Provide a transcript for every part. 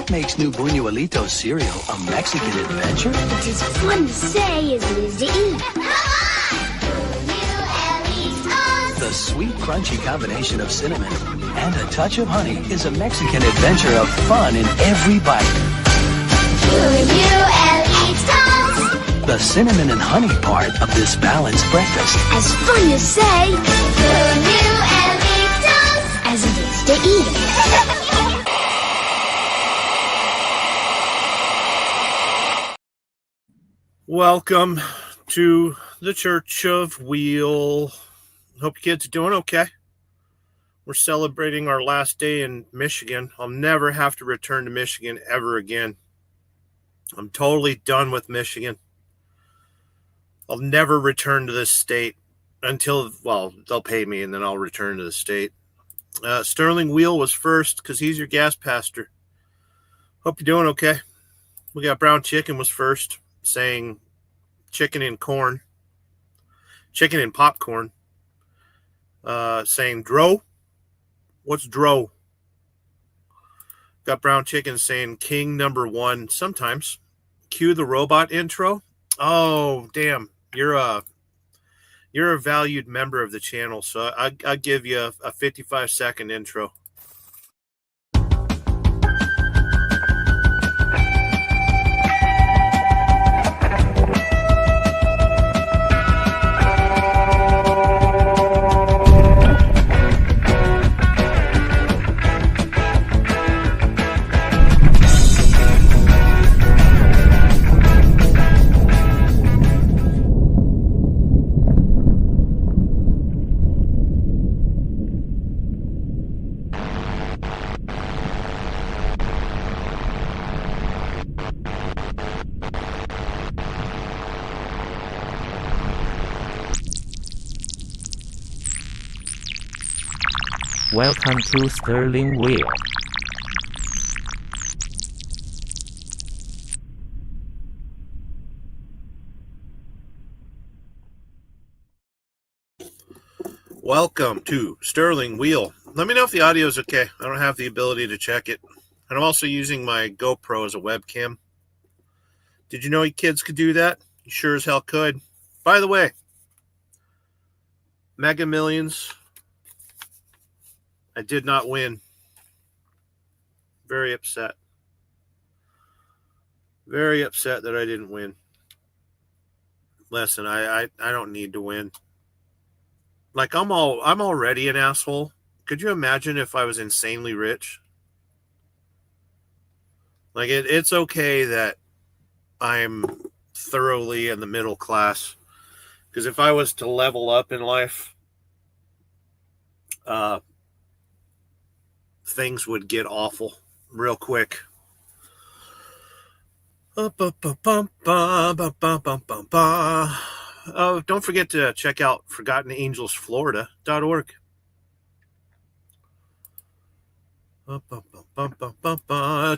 What makes New Buñuelito cereal a Mexican adventure? It's as fun to say as it is to eat. The sweet, crunchy combination of cinnamon and a touch of honey is a Mexican adventure of fun in every bite. The cinnamon and honey part of this balanced breakfast. As fun to say as it is to eat. Welcome to the Church of Wheel. Hope you kids are doing okay. We're celebrating our last day in Michigan. I'll never have to return to Michigan ever again. I'm totally done with Michigan. I'll never return to this state until, well, they'll pay me and then I'll return to the state. Sterling Wheel was first because he's your gas pastor. Hope you're doing okay. We got Brown Chicken was first, saying chicken and corn. Chicken and popcorn. Saying dro. What's dro? Got Brown Chicken saying king number one. Sometimes. Cue the robot intro. Oh, damn. You're a valued member of the channel, so I give you a 55-second intro. Welcome to Sterling Wheel. Welcome to Sterling Wheel. Let me know if the audio is okay. I don't have the ability to check it. And I'm also using my GoPro as a webcam. Did you know you kids could do that? You sure as hell could. By the way, Mega Millions, I did not win. Very upset. Very upset that I didn't win. Listen, I don't need to win. Like I'm already an asshole. Could you imagine if I was insanely rich? Like it's okay that I'm thoroughly in the middle class. Because if I was to level up in life, things would get awful real quick. Oh, don't forget to check out ForgottenAngelsFlorida.org.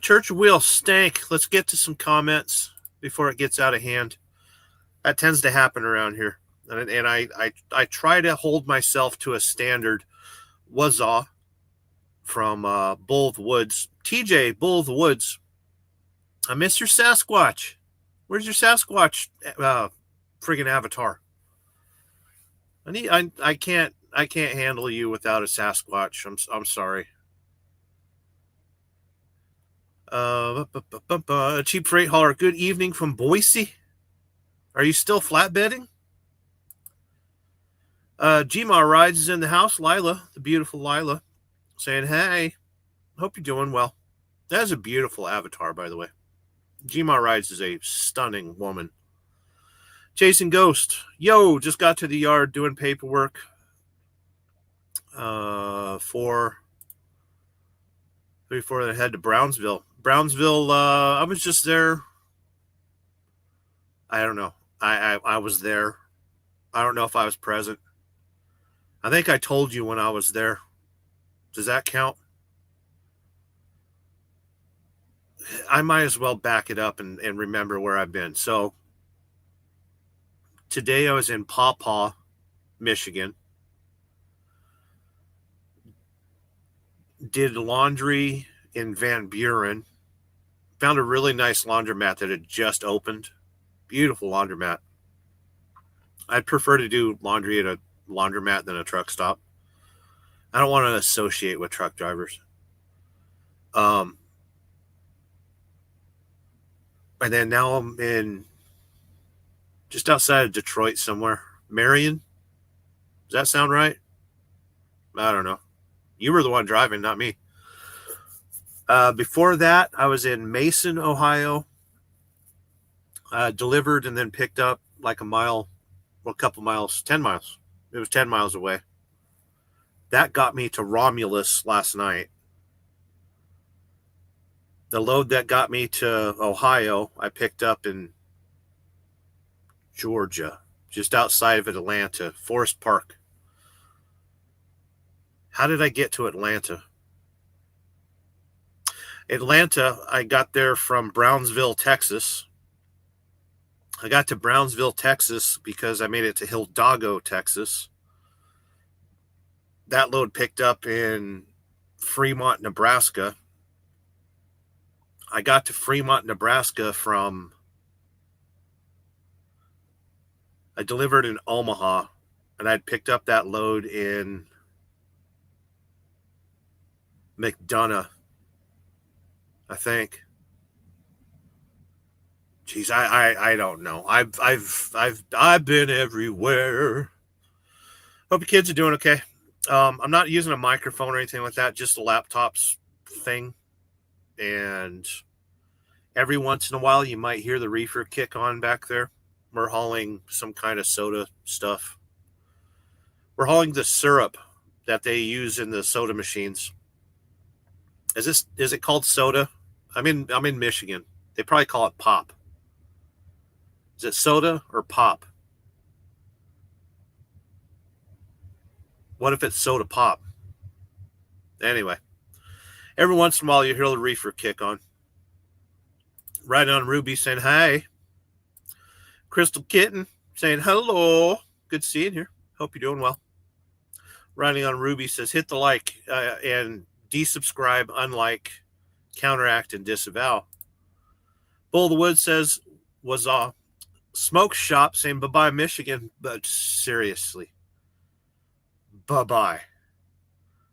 Church of Wheel stank. Let's get to some comments before it gets out of hand. That tends to happen around here. And I try to hold myself to a standard. Wazzaw from Bull of the Woods. TJ, Bull of the Woods. I miss your Sasquatch. Where's your Sasquatch friggin' avatar? I I can't handle you without a Sasquatch. I'm sorry. Cheap freight hauler. Good evening from Boise. Are you still flatbedding? Gma Rides is in the house. Lila, the beautiful Lila, saying, hey, hope you're doing well. That is a beautiful avatar, by the way. Gma Rides is a stunning woman. Chasing Ghost. Yo, just got to the yard doing paperwork before I head to Brownsville. Brownsville, I was just there. I don't know. I was there. I don't know if I was present. I think I told you when I was there. Does that count? I might as well back it up and remember where I've been. So today I was in Paw Paw, Michigan. Did laundry in Van Buren. Found a really nice laundromat that had just opened. Beautiful laundromat. I'd prefer to do laundry at a laundromat than a truck stop. I don't want to associate with truck drivers. And then now I'm in just outside of Detroit somewhere. Marion? Does that sound right? I don't know. You were the one driving, not me. Before that, I was in Mason, Ohio. Delivered and then picked up like a couple miles, 10 miles. It was 10 miles away. That got me to Romulus last night. The load that got me to Ohio, I picked up in Georgia, just outside of Atlanta, Forest Park. How did I get to Atlanta? I got there from Brownsville, Texas. I got to Brownsville, Texas because I made it to Hidalgo, Texas. That load picked up in Fremont, Nebraska. I got to Fremont, Nebraska I delivered in Omaha, and I'd picked up that load in McDonough, I think. Jeez, I don't know. I've been everywhere. Hope your kids are doing okay. I'm not using a microphone or anything like that, just a laptop's thing. And every once in a while, you might hear the reefer kick on back there. We're hauling some kind of soda stuff. We're hauling the syrup that they use in the soda machines. Is it called soda? I'm in Michigan. They probably call it pop. Is it soda or pop? What if it's soda pop? Anyway, every once in a while you hear the reefer kick on. Right on Ruby saying hi. Crystal Kitten saying hello. Good seeing you. Hope you're doing well. Riding on Ruby says hit the like and desubscribe, unlike, counteract, and disavow. Bull of the Woods says was a smoke shop saying bye-bye Michigan, but seriously. Bye-bye.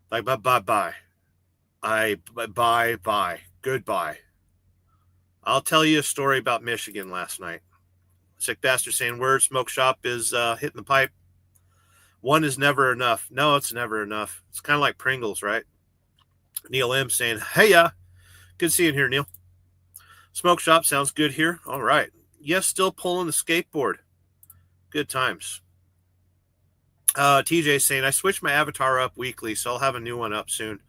Like bye-bye. Bye-bye. Goodbye. I'll tell you a story about Michigan last night. Sick bastard saying word smoke shop is hitting the pipe. One is never enough. No, it's never enough. It's kind of like Pringles, right? Neil M saying, hey, good seeing here, Neil. Smoke shop sounds good here. All right. Yes, still pulling the skateboard. Good times. TJ saying, I switched my avatar up weekly, so I'll have a new one up soon.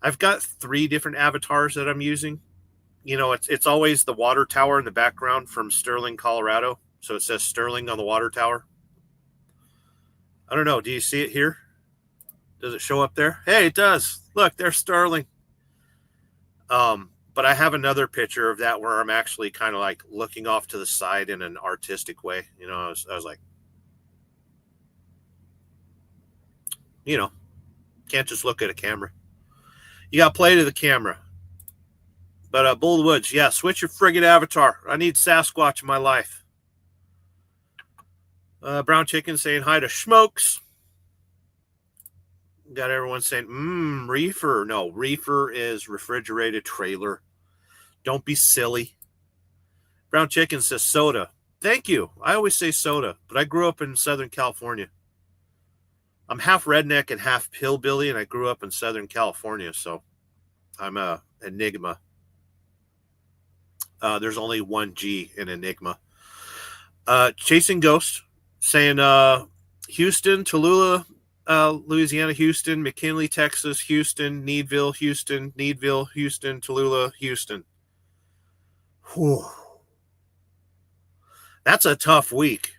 I've got 3 different avatars that I'm using. You know, it's always the water tower in the background from Sterling, Colorado. So it says Sterling on the water tower. I don't know. Do you see it here? Does it show up there? Hey, it does. Look, there's Sterling. But I have another picture of that where I'm actually kind of like looking off to the side in an artistic way. You know, I was like, you know, can't just look at a camera. You got to play to the camera. But Bull of the Woods, yeah, switch your friggin' avatar. I need Sasquatch in my life. Brown Chicken saying hi to Schmokes. Got everyone saying, reefer. No, reefer is refrigerated trailer. Don't be silly. Brown Chicken says soda. Thank you. I always say soda, but I grew up in Southern California. I'm half redneck and half hillbilly, and I grew up in Southern California, so I'm a enigma. There's only one G in enigma. Chasing Ghost saying Houston, Tallulah, Louisiana, Houston, McKinley, Texas, Houston, Needville, Houston, Tallulah, Houston. Whew. That's a tough week.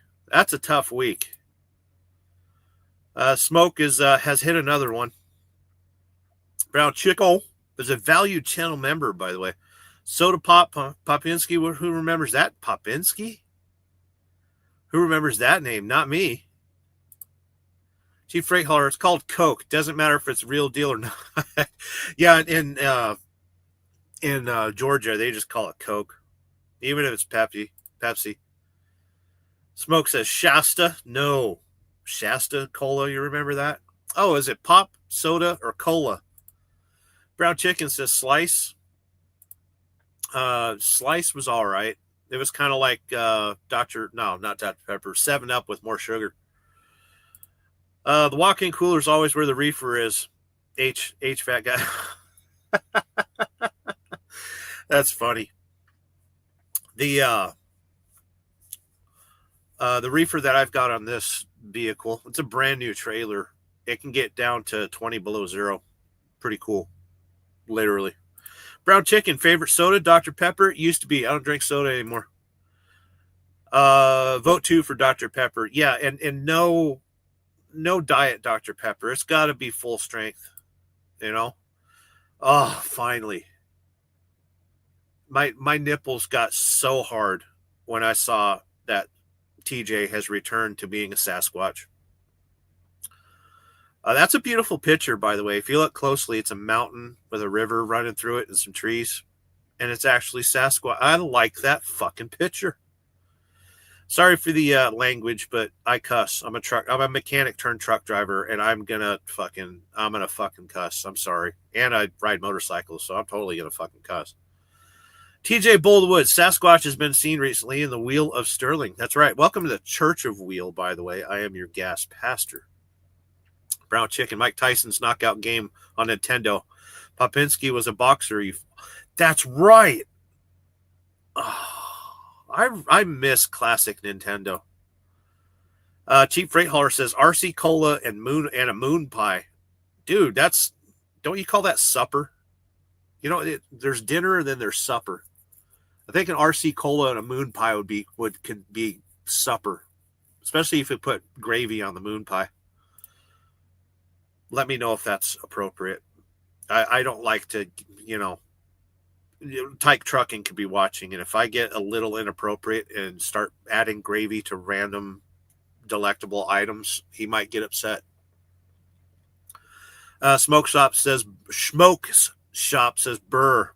Smoke has hit another one. Brown Chico is a valued channel member, by the way. Soda Pop Popinski. Who remembers that? Popinski? Who remembers that name? Not me. Chief Freight Hauler. It's called Coke. Doesn't matter if it's real deal or not. Yeah, in Georgia, they just call it Coke, even if it's Pepsi. Smoke says Shasta. No, Shasta Cola. You remember that? Oh, is it pop, soda, or cola? Brown Chicken says Slice. Slice was all right. It was kind of like not Dr. Pepper, 7-Up with more sugar. The walk-in cooler is always where the reefer is. Fat guy. That's funny. The reefer that I've got on this vehicle, it's a brand new trailer. It can get down to 20 below zero. Pretty cool. Literally. Brown Chicken, favorite soda, Dr. Pepper. It used to be. I don't drink soda anymore. Vote 2 for Dr. Pepper. Yeah, and no diet Dr. Pepper. It's got to be full strength. You know? Oh, finally. My nipples got so hard when I saw that TJ has returned to being a Sasquatch. That's a beautiful picture, by the way. If you look closely, it's a mountain with a river running through it and some trees. And it's actually Sasquatch. I like that fucking picture. Sorry for the language, but I cuss. I'm a mechanic turned truck driver, and I'm gonna fucking cuss. I'm sorry. And I ride motorcycles, so I'm totally gonna fucking cuss. TJ Boldwood, Sasquatch has been seen recently in the Wheel of Sterling. That's right. Welcome to the Church of Wheel, by the way. I am your gas pastor. Brown Chicken, Mike Tyson's knockout game on Nintendo. Popinski was a boxer. That's right. Oh, I miss classic Nintendo. Cheap Freight Hauler says RC Cola and a moon pie. Dude, don't you call that supper? You know, there's dinner and then there's supper. I think an RC Cola and a moon pie could be supper, especially if you put gravy on the moon pie. Let me know if that's appropriate. I don't like to, Tyke Trucking could be watching, and if I get a little inappropriate and start adding gravy to random delectable items, he might get upset. Smoke Shop says burr.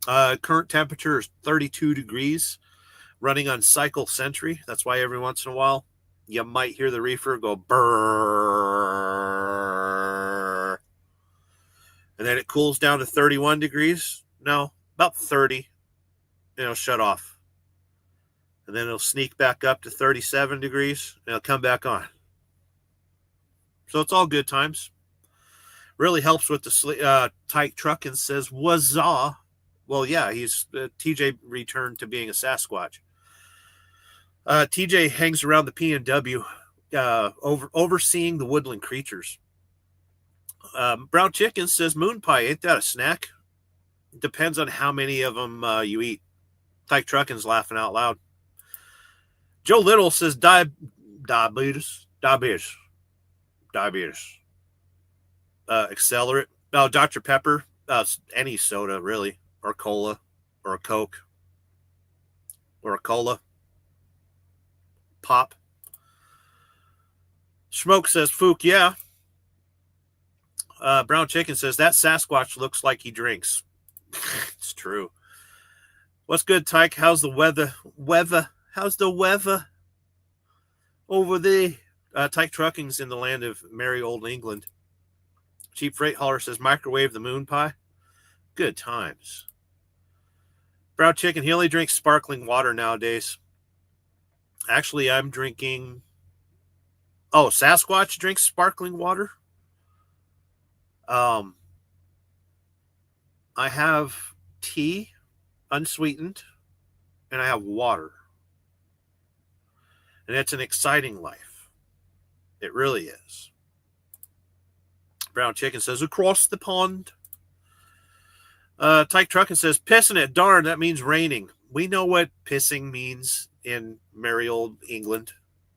Current temperature is 32 degrees, running on Cycle Sentry. That's why every once in a while you might hear the reefer go burr. And then it cools down to 31 degrees. No, about 30. It'll shut off. And then it'll sneak back up to 37 degrees, and it'll come back on. So it's all good times. Really helps with the Tyke Truck and says, Wazah. Well, yeah, he's TJ returned to being a Sasquatch. TJ hangs around the P&W, overseeing the woodland creatures. Brown Chicken says, moon pie, ain't that a snack? Depends on how many of them you eat. Tyke Trucking's laughing out loud. Joe Little says, diabetes. Accelerate. Oh, Dr. Pepper. Any soda, really. Or cola. Or a Coke. Or a cola. Pop. Smoke says, Fook, yeah. Brown Chicken says, that Sasquatch looks like he drinks. It's true. What's good, Tyke? How's the weather? How's the weather over there? Tyke Trucking's in the land of merry old England. Cheap Freight Hauler says microwave the moon pie. Good times. Brown Chicken, he only drinks sparkling water nowadays. Actually, I'm drinking... Oh, Sasquatch drinks sparkling water? I have tea, unsweetened, and I have water. And it's an exciting life. It really is. Brown Chicken says, across the pond. Tyke Truckin says, pissing it. Darn, that means raining. We know what pissing means in merry old England.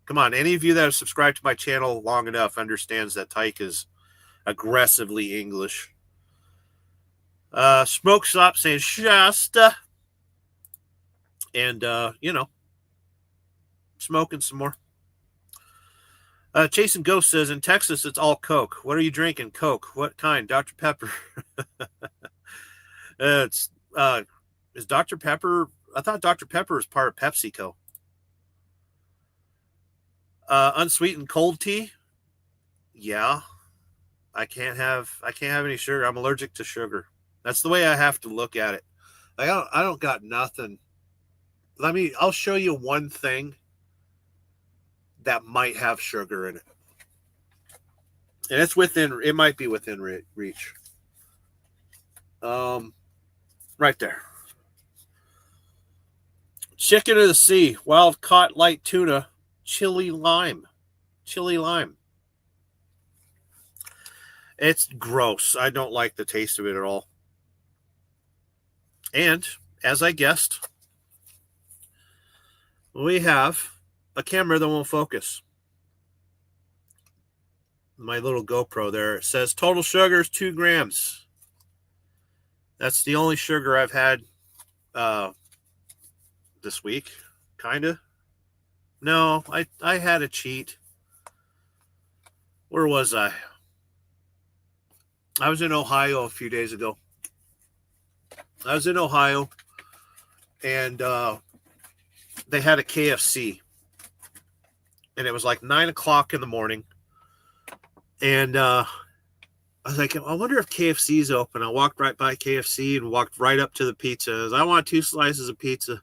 Come on, any of you that have subscribed to my channel long enough understands that Tyke is aggressively English. Smoke Stop saying Shasta. And, smoking some more. Chasing Ghost says, in Texas, it's all Coke. What are you drinking? Coke. What kind? Dr. Pepper. Is Dr. Pepper... I thought Dr. Pepper is part of PepsiCo. Unsweetened cold tea. Yeah. I can't have any sugar. I'm allergic to sugar. That's the way I have to look at it. I don't got nothing. I'll show you one thing that might have sugar in it. And it might be within reach. Right there. Chicken of the sea, wild caught light tuna, chili lime. It's gross. I don't like the taste of it at all. And as I guessed, we have a camera that won't focus. My little GoPro there, it says total sugar is 2 grams. That's the only sugar I've had this week, kind of. No, I had a cheat. Where was I? I was in Ohio a few days ago. I was in Ohio, and they had a KFC. And it was like 9 o'clock in the morning. And I was like, I wonder if KFC's open. I walked right by KFC and walked right up to the pizza. I want 2 slices of pizza.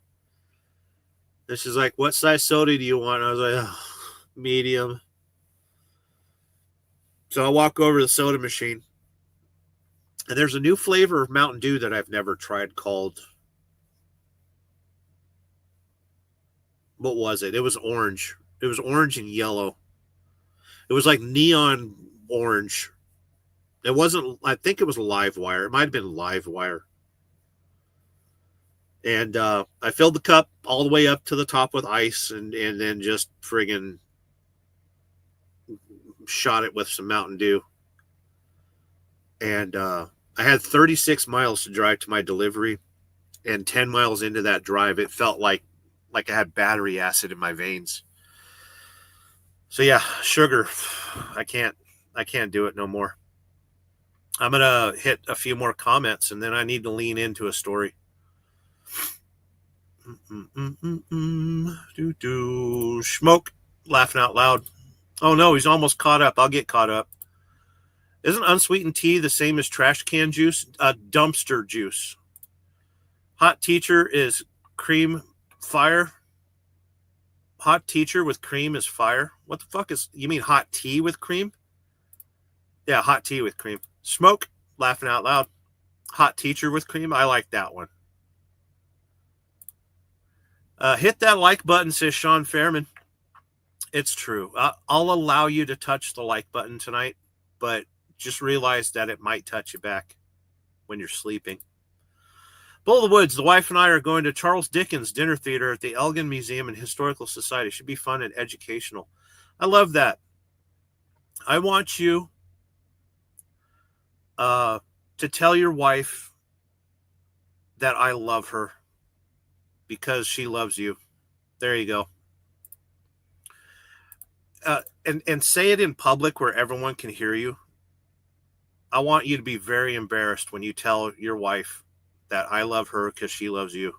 And she's like, what size soda do you want? And I was like, oh, medium. So I walk over to the soda machine. And there's a new flavor of Mountain Dew that I've never tried called... What was it? It was orange. It was orange and yellow. It was like neon orange. It wasn't... I think it was Live Wire. It might have been Live Wire. And I filled the cup all the way up to the top with ice and then just friggin' shot it with some Mountain Dew. And I had 36 miles to drive to my delivery. And 10 miles into that drive, it felt like I had battery acid in my veins. So yeah, sugar. I can't do it no more. I'm going to hit a few more comments and then I need to lean into a story. Smoke, laughing out loud. Oh no, he's almost caught up. I'll get caught up. Isn't unsweetened tea the same as trash can juice? Dumpster juice. Hot teacher is cream fire. Hot teacher with cream is fire. What the fuck is... You mean hot tea with cream? Yeah, hot tea with cream. Smoke, laughing out loud. Hot teacher with cream. I like that one. Hit that like button, says Sean Fairman. It's true. I'll allow you to touch the like button tonight, but just realize that it might touch you back when you're sleeping. Bull of the Woods, the wife and I are going to Charles Dickens Dinner Theater at the Elgin Museum and Historical Society. Should be fun and educational. I love that. I want you to tell your wife that I love her because she loves you. There you go. And say it in public where everyone can hear you. I want you to be very embarrassed when you tell your wife that I love her because she loves you.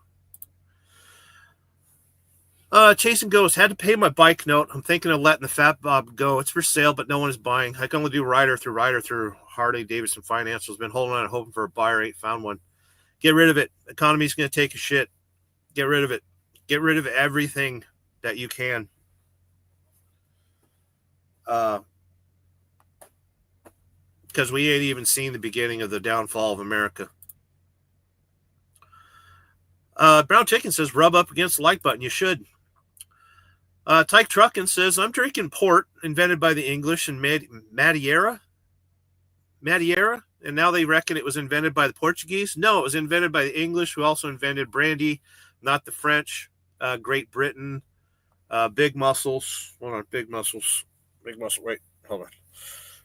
Chasing Ghost, had to pay my bike note. I'm thinking of letting the Fat Bob go. It's for sale, but no one is buying. I can only do rider through Harley Davidson Financial has been holding on and hoping for a buyer. Ain't found one. Get rid of it. The economy's going to take a shit. Get rid of it. Get rid of everything that you can. Because we ain't even seen the beginning of the downfall of America. Brown Chicken says, rub up against the like button. You should. Tyke Truckin says, I'm drinking port invented by the English in Madeira, and now they reckon it was invented by the Portuguese. No, it was invented by the English, who also invented brandy, not the French. Great Britain, big muscles. Hold on, big muscles. Big muscle, wait, hold on.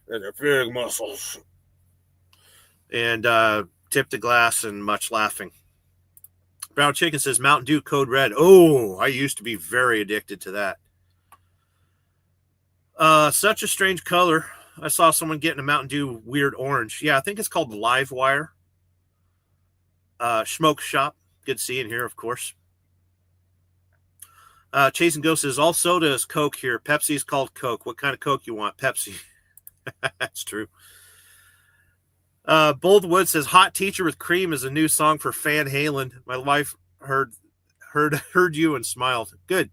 They're big muscles. And tip the glass and much laughing. Brown Chicken says, Mountain Dew Code Red. Oh, I used to be very addicted to that. Such a strange color. I saw someone getting a Mountain Dew weird orange. Yeah, I think it's called Live Wire. Smoke Shop. Good seeing here, of course. Chasing Ghost says, all soda is Coke here. Pepsi is called Coke. What kind of Coke you want? Pepsi. That's true. Bold Wood says, Hot Teacher with Cream is a new song for Van Halen. My wife heard you and smiled. Good.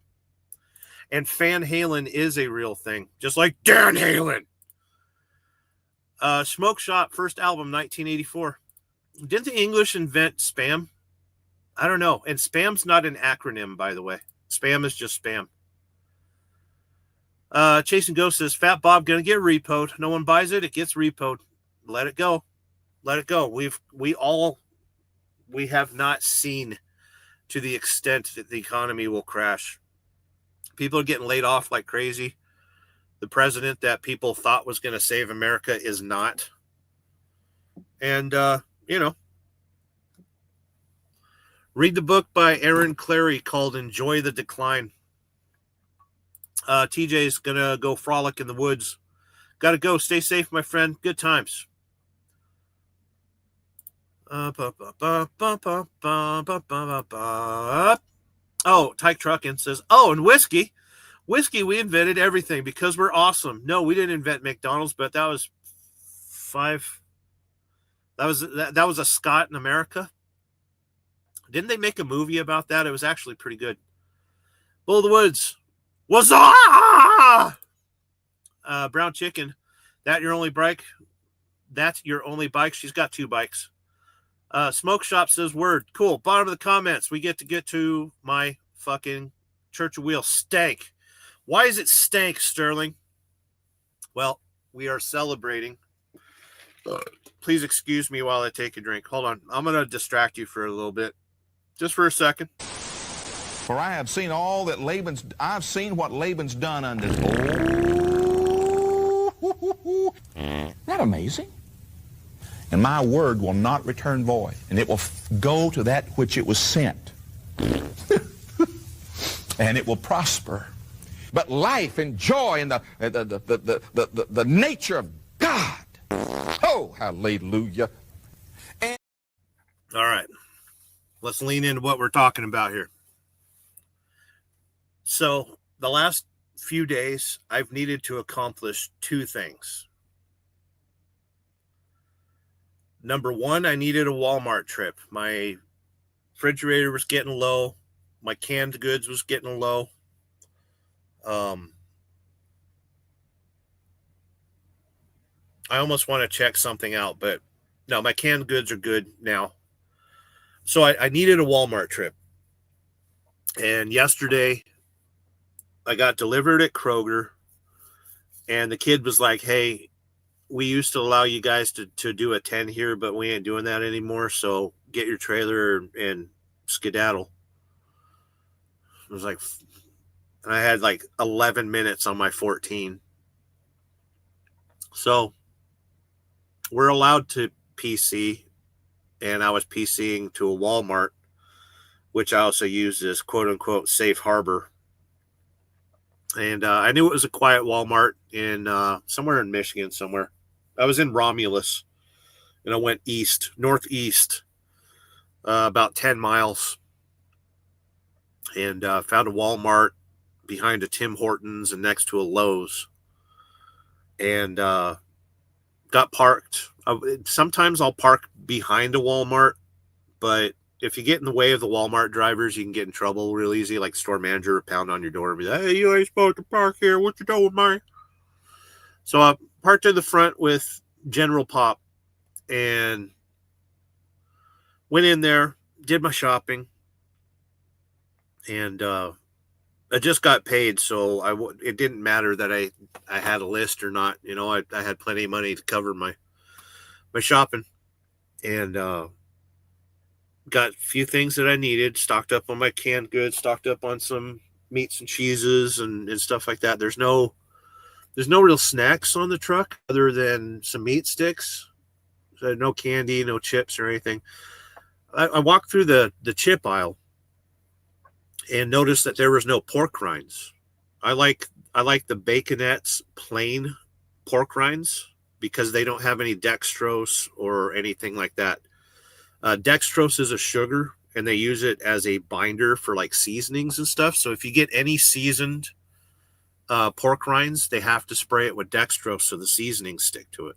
And Van Halen is a real thing, just like Dan Halen. Smoke Shop, first album, 1984. Didn't the English invent spam? I don't know. And spam's not an acronym, by the way. Spam is just spam. Chasing Ghost says, Fat Bob gonna get repoed. No one buys it, it gets repoed. Let it go. Let it go. We have not seen to the extent that the economy will crash. People are getting laid off like crazy. The president that people thought was going to save America is not. And, read the book by Aaron Clary called Enjoy the Decline. TJ's going to go frolic in the woods. Got to go. Stay safe, my friend. Good times. Oh, Tyke Truckin says, oh, and whiskey. Whiskey, we invented everything because we're awesome. No, we didn't invent McDonald's, but that was that was a Scot in America. Didn't they make a movie about that? It was actually pretty good. Bull of the Woods. What's up? Brown Chicken. That your only bike? That's your only bike? She's got 2 bikes. Smoke Shop says, word. Cool. Bottom of the comments. We get to my fucking Church of Wheel stank. Why is it stank, Sterling? Well, we are celebrating. Please excuse me while I take a drink. Hold on. I'm going to distract you for a little bit. Just for a second. For I have seen all that I've seen what Laban's done unto. Oh, isn't that amazing? And my word will not return void, and it will go to that which it was sent. And it will prosper. But life and joy and the nature of God. Oh, hallelujah. And all right. Let's lean into what we're talking about here. So the last few days, I've needed to accomplish 2 things. Number 1, I needed a Walmart trip. My refrigerator was getting low. My canned goods was getting low. I almost want to check something out, but no, my canned goods are good now. So I needed a Walmart trip. And yesterday, I got delivered at Kroger, and the kid was like, hey, we used to allow you guys to do a 10 here, but we ain't doing that anymore. So get your trailer and skedaddle. It was like, and I had like 11 minutes on my 14. So we're allowed to PC, and I was PCing to a Walmart, which I also used as quote unquote safe harbor. And I knew it was a quiet Walmart in somewhere in Michigan somewhere. I was in Romulus, and I went northeast, about 10 miles, and found a Walmart behind a Tim Hortons and next to a Lowe's. And got parked. Sometimes I'll park behind a Walmart, but if you get in the way of the Walmart drivers, you can get in trouble real easy. Like store manager will pound on your door and be like, "Hey, you ain't supposed to park here. What you doing, man?" So I parked in the front with General Pop and went in there, did my shopping, and I just got paid, so it didn't matter that I had a list or not. You know, I had plenty of money to cover my shopping, and got a few things that I needed, stocked up on my canned goods, stocked up on some meats and cheeses and stuff like that. There's no real snacks on the truck other than some meat sticks. So no candy, no chips or anything. I walked through the chip aisle and noticed that there was no pork rinds. I like the Baconette's plain pork rinds because they don't have any dextrose or anything like that. Dextrose is a sugar, and they use it as a binder for like seasonings and stuff. So if you get any seasoned pork rinds, they have to spray it with dextrose so the seasonings stick to it.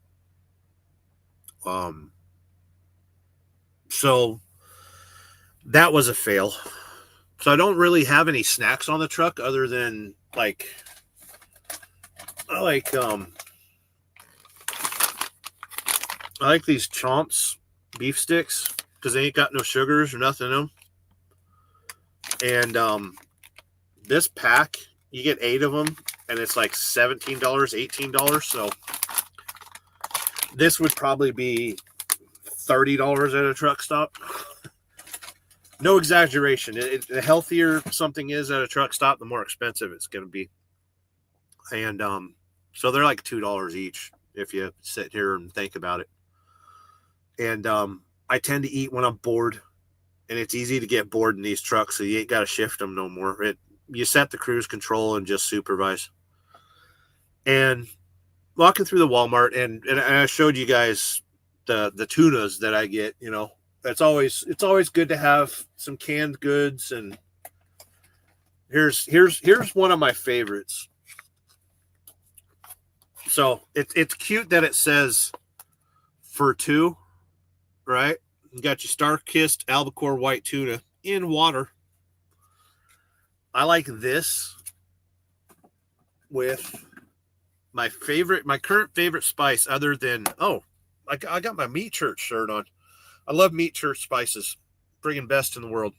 So that was a fail. So I don't really have any snacks on the truck other than I like these Chomps beef sticks because they ain't got no sugars or nothing in them. And this pack, you get 8 of them, and it's like $17, $18. So this would probably be $30 at a truck stop. No exaggeration. The healthier something is at a truck stop, the more expensive it's going to be. And so they're like $2 each if you sit here and think about it. And I tend to eat when I'm bored, and it's easy to get bored in these trucks, so you ain't got to shift them no more. You set the cruise control and just supervise. And walking through the Walmart, and I showed you guys the tunas that I get. You know, it's always good to have some canned goods. And here's one of my favorites. So it's cute that it says for 2, right? You got your star-kissed albacore white tuna in water. I like this with my current favorite spice other than, I got my Meat Church shirt on. I love Meat Church spices. Friggin' best in the world.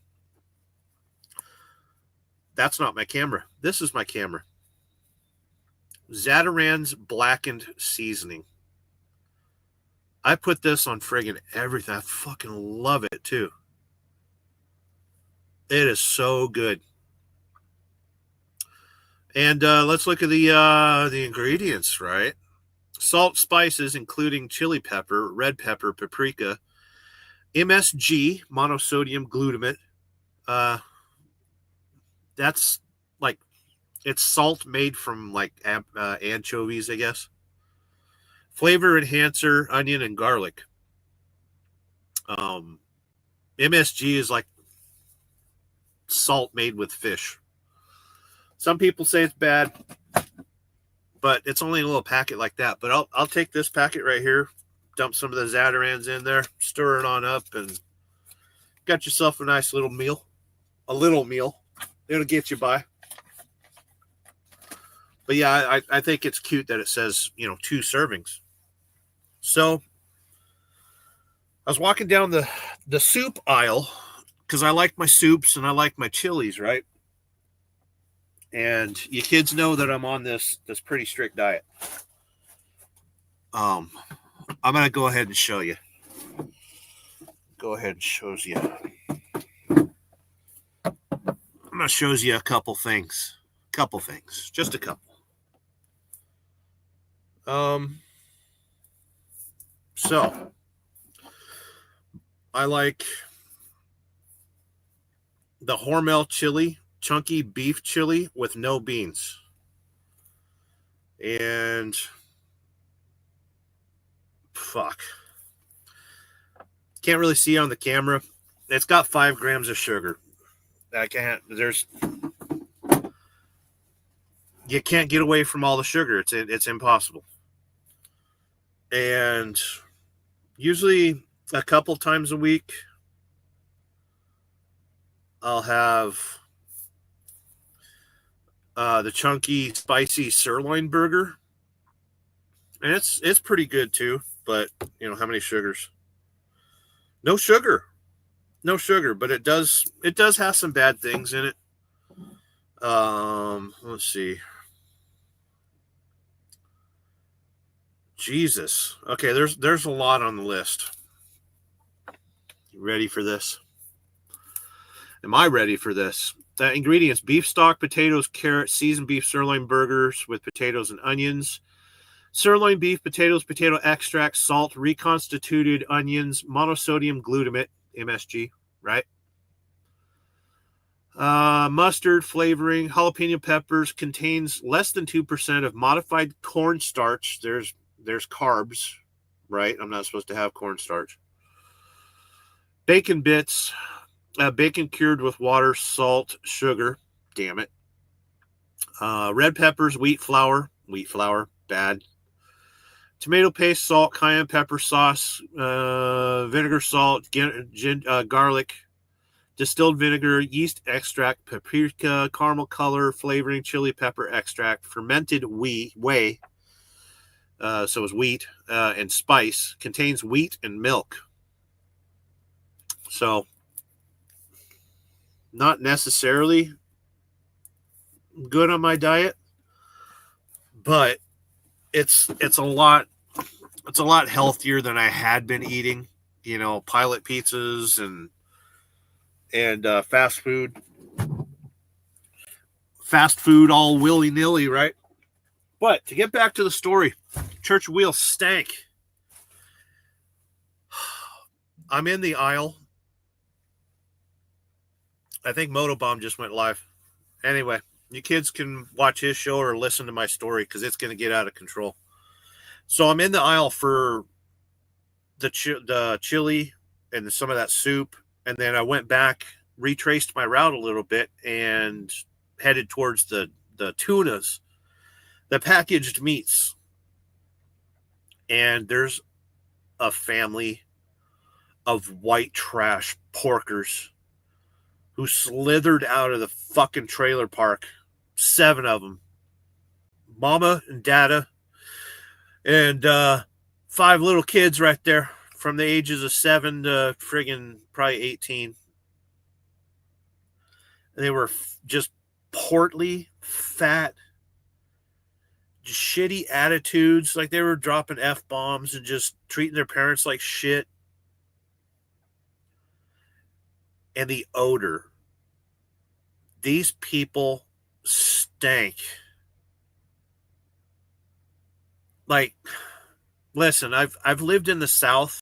That's not my camera. This is my camera. Zatarain's blackened seasoning. I put this on friggin' everything. I fucking love it too. It is so good. And let's look at the ingredients, right? Salt, spices, including chili pepper, red pepper, paprika, MSG, monosodium glutamate. That's like, it's salt made from like anchovies, I guess. Flavor enhancer, onion, and garlic. MSG is like salt made with fish. Some people say it's bad, but it's only a little packet like that. But I'll take this packet right here, dump some of the Zatarain's in there, stir it on up, and got yourself a nice little meal. A little meal. It'll get you by. But yeah, I think it's cute that it says, 2 servings. So I was walking down the soup aisle because I like my soups and I like my chilies, right? And you kids know that I'm on this pretty strict diet. I'm going to go ahead and show you. Go ahead and show you. I'm going to show you a couple things. Just a couple. So I like the Hormel chili, chunky beef chili with no beans. And can't really see on the camera. It's got 5 grams of sugar. You can't get away from all the sugar. It's impossible. And usually a couple times a week, I'll have the chunky, spicy sirloin burger. And it's pretty good too, but how many sugars? No sugar. No sugar, but it does have some bad things in it. Let's see. Jesus. Okay, there's a lot on the list. You ready for this? Am I ready for this? The ingredients: beef stock, potatoes, carrots, seasoned beef sirloin burgers with potatoes and onions, sirloin beef, potatoes, potato extract, salt, reconstituted onions, monosodium glutamate, MSG, right? Mustard flavoring, jalapeno peppers, contains less than 2% of modified cornstarch. There's carbs, right? I'm not supposed to have cornstarch. Bacon bits, bacon cured with water, salt, sugar. Damn it. Red peppers, wheat flour, bad. Tomato paste, salt, cayenne pepper sauce, vinegar, salt, garlic, distilled vinegar, yeast extract, paprika, caramel color, flavoring, chili pepper extract, fermented whey, so it's wheat, and spice, contains wheat and milk. So, not necessarily good on my diet, but it's a lot healthier than I had been eating. Pilot pizzas and fast food all willy-nilly, right? But to get back to the story, Church of Wheels stank. I'm in the aisle. I think Motobomb just went live. Anyway, you kids can watch his show or listen to my story because it's going to get out of control. So I'm in the aisle for the chili and some of that soup. And then I went back, retraced my route a little bit, and headed towards the tunas, the packaged meats. And there's a family of white trash porkers who slithered out of the fucking trailer park. 7 of them. Mama and Dada. And 5 little kids right there from the ages of 7 to friggin' probably 18. They were just portly, fat, just shitty attitudes. Like they were dropping F-bombs and just treating their parents like shit. And the odor. These people stank. Like, listen, I've lived in the South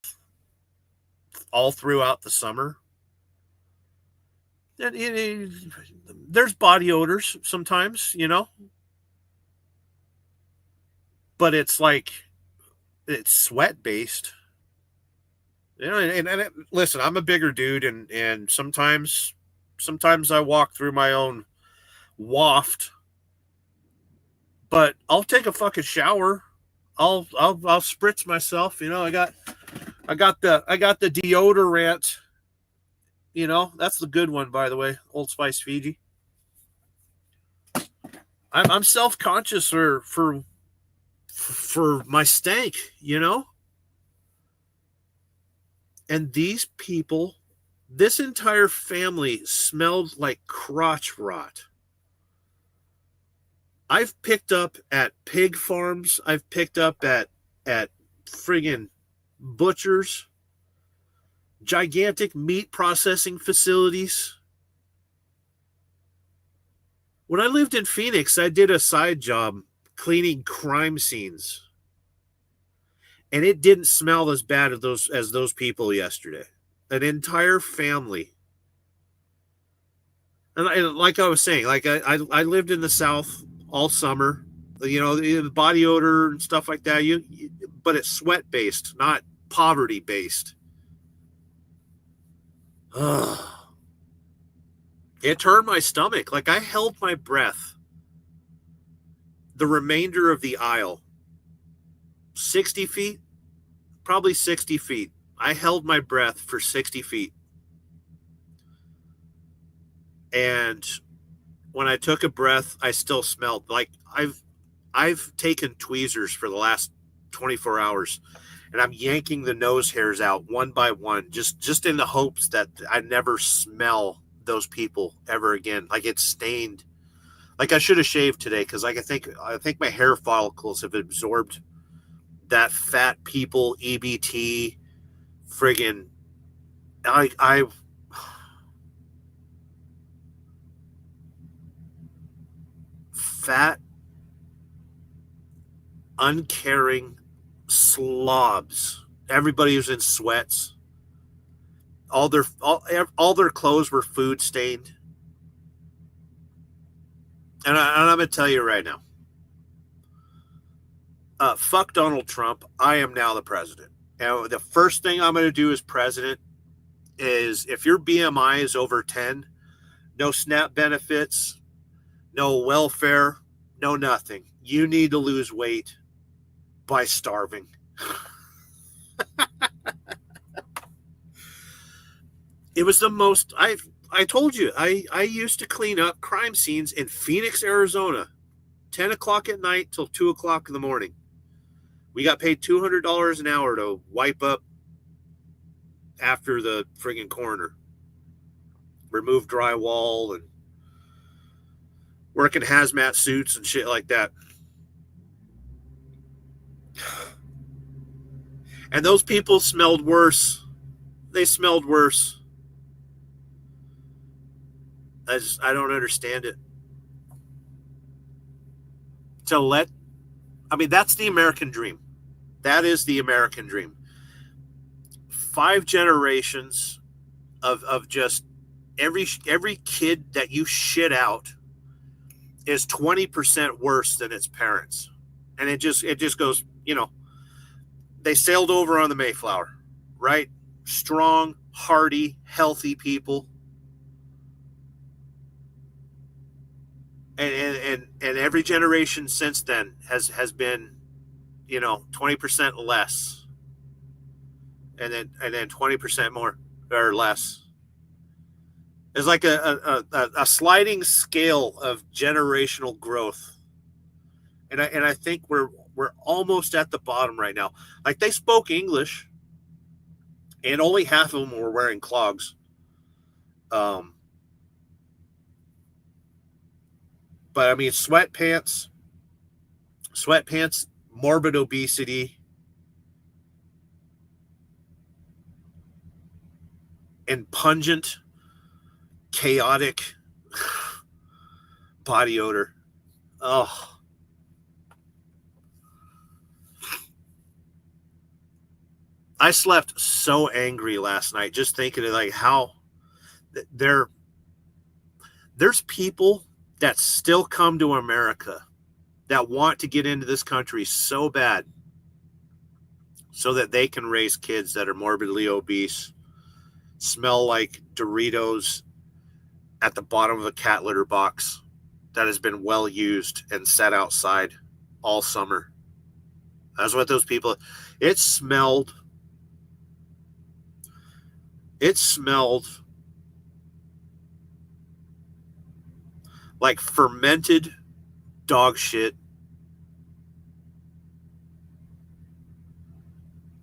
all throughout the summer. And there's body odors sometimes, but it's like it's sweat based. And listen, I'm a bigger dude, and sometimes I walk through my own waft. But I'll take a fucking shower. I'll spritz myself. I got the deodorant. That's the good one, by the way. Old Spice Fiji. I'm self-conscious for my stank, And these people, this entire family smelled like crotch rot. I've picked up at pig farms. I've picked up at friggin' butchers, gigantic meat processing facilities. When I lived in Phoenix, I did a side job cleaning crime scenes. And it didn't smell as bad as those people yesterday. An entire family. And like I was saying, like I lived in the South all summer. The body odor and stuff like that. But it's sweat based, not poverty based. It turned my stomach. Like I held my breath the remainder of the aisle. 60 feet, probably 60 feet. I held my breath for 60 feet. And when I took a breath, I still smelled like I've taken tweezers for the last 24 hours, and I'm yanking the nose hairs out one by one, just in the hopes that I never smell those people ever again. Like it's stained. Like I should have shaved today because like I think my hair follicles have absorbed that fat people EBT friggin' I fat uncaring slobs. Everybody was in sweats. All their clothes were food stained. And I'm going to tell you right now, fuck Donald Trump. I am now the president. And the first thing I'm going to do as president is if your BMI is over 10, no SNAP benefits, no welfare, no nothing. You need to lose weight by starving. It was the most, I told you, I used to clean up crime scenes in Phoenix, Arizona, 10 o'clock at night till 2 o'clock in the morning. We got paid $200 an hour to wipe up after the friggin' coroner. Remove drywall and work in hazmat suits and shit like that. And those people smelled worse. They smelled worse. I don't understand it. That's the American dream. That is the American dream. 5 generations of just every kid that you shit out is 20% worse than its parents. And it just goes, they sailed over on the Mayflower, right? Strong, hardy, healthy people. And every generation since then has been, 20% less. And then 20% more or less. It's like a sliding scale of generational growth. And I think we're almost at the bottom right now. Like they spoke English, and only half of them were wearing clogs. But I mean, sweatpants, morbid obesity, and pungent, chaotic body odor. Oh. I slept so angry last night just thinking of like how there's people that still come to America that want to get into this country so bad so that they can raise kids that are morbidly obese, smell like Doritos at the bottom of a cat litter box that has been well used and set outside all summer. That's what those people, it smelled like fermented dog shit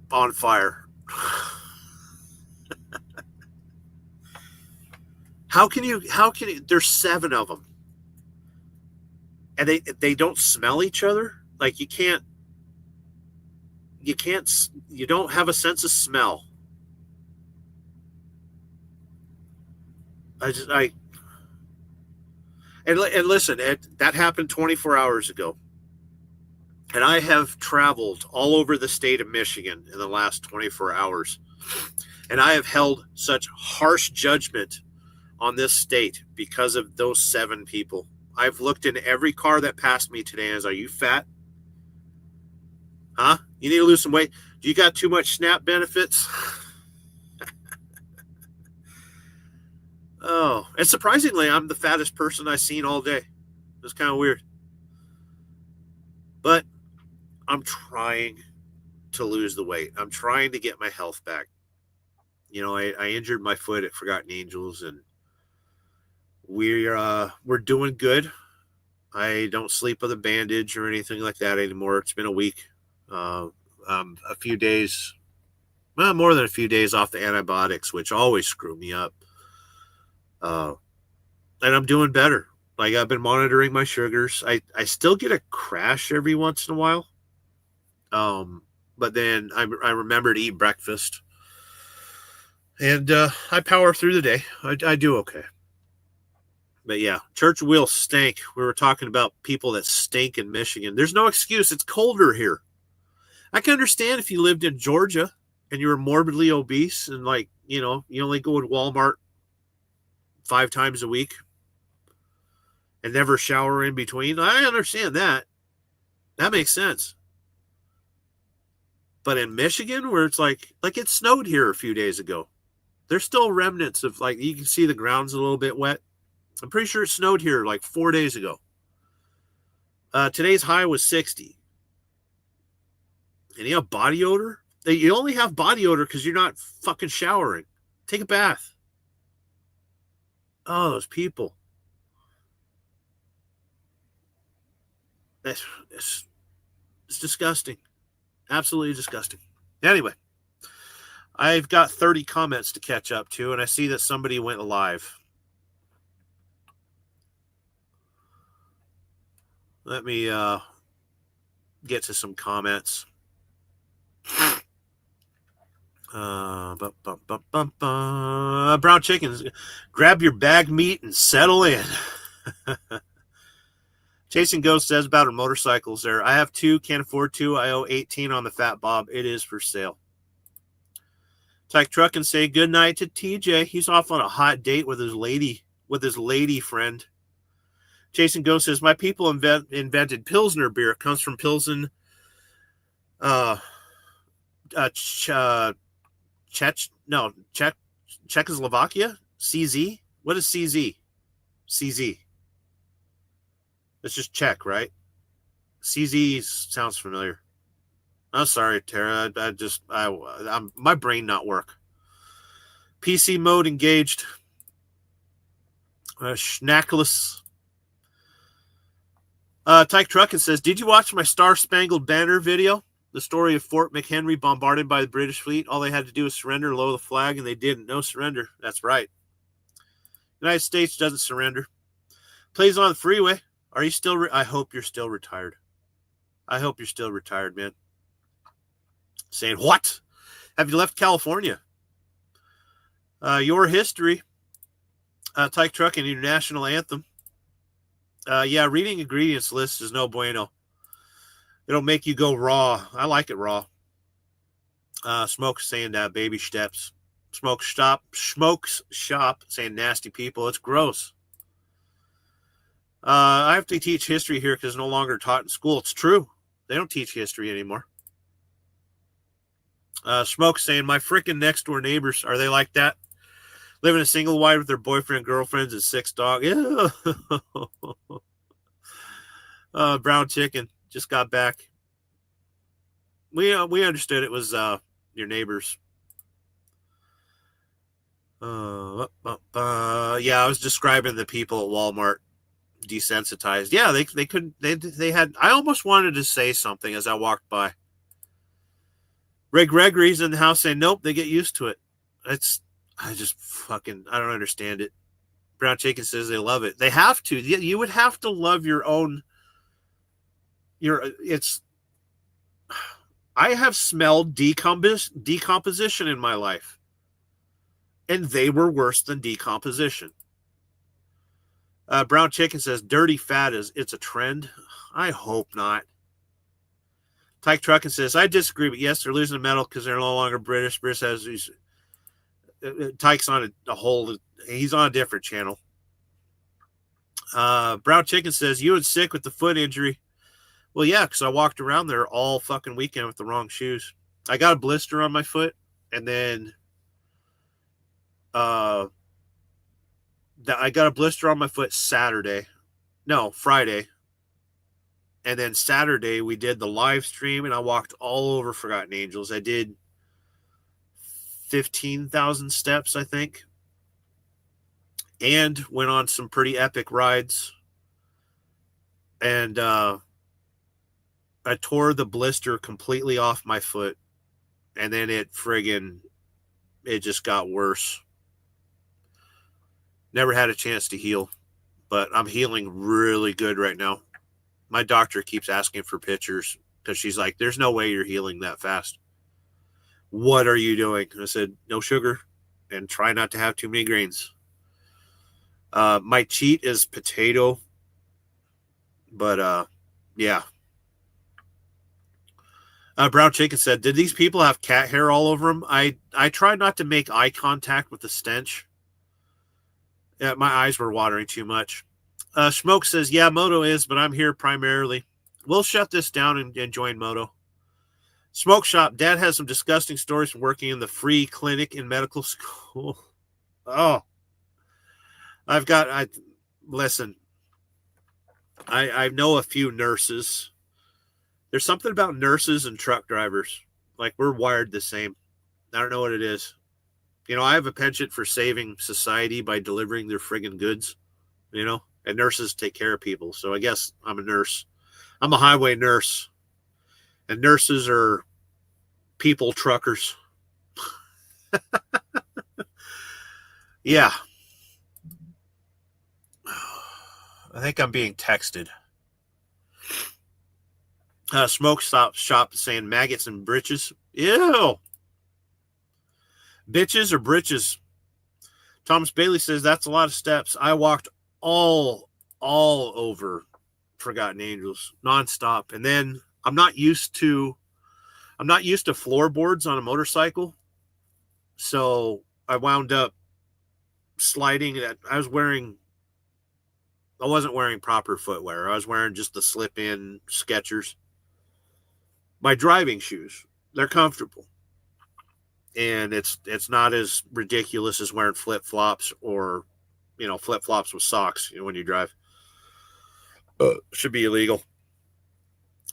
on fire. How can you, there's 7 of them and they don't smell each other. Like you don't have a sense of smell. And listen, that happened 24 hours ago. And I have traveled all over the state of Michigan in the last 24 hours. And I have held such harsh judgment on this state because of those 7 people. I've looked in every car that passed me today and I was, are you fat? Huh? You need to lose some weight? Do you got too much SNAP benefits? Oh, and surprisingly, I'm the fattest person I've seen all day. It's kind of weird. But I'm trying to lose the weight. I'm trying to get my health back. You know, I injured my foot at Forgotten Angels, and we're doing good. I don't sleep with a bandage or anything like that anymore. It's been a week. A few days, well, more than a few days off the antibiotics, which always screw me up. And I'm doing better. Like, I've been monitoring my sugars. I still get a crash every once in a while. But then I remember to eat breakfast. And I power through the day. I do okay. But yeah, Church Wheel stank. We were talking about people that stink in Michigan. There's no excuse. It's colder here. I can understand if you lived in Georgia and you were morbidly obese and, like, you know, you only go to Walmart 5 times a week and never shower in between. I understand that. That makes sense. But in Michigan, where it's like it snowed here a few days ago. There's still remnants of, like, you can see the ground's a little bit wet. I'm pretty sure it snowed here like 4 days ago. Today's high was 60. And you have body odor? You only have body odor because you're not fucking showering. Take a bath. Oh, those people. It's disgusting. Absolutely disgusting. Anyway, I've got 30 comments to catch up to, and I see that somebody went live. Let me get to some comments. Brown chickens, grab your bag meat and settle in. Chasing Ghost says about her motorcycles there. I have 2, can't afford 2. I owe 18 on the Fat Bob. It is for sale. Tyke Truck and say good night to TJ. He's off on a hot date with his lady friend. Chasing Ghost says my people invented Pilsner beer. It comes from Pilsen, Czechoslovakia. CZ. What is CZ? CZ. It's just Czech, right? CZ sounds familiar. I'm sorry, Tara. I'm my brain not work. PC mode engaged. Schnackless. Tyke Truckin says, did you watch my Star Spangled Banner video? The story of Fort McHenry bombarded by the British fleet. All they had to do was surrender, lower the flag, and they didn't. No surrender. That's right. The United States doesn't surrender. Plays on the freeway. Are you still? I hope you're still retired. I hope you're still retired, man. Saying, what? Have you left California? Your history. Tyke Truck and your national anthem. Yeah, reading ingredients lists is no bueno. It'll make you go raw. I like it raw. Smoke's saying baby steps. Smokes shop saying nasty people. It's gross. I have to teach history here because it's no longer taught in school. It's true. They don't teach history anymore. Smoke saying, my freaking next door neighbors, are they like that? Living a single wide with their boyfriend, girlfriends, and 6 dogs. Yeah. Brown chicken just got back. We understood it was your neighbors. Yeah, I was describing the people at Walmart desensitized. Yeah, they couldn't. They had. I almost wanted to say something as I walked by. Ray Gregory's in the house saying, nope, they get used to it. I don't understand it. Brown Chicken says they love it. They have to. You would have to love your own. I have smelled decomposition in my life, and they were worse than decomposition. Brown Chicken says dirty fat it's a trend. I hope not. Tyke Truckin says, I disagree, but yes, they're losing the medal because they're no longer British. British has these. Tyke's on a whole. He's on a different channel. Brown Chicken says, you and sick with the foot injury. Well, yeah, because I walked around there all fucking weekend with the wrong shoes. I got a blister on my foot, and then I got a blister on my foot Friday. And then Saturday, we did the live stream, and I walked all over Forgotten Angels. I did 15,000 steps, I think, and went on some pretty epic rides. And I tore the blister completely off my foot, and then it just got worse. Never had a chance to heal, but I'm healing really good right now. My doctor keeps asking for pictures because she's like, there's no way you're healing that fast. What are you doing? I said, no sugar and try not to have too many grains. My cheat is potato, but yeah. Brown Chicken said, did these people have cat hair all over them? I tried not to make eye contact with the stench. Yeah, my eyes were watering too much. Smoke says, yeah, Moto is, but I'm here primarily. We'll shut this down and join Moto. Smoke Shop, Dad has some disgusting stories from working in the free clinic in medical school. Oh, listen, I know a few nurses. There's something about nurses and truck drivers. Like, we're wired the same. I don't know what it is. You know, I have a penchant for saving society by delivering their friggin' goods, you know, and nurses take care of people. So I guess I'm a nurse. I'm a highway nurse, and nurses are people truckers. Yeah. I think I'm being texted. Smoke Shop saying maggots and britches. Ew. Bitches or britches? Thomas Bailey says that's a lot of steps. I walked all over Forgotten Angels nonstop, and then I'm not used to floorboards on a motorcycle, so I wound up sliding. I wasn't wearing proper footwear. I was wearing just the slip-in Skechers. My driving shoes, they're comfortable. And it's not as ridiculous as wearing flip-flops or, you know, flip-flops with socks, you know, when you drive. Should be illegal.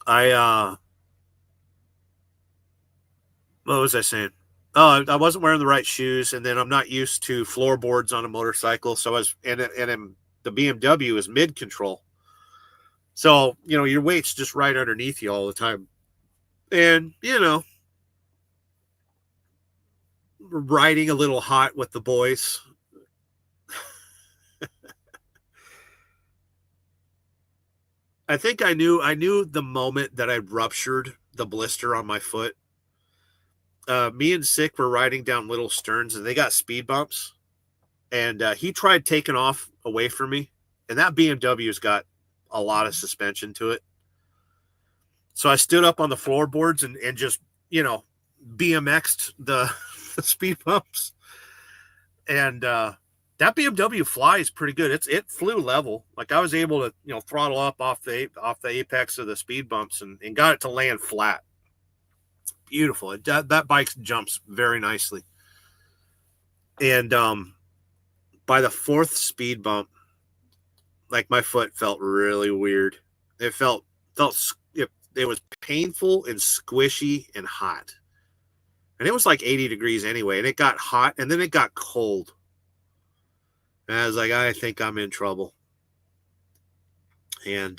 What was I saying? Oh, I wasn't wearing the right shoes, and then I'm not used to floorboards on a motorcycle. So the BMW is mid-control. So, you know, your weight's just right underneath you all the time. And, you know, riding a little hot with the boys. I think I knew the moment that I ruptured the blister on my foot. Me and Sick were riding down Little Stearns, and they got speed bumps. And he tried taking off away from me. And that BMW's got a lot of suspension to it. So I stood up on the floorboards and just, you know, BMX'd the speed bumps. And that BMW flies pretty good. It flew level. Like, I was able to, you know, throttle up off the apex of the speed bumps and got it to land flat. Beautiful. That bike jumps very nicely. And by the fourth speed bump, like, my foot felt really weird. It was painful and squishy and hot. And it was like 80 degrees anyway. And it got hot and then it got cold. And I was like, I think I'm in trouble. And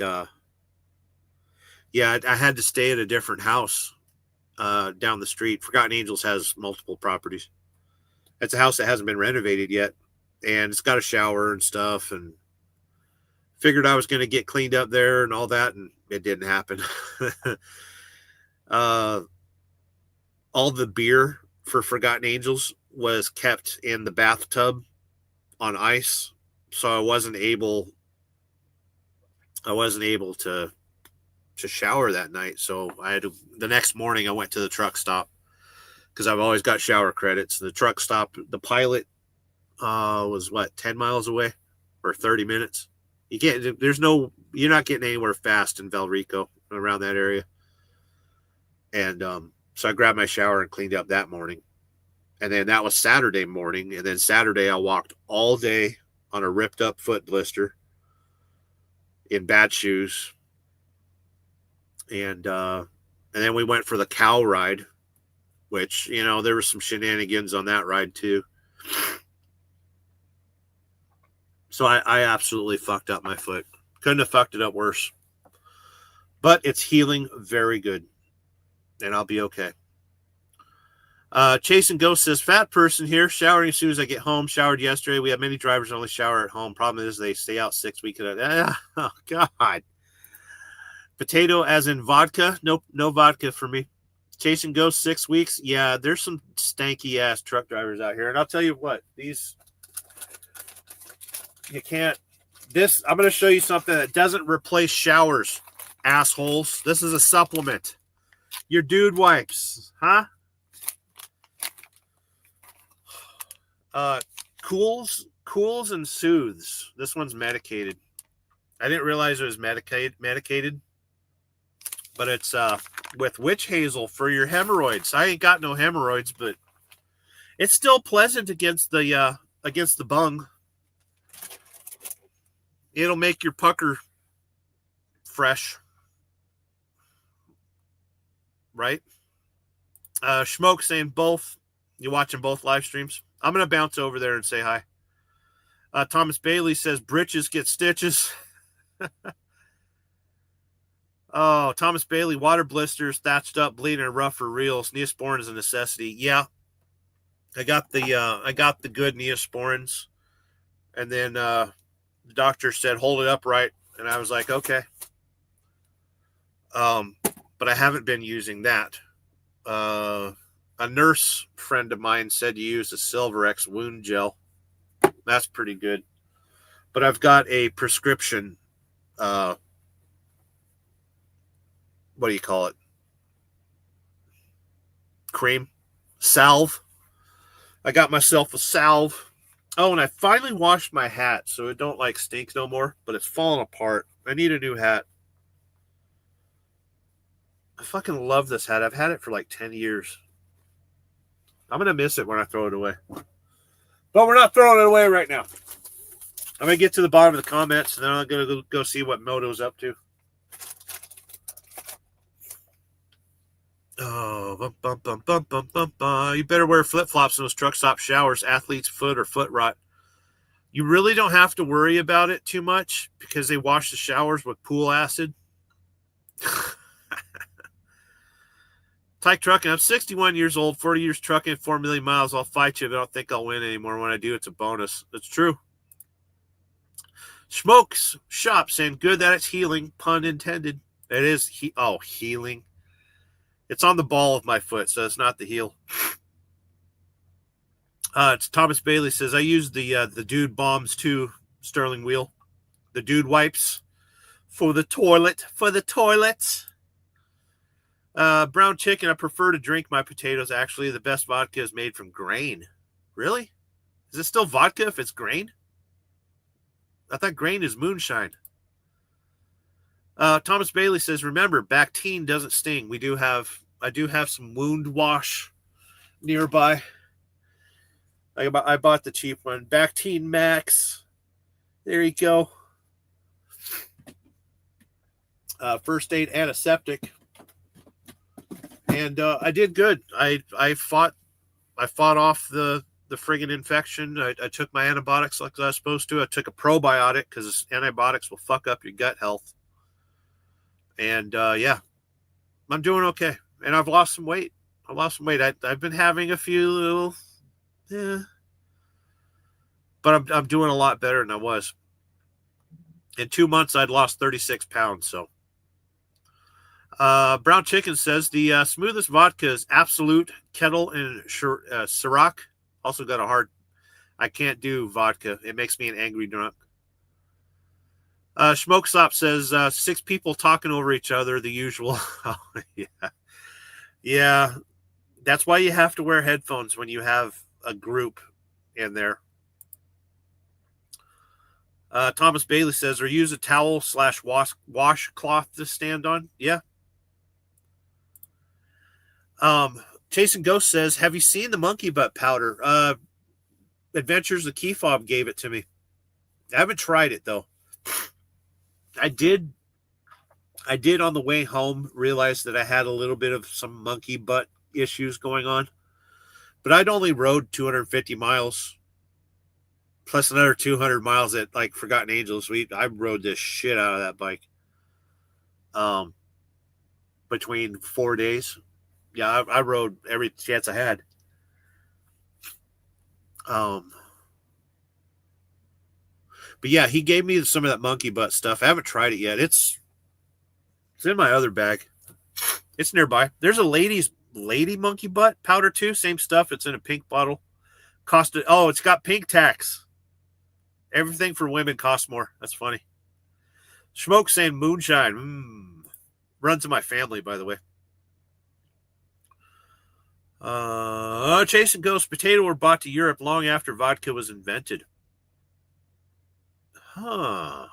yeah, I had to stay at a different house down the street. Forgotten Angels has multiple properties. It's a house that hasn't been renovated yet. And it's got a shower and stuff. And figured I was going to get cleaned up there and all that. And it didn't happen. All the beer for Forgotten Angels was kept in the bathtub on ice. So I wasn't able to shower that night. So the next morning I went to the truck stop because I've always got shower credits. The truck stop, the Pilot was 10 miles away or 30 minutes. You're not getting anywhere fast in Valrico around that area. And so I grabbed my shower and cleaned up that morning. And then that was Saturday morning. And then Saturday I walked all day on a ripped up foot blister in bad shoes. And then we went for the cow ride, which, you know, there was some shenanigans on that ride too. So I absolutely fucked up my foot. Couldn't have fucked it up worse. But it's healing very good. And I'll be okay. Chase and Ghost says, fat person here, showering as soon as I get home. Showered yesterday. We have many drivers only shower at home. Problem is they stay out 6 weeks at a oh, God. Potato as in vodka? Nope, no vodka for me. Chase and Ghost 6 weeks. Yeah, there's some stanky ass truck drivers out here. And I'll tell you what, these, you can't, this, I'm going to show you something that doesn't replace showers, assholes. This is a supplement. Your dude wipes, huh? Cools and soothes. This one's medicated. I didn't realize it was medicated, but it's with witch hazel for your hemorrhoids. I ain't got no hemorrhoids, but it's still pleasant against the bung. It'll make your pucker fresh, right? Schmoke saying both. You watching both live streams? I'm going to bounce over there and say hi. Thomas Bailey says, britches get stitches. Oh, Thomas Bailey, water blisters, thatched up, bleeding, and rough for reals. Neosporin is a necessity. Yeah. I got the good Neosporins. And then the doctor said, hold it upright. And I was like, okay. But I haven't been using that. A nurse friend of mine said you use a Silverex wound gel. That's pretty good. But I've got a prescription, what do you call it? Cream? Salve. I got myself a salve. Oh, and I finally washed my hat so it don't like stink no more, but it's falling apart. I need a new hat. I fucking love this hat. I've had it for like 10 years. I'm going to miss it when I throw it away. But we're not throwing it away right now. I'm going to get to the bottom of the comments, and then I'm going to go see what Moto's up to. Oh, you better wear flip-flops in those truck stop showers, athlete's foot or foot rot. You really don't have to worry about it too much because they wash the showers with pool acid. Tyke Trucking. I'm 61 years old, 40 years trucking, 4 million miles. I'll fight you, but I don't think I'll win anymore. When I do, it's a bonus. That's true. Smokes Shop saying, good that it's healing. Pun intended. It is. Healing. It's on the ball of my foot, so it's not the heel. It's Thomas Bailey says, I use the Dude Bombs 2 Sterling wheel. The Dude Wipes for the toilet. For the toilet. Brown Chicken, I prefer to drink my potatoes. Actually, the best vodka is made from grain. Really? Is it still vodka if it's grain? I thought grain is moonshine. Thomas Bailey says, remember, Bactine doesn't sting. I do have some wound wash nearby. I bought the cheap one. Bactine Max. There you go. First aid antiseptic. And I did good. I fought off the friggin' infection. I took my antibiotics like I was supposed to. I took a probiotic because antibiotics will fuck up your gut health. And yeah, I'm doing okay. And I've lost some weight. I've been having a few little, but I'm doing a lot better than I was. In 2 months, I'd lost 36 pounds. So, Brown Chicken says the smoothest vodka is Absolute, Kettle, and Ciroc. Also got a hard. I can't do vodka. It makes me an angry drunk. Smoke Stop says 6 people talking over each other, the usual. Oh, yeah. Yeah. That's why you have to wear headphones when you have a group in there. Thomas Bailey says, or use a towel / washcloth to stand on. Yeah. Chasing Ghost says, have you seen the monkey butt powder? Adventures of Key Fob gave it to me. I haven't tried it though. I did I did on the way home realize that I had a little bit of some monkey butt issues going on, but I'd only rode 250 miles plus another 200 miles at like Forgotten Angels. I rode this shit out of that bike. Between 4 days. Yeah, I rode every chance I had. But yeah, he gave me some of that monkey butt stuff. I haven't tried it yet. It's in my other bag. It's nearby. There's a lady monkey butt powder too. Same stuff. It's in a pink bottle. It's got pink tax. Everything for women costs more. That's funny. Smoke saying moonshine. Runs in my family, by the way. Chase and Ghost potato were bought to Europe long after vodka was invented. Huh.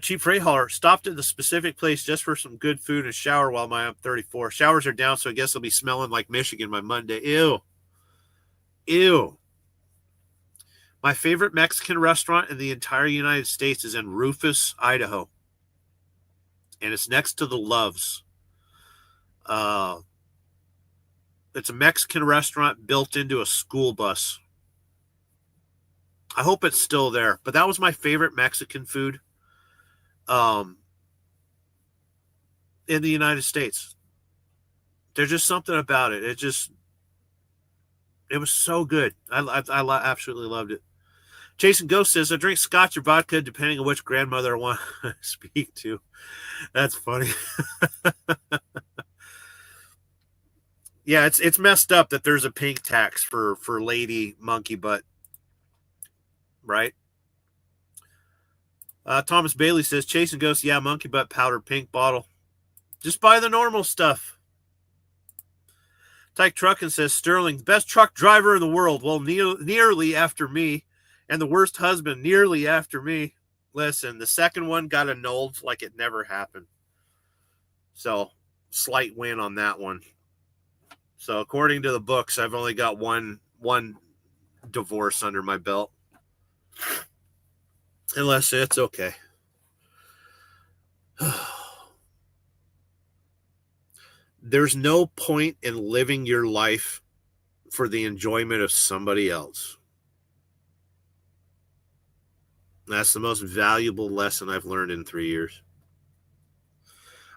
Chief Freight Hauler stopped at the specific place just for some good food and shower while I'm 34. Showers are down, so I guess I'll be smelling like Michigan by Monday. Ew. My favorite Mexican restaurant in the entire United States is in Rufus, Idaho. And it's next to the Loves. It's a Mexican restaurant built into a school bus. I hope it's still there. But that was my favorite Mexican food in the United States. There's just something about it. It was so good. I absolutely loved it. Jason Ghost says, I drink scotch or vodka depending on which grandmother I want to speak to. That's funny. Yeah, it's messed up that there's a pink tax for lady monkey butt. Right? Thomas Bailey says, Chase and Ghost, yeah, monkey butt powder, pink bottle. Just buy the normal stuff. Tyke Truckin says, Sterling, best truck driver in the world. Well, nearly after me. And the worst husband, nearly after me. Listen, the second one got annulled like it never happened. So, slight win on that one. So, according to the books, I've only got one divorce under my belt. Unless it's okay. There's no point in living your life for the enjoyment of somebody else. That's the most valuable lesson I've learned in 3 years.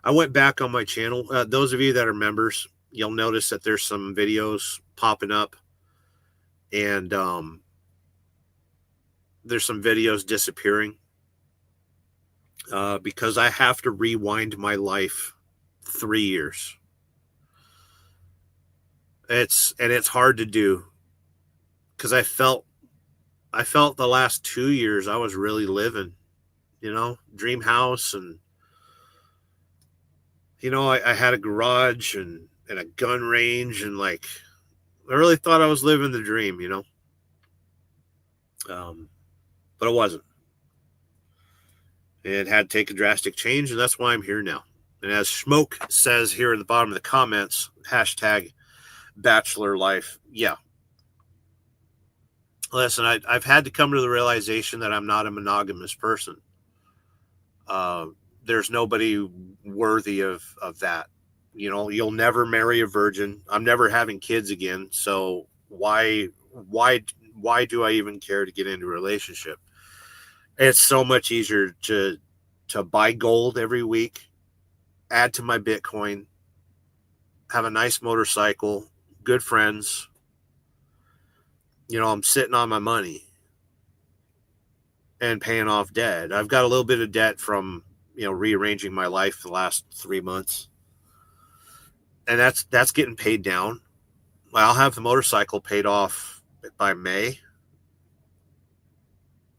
I went back on my channel. Those of you that are members, you'll notice that there's some videos popping up. And there's some videos disappearing. Because I have to rewind my life 3 years. It's hard to do. Because I felt the last 2 years I was really living, dream house. And, I had a garage and a gun range. And I really thought I was living the dream, but it wasn't. It had to take a drastic change. And that's why I'm here now. And as Smoke says here in the bottom of the comments, hashtag bachelor life. Yeah. Listen, I've had to come to the realization that I'm not a monogamous person. There's nobody worthy of that. You'll never marry a virgin. I'm never having kids again. So why do I even care to get into a relationship? It's so much easier to buy gold every week, add to my Bitcoin, have a nice motorcycle, good friends. I'm sitting on my money and paying off debt. I've got a little bit of debt from, rearranging my life the last 3 months. And that's getting paid down. I'll have the motorcycle paid off by May,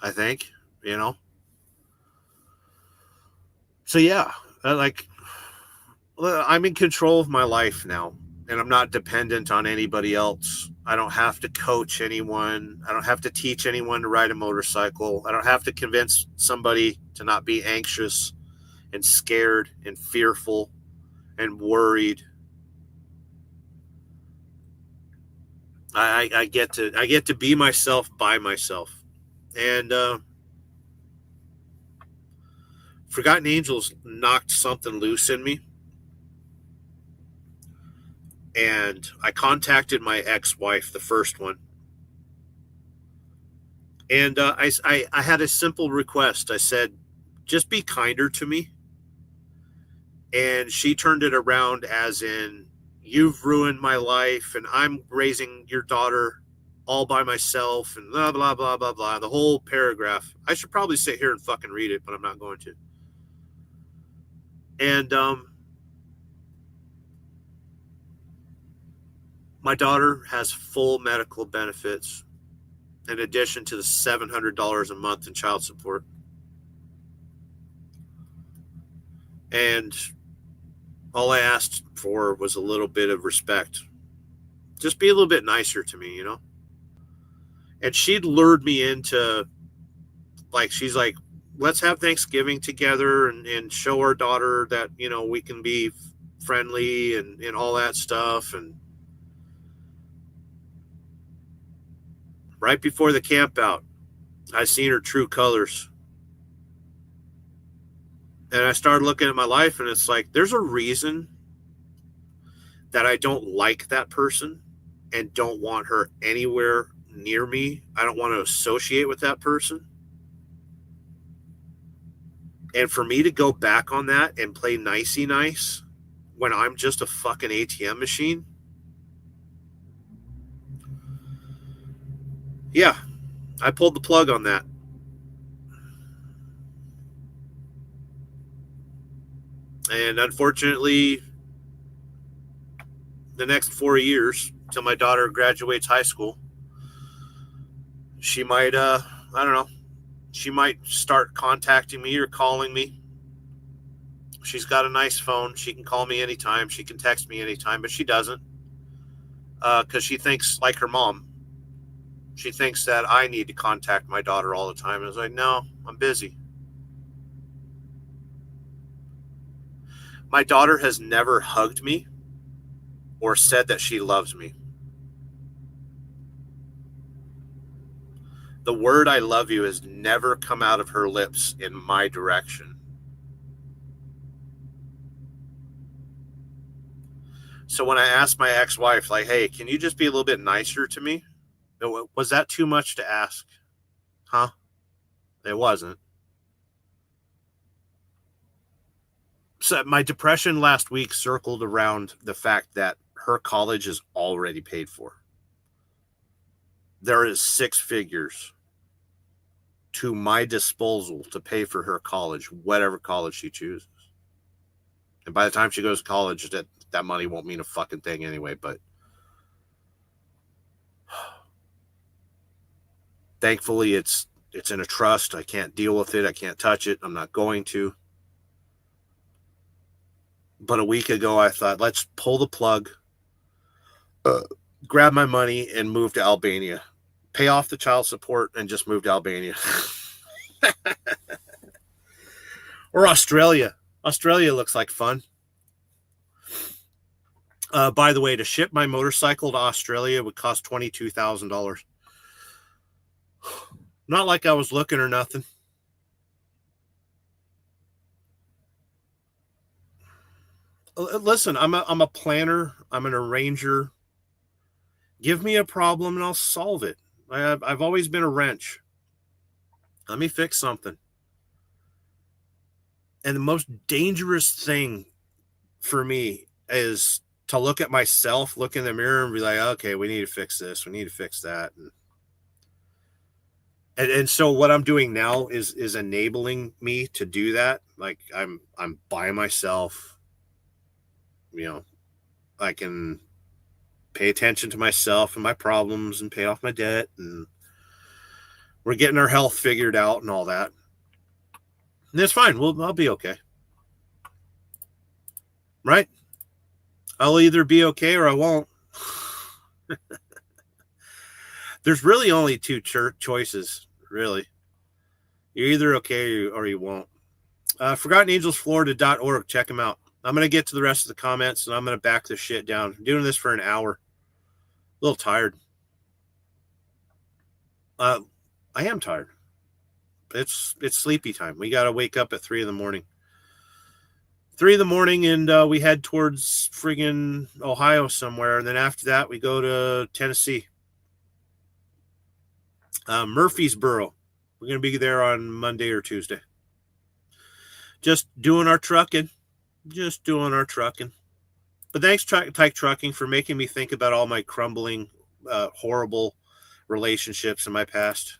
I think, So yeah, I'm in control of my life now. And I'm not dependent on anybody else. I don't have to coach anyone. I don't have to teach anyone to ride a motorcycle. I don't have to convince somebody to not be anxious and scared and fearful and worried. I get to be myself by myself. And Forgotten Angels knocked something loose in me. And I contacted my ex-wife, the first one. And I had a simple request. I said, just be kinder to me. And she turned it around as in, you've ruined my life and I'm raising your daughter all by myself and blah, blah, blah, blah, blah. The whole paragraph. I should probably sit here and fucking read it, but I'm not going to. And my daughter has full medical benefits in addition to the $700 a month in child support. And all I asked for was a little bit of respect. Just be a little bit nicer to me, you know? And she'd lured me into, like, she's like, let's have Thanksgiving together and show our daughter that, you know, we can be friendly and all that stuff. And right before the camp out, I seen her true colors. And I started looking at my life, and it's like, there's a reason that I don't like that person and don't want her anywhere near me. I don't want to associate with that person. And for me to go back on that and play nicey nice when I'm just a fucking ATM machine. Yeah, I pulled the plug on that. And unfortunately, the next 4 years till my daughter graduates high school, she might, I don't know, she might start contacting me or calling me. She's got a nice phone. She can call me anytime. She can text me anytime, but she doesn't. Because she thinks, like her mom, she thinks that I need to contact my daughter all the time. And I was like, no, I'm busy. My daughter has never hugged me or said that she loves me. The word I love you has never come out of her lips in my direction. So when I asked my ex-wife, like, hey, can you just be a little bit nicer to me? Was that too much to ask? Huh? It wasn't. So my depression last week circled around the fact that her college is already paid for. There is 6 figures to my disposal to pay for her college, whatever college she chooses. And by the time she goes to college, that money won't mean a fucking thing anyway, but thankfully it's in a trust. I can't deal with it. I can't touch it. I'm not going to. But a week ago, I thought, let's pull the plug, grab my money, and move to Albania. Pay off the child support and just move to Albania. Or Australia. Australia looks like fun. By the way, to ship my motorcycle to Australia would cost $22,000. Not like I was looking or nothing. Listen, I'm a planner. I'm an arranger. Give me a problem and I'll solve it. I've always been a wrench. Let me fix something. And the most dangerous thing for me is to look at myself, look in the mirror and be like, okay, we need to fix this. We need to fix that. And so what I'm doing now is enabling me to do that. Like I'm by myself. You know, I can pay attention to myself and my problems and pay off my debt. And we're getting our health figured out and all that. And it's fine. I'll be okay. Right? I'll either be okay or I won't. There's really only 2 choices, really. You're either okay or you won't. ForgottenAngelsFlorida.org. Check them out. I'm going to get to the rest of the comments, and I'm going to back this shit down. I'm doing this for an hour. A little tired. I am tired. it's sleepy time. We got to wake up at 3 a.m. 3 a.m, and we head towards friggin' Ohio somewhere. And then after that, we go to Tennessee. Murfreesboro. We're going to be there on Monday or Tuesday. Just doing our trucking. But thanks, Tyke Trucking, for making me think about all my crumbling, horrible relationships in my past.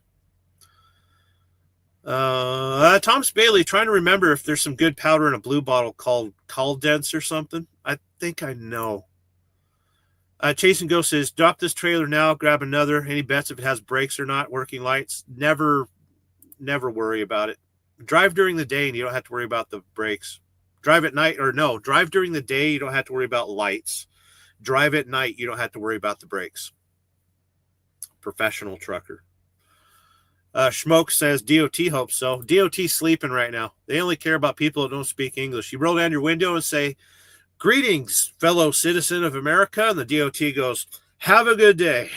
Thomas Bailey, trying to remember if there's some good powder in a blue bottle called Caldense or something. I think I know. Chasing Ghost says, drop this trailer now, grab another. Any bets if it has brakes or not, working lights? Never worry about it. Drive during the day and you don't have to worry about the brakes. Drive at night, drive during the day, you don't have to worry about lights. Drive at night, you don't have to worry about the brakes. Professional trucker. Schmoke says, DOT hopes so. DOT's sleeping right now. They only care about people that don't speak English. You roll down your window and say, greetings, fellow citizen of America. And the DOT goes, have a good day.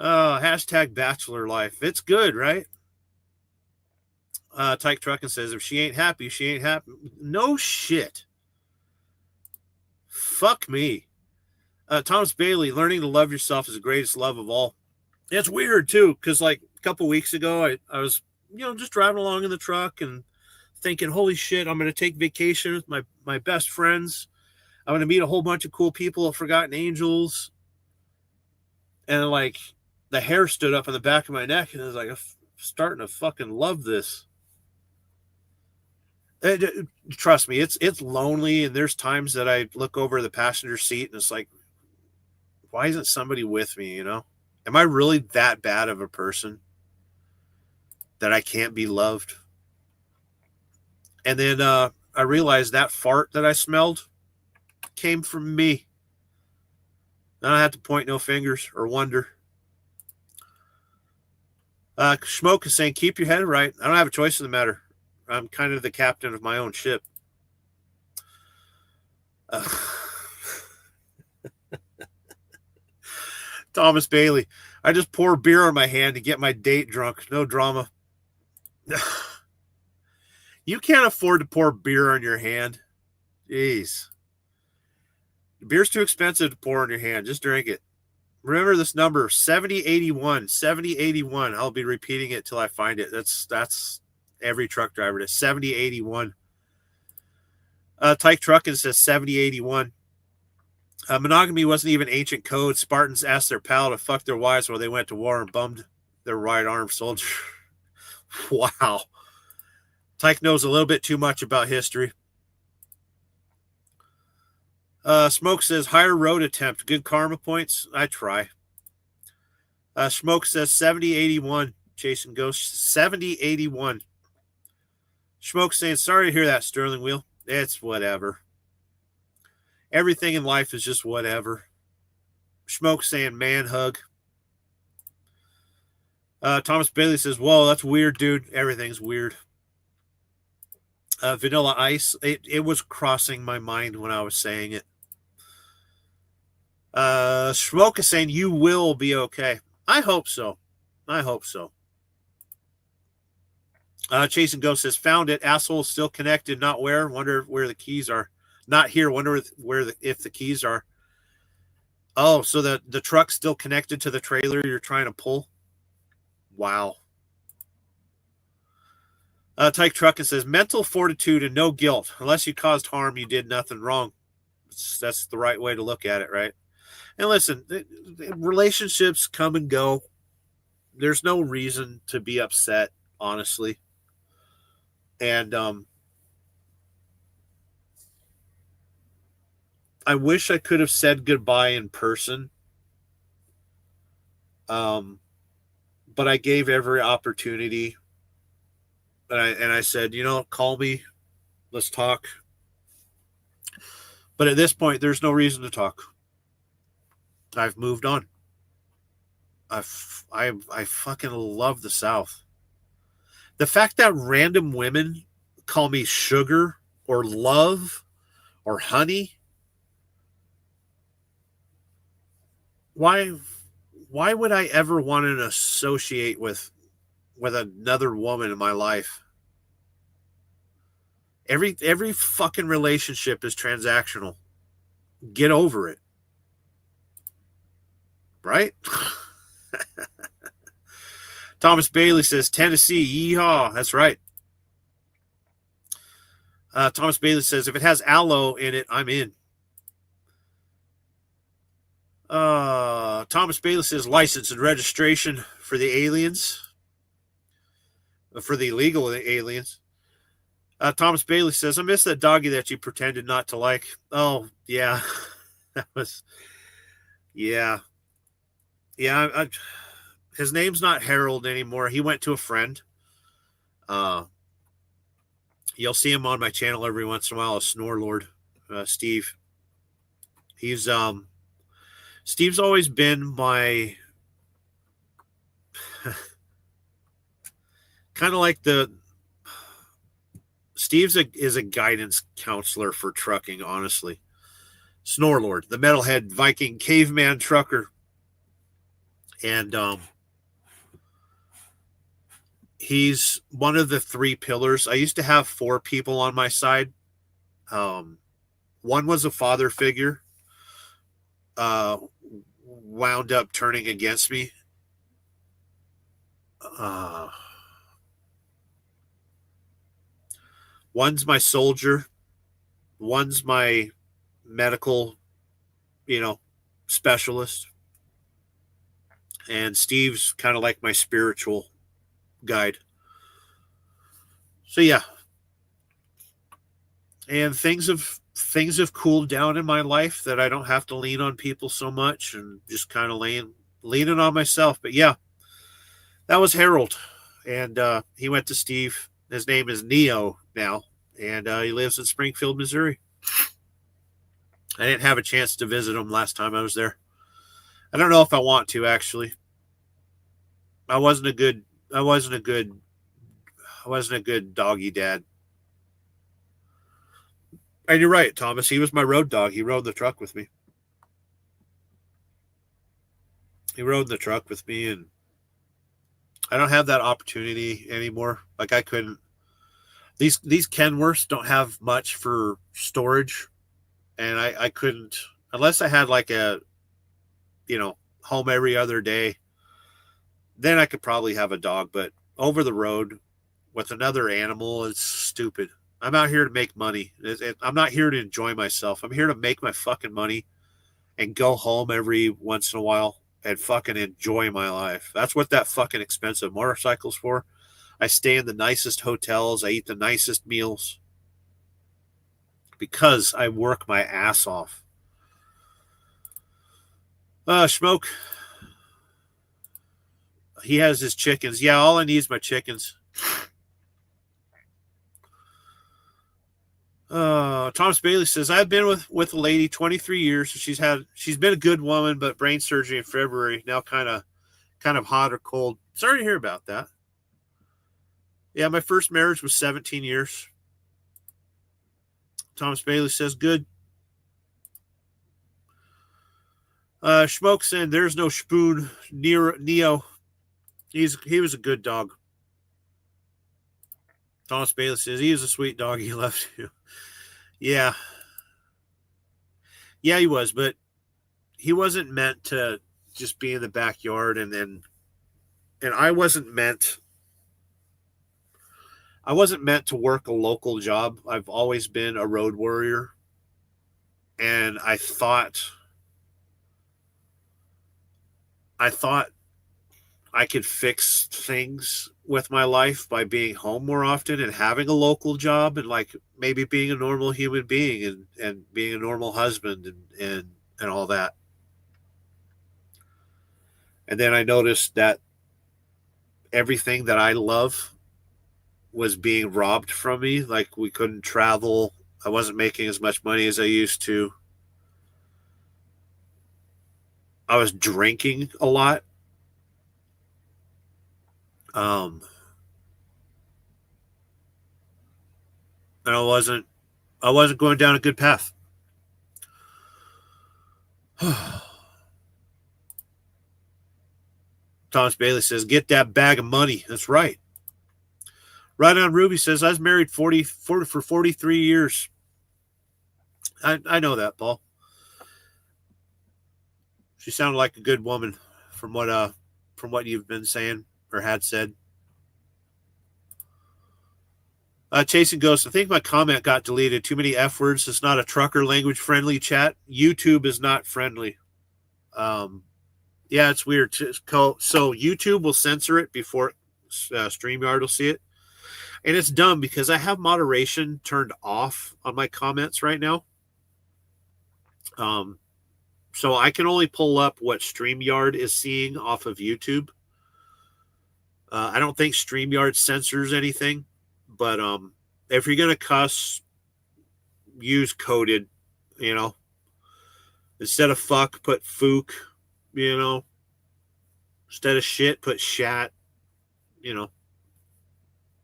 Hashtag bachelor life. It's good, right? Tyke Truckin says, if she ain't happy, she ain't happy. No shit. Fuck me. Thomas Bailey, learning to love yourself is the greatest love of all. It's weird, too, because like a couple weeks ago, I was, just driving along in the truck and thinking, holy shit, I'm going to take vacation with my best friends. I'm going to meet a whole bunch of cool people of Forgotten Angels. And like the hair stood up on the back of my neck and I was like, I'm starting to fucking love this. Trust me, it's lonely, and there's times that I look over the passenger seat and it's like, why isn't somebody with me, Am I really that bad of a person that I can't be loved? And then I realized that fart that I smelled came from me. I don't have to point no fingers or wonder. Schmoke is saying, keep your head right. I don't have a choice in the matter. I'm kind of the captain of my own ship. Thomas Bailey, I just pour beer on my hand to get my date drunk. No drama. You can't afford to pour beer on your hand. Jeez. Beer's too expensive to pour on your hand. Just drink it. Remember this number, 7081. 7081. I'll be repeating it till I find it. That's every truck driver. It's 7081. Tyke Truckin says 7081. Monogamy wasn't even ancient code. Spartans asked their pal to fuck their wives while they went to war and bummed their right arm soldier. Wow. Tyke knows a little bit too much about history. Smoke says, higher road attempt. Good karma points. I try. Smoke says 7081. Chasing Ghosts. 7081. Smoke saying, sorry to hear that, Sterling Wheel. It's whatever. Everything in life is just whatever. Smoke saying, man hug. Thomas Bailey says, whoa, that's weird, dude. Everything's weird. Vanilla Ice. It was crossing my mind when I was saying it. Smoke is saying, you will be okay. I hope so. Chasing Ghost says, found it. Asshole still connected, not where. Wonder where the keys are. Not here. Wonder if the keys are. Oh, so the truck's still connected to the trailer you're trying to pull? Wow. Tyke Truckin says, mental fortitude and no guilt. Unless you caused harm, you did nothing wrong. That's the right way to look at it, right? And listen, relationships come and go. There's no reason to be upset, honestly. And I wish I could have said goodbye in person. But I gave every opportunity. And I said, call me. Let's talk. But at this point, there's no reason to talk. I've moved on. I fucking love the South. The fact that random women call me sugar or love or honey. Why why would I ever want to associate with another woman in my life? Every fucking relationship is transactional. Get over it. Right? Thomas Bailey says, Tennessee, yeehaw. That's right. Thomas Bailey says, if it has aloe in it, I'm in. Thomas Bailey says, license and registration for the aliens. For the illegal aliens. Thomas Bailey says, I miss that doggy that you pretended not to like. Oh, yeah. That was, yeah. Yeah, his name's not Harold anymore. He went to a friend. You'll see him on my channel every once in a while, a Snore Lord, Steve. He's Steve's always been my kind of like Steve's is a guidance counselor for trucking, honestly. Snore Lord, the metalhead Viking caveman trucker. And he's one of the 3 pillars. I used to have 4 people on my side. One was a father figure. Wound up turning against me. One's my soldier. One's my medical, specialist. And Steve's kind of like my spiritual guide. So yeah. And things have cooled down in my life that I don't have to lean on people so much and just kind of leaning on myself. But yeah, that was Harold. And he went to Steve. His name is Neo now. And he lives in Springfield, Missouri. I didn't have a chance to visit him last time I was there. I don't know if I want to, actually. I wasn't a good doggy dad. And you're right, Thomas. He was my road dog. He rode the truck with me. And I don't have that opportunity anymore. Like, I couldn't. These Kenworths don't have much for storage, and I couldn't, unless I had like a, home every other day. Then I could probably have a dog, but over the road with another animal is stupid. I'm out here to make money. I'm not here to enjoy myself. I'm here to make my fucking money and go home every once in a while and fucking enjoy my life. That's what that fucking expensive motorcycle's for. I stay in the nicest hotels. I eat the nicest meals because I work my ass off. Smoke. He has his chickens. Yeah, all I need is my chickens. Thomas Bailey says, I've been with a lady 23 years. She's been a good woman, but brain surgery in February. Now kind of hot or cold. Sorry to hear about that. Yeah, my first marriage was 17 years. Thomas Bailey says, good. Schmoke saying, there's no spoon. Neo. He was a good dog. Thomas Bailey says, he was a sweet dog. He left you. Yeah. Yeah, he was, but he wasn't meant to just be in the backyard and I wasn't meant to work a local job. I've always been a road warrior. And I thought I could fix things with my life by being home more often and having a local job and like maybe being a normal human being and being a normal husband and all that. And then I noticed that everything that I love was being robbed from me. Like, we couldn't travel. I wasn't making as much money as I used to. I was drinking a lot. And I wasn't going down a good path. Thomas Bailey says, get that bag of money. That's right. Right on Ruby says, I was married for 43 years. I know that, Paul. She sounded like a good woman from what you've been saying or had said. Chasing Ghost, I think my comment got deleted. Too many F words. It's not a trucker language friendly chat. YouTube is not friendly. Yeah, it's weird. So YouTube will censor it before StreamYard will see it. And it's dumb because I have moderation turned off on my comments right now. So I can only pull up what StreamYard is seeing off of YouTube. I don't think StreamYard censors anything, but if you're going to cuss, use coded, instead of fuck, put fook, instead of shit, put shat, and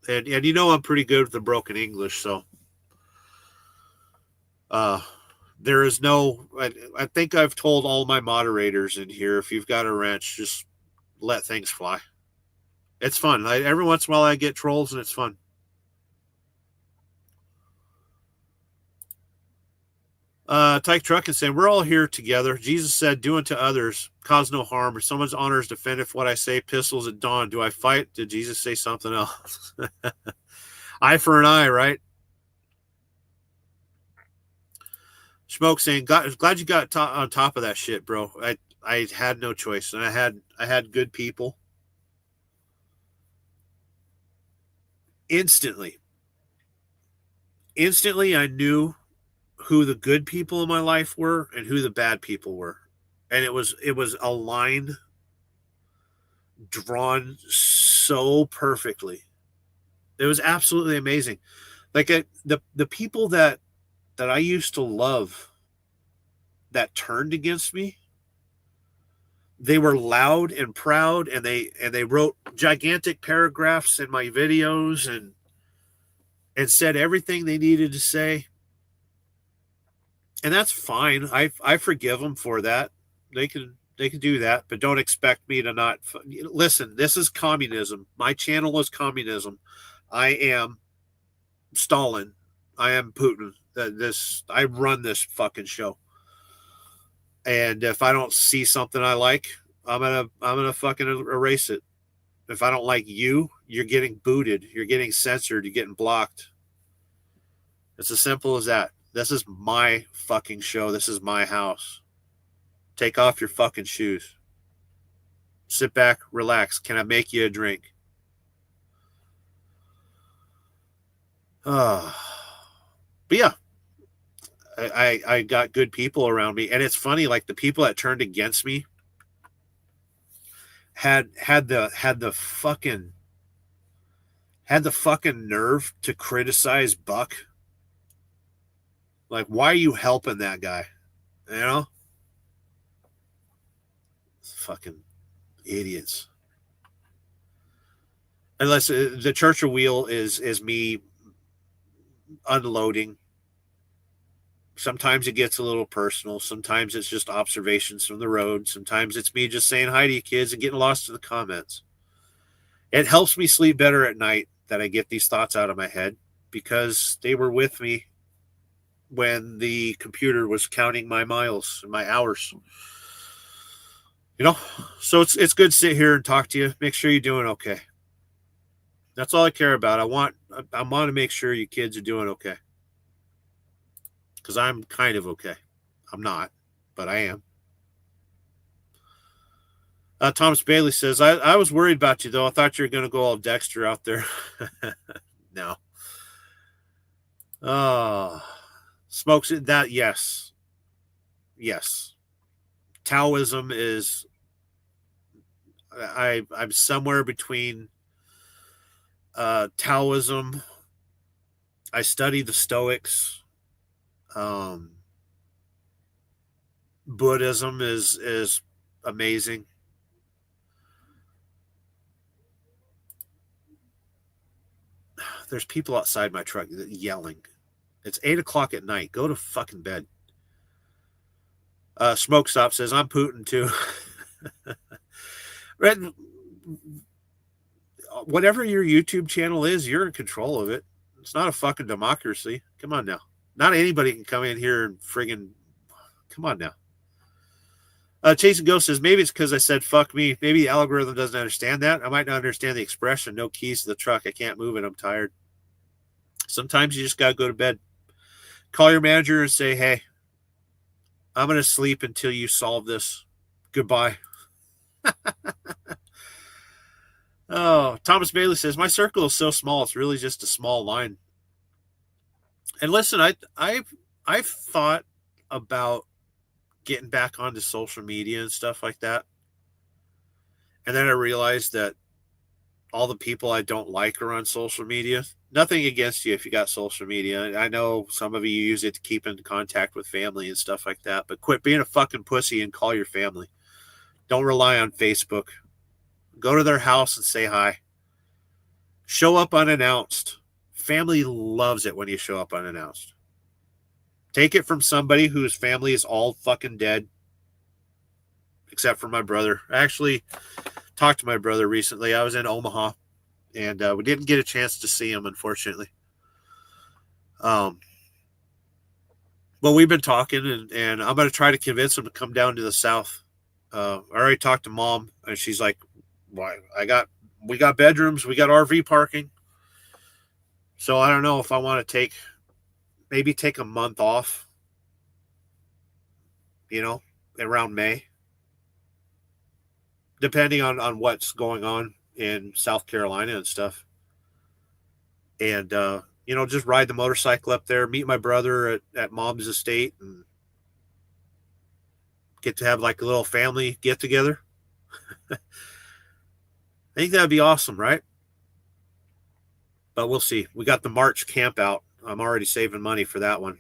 I'm pretty good with the broken English. So, there is no, I think I've told all my moderators in here, if you've got a wrench, just let things fly. It's fun. Every once in a while I get trolls and it's fun. Tyke Truck is saying, we're all here together. Jesus said, do unto others, cause no harm, or someone's honor is defended if what I say, pistols at dawn. Do I fight? Did Jesus say something else? Eye for an eye, right? Smoke saying, glad you got on top of that shit, bro. I had no choice, and I had good people. Instantly, I knew who the good people in my life were and who the bad people were, and it was a line drawn so perfectly. It was absolutely amazing. Like the people that I used to love that turned against me, they were loud and proud, and they wrote gigantic paragraphs in my videos and said everything they needed to say. And that's fine. I forgive them for that. They can do that, but don't expect me to not listen. This is communism. My channel is communism. I am Stalin. I am Putin. I run this fucking show. And if I don't see something I like, I'm gonna fucking erase it. If I don't like you, you're getting booted. You're getting censored. You're getting blocked. It's as simple as that. This is my fucking show. This is my house. Take off your fucking shoes. Sit back, relax. Can I make you a drink? But yeah, I got good people around me, and it's funny. Like the people that turned against me had the fucking nerve to criticize Buck. Like, why are you helping that guy? Fucking idiots. Unless the Church of Wheel is me unloading. Sometimes it gets a little personal. Sometimes it's just observations from the road. Sometimes it's me just saying hi to you kids and getting lost in the comments. It helps me sleep better at night that I get these thoughts out of my head because they were with me when the computer was counting my miles and my hours. So it's good to sit here and talk to you. Make sure you're doing okay. That's all I care about. I want to make sure you kids are doing okay. Because I'm kind of okay. I'm not, but I am. Thomas Bailey says, I was worried about you, though. I thought you were going to go all Dexter out there. No. Smokes that, yes. Yes. Taoism is, I'm somewhere between Taoism. I study the Stoics. Buddhism is amazing. There's people outside my truck yelling. It's 8:00 at night. Go to fucking bed. Smoke Stop says, I'm Putin too. whatever your YouTube channel is, you're in control of it. It's not a fucking democracy. Come on now. Not anybody can come in here and friggin' come on now. Chasing Ghost says, maybe it's because I said fuck me. Maybe the algorithm doesn't understand that. I might not understand the expression. No keys to the truck. I can't move it. I'm tired. Sometimes you just got to go to bed. Call your manager and say, hey, I'm going to sleep until you solve this. Goodbye. Oh, Thomas Bailey says, my circle is so small. It's really just a small line. And listen, I've thought about getting back onto social media and stuff like that. And then I realized that all the people I don't like are on social media. Nothing against you if you got social media. I know some of you use it to keep in contact with family and stuff like that, but quit being a fucking pussy and call your family. Don't rely on Facebook. Go to their house and say hi. Show up unannounced. Family loves it when you show up unannounced. Take it from somebody whose family is all fucking dead, except for my brother. I actually talked to my brother recently. I was in Omaha, and we didn't get a chance to see him, unfortunately. But we've been talking, and I'm going to try to convince him to come down to the South. I already talked to Mom, and she's like, "Why? We got bedrooms, we got RV parking." So I don't know if I want to take a month off, around May, depending on what's going on in South Carolina and stuff. And, just ride the motorcycle up there, meet my brother at Mom's estate, and get to have like a little family get together. I think that'd be awesome, right? But we'll see. We got the March camp out. I'm already saving money for that one.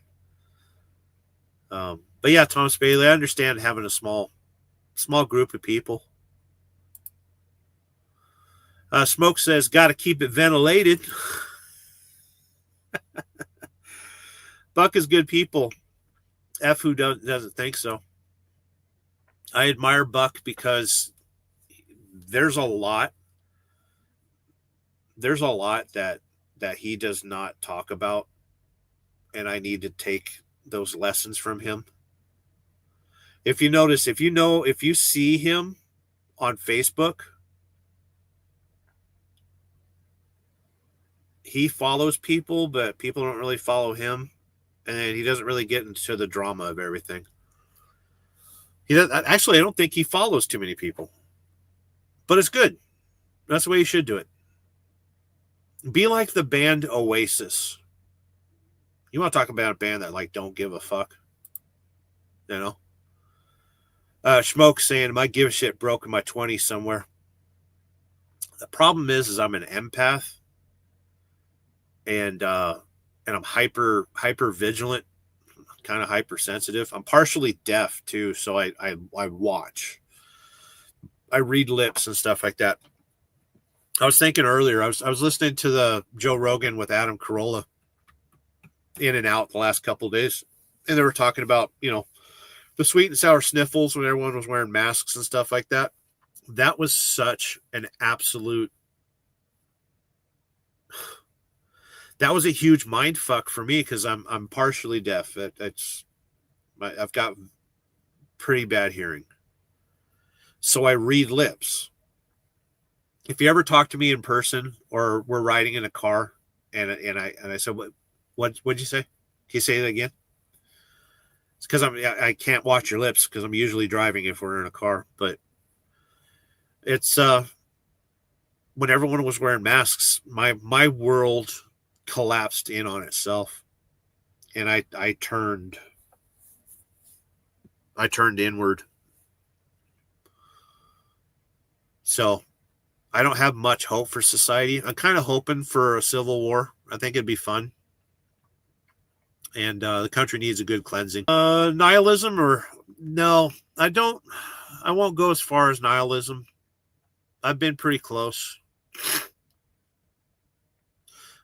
But yeah, Thomas Bailey, I understand having a small group of people. Smoke says, got to keep it ventilated. Buck is good people. F who doesn't think so. I admire Buck because there's a lot that he does not talk about, and I need to take those lessons from him. If you notice, if you see him on Facebook, he follows people, but people don't really follow him, and he doesn't really get into the drama of everything. Actually, I don't think he follows too many people, but it's good. That's the way you should do it. Be like the band Oasis. You want to talk about a band that don't give a fuck? Schmoke saying, my give a shit broke in my 20s somewhere. The problem is I'm an empath, and I'm hyper vigilant, kind of hypersensitive. I'm partially deaf too, so I watch. I read lips and stuff like that. I was thinking earlier, I was listening to the Joe Rogan with Adam Carolla in and out the last couple of days, and they were talking about, the sweet and sour sniffles when everyone was wearing masks and stuff like that. That was such an absolute, that was a huge mind fuck for me because I'm partially deaf. I've got pretty bad hearing, so I read lips. If you ever talk to me in person or we're riding in a car and I said, what'd you say? Can you say that again? It's because I can't watch your lips because I'm usually driving if we're in a car. But it's when everyone was wearing masks, my world collapsed in on itself, and I turned inward. So I don't have much hope for society. I'm kind of hoping for a civil war. I think it'd be fun. And the country needs a good cleansing. Nihilism or no, I won't go as far as nihilism. I've been pretty close.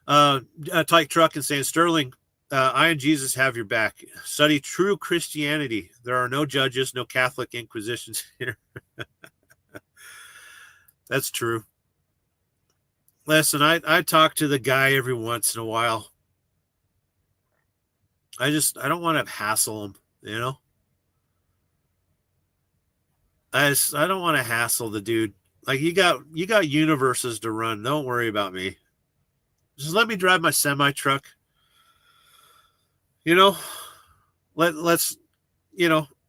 Tyke Truck and saying, Sterling, I and Jesus have your back. Study true Christianity. There are no judges, no Catholic inquisitions here. That's true. Listen, I talk to the guy every once in a while. I don't want to hassle him, you know? I don't want to hassle the dude. Like you got universes to run. Don't worry about me. Just let me drive my semi truck. You know, let's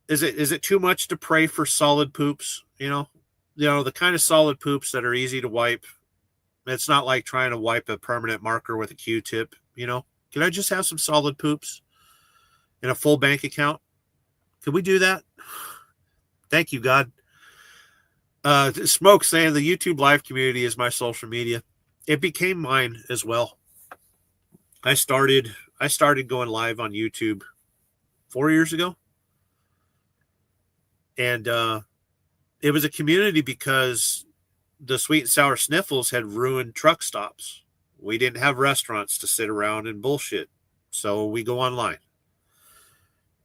is it too much to pray for solid poops? The kind of solid poops that are easy to wipe. It's not like trying to wipe a permanent marker with a Q-tip. Can I just have some solid poops and a full bank account? Can we do that? Thank you, God. Smoke saying the YouTube live community is my social media. It became mine as well. I started going live on YouTube 4 years ago. And it was a community because the Sweet and Sour Sniffles had ruined truck stops. We didn't have restaurants to sit around and bullshit. So we go online.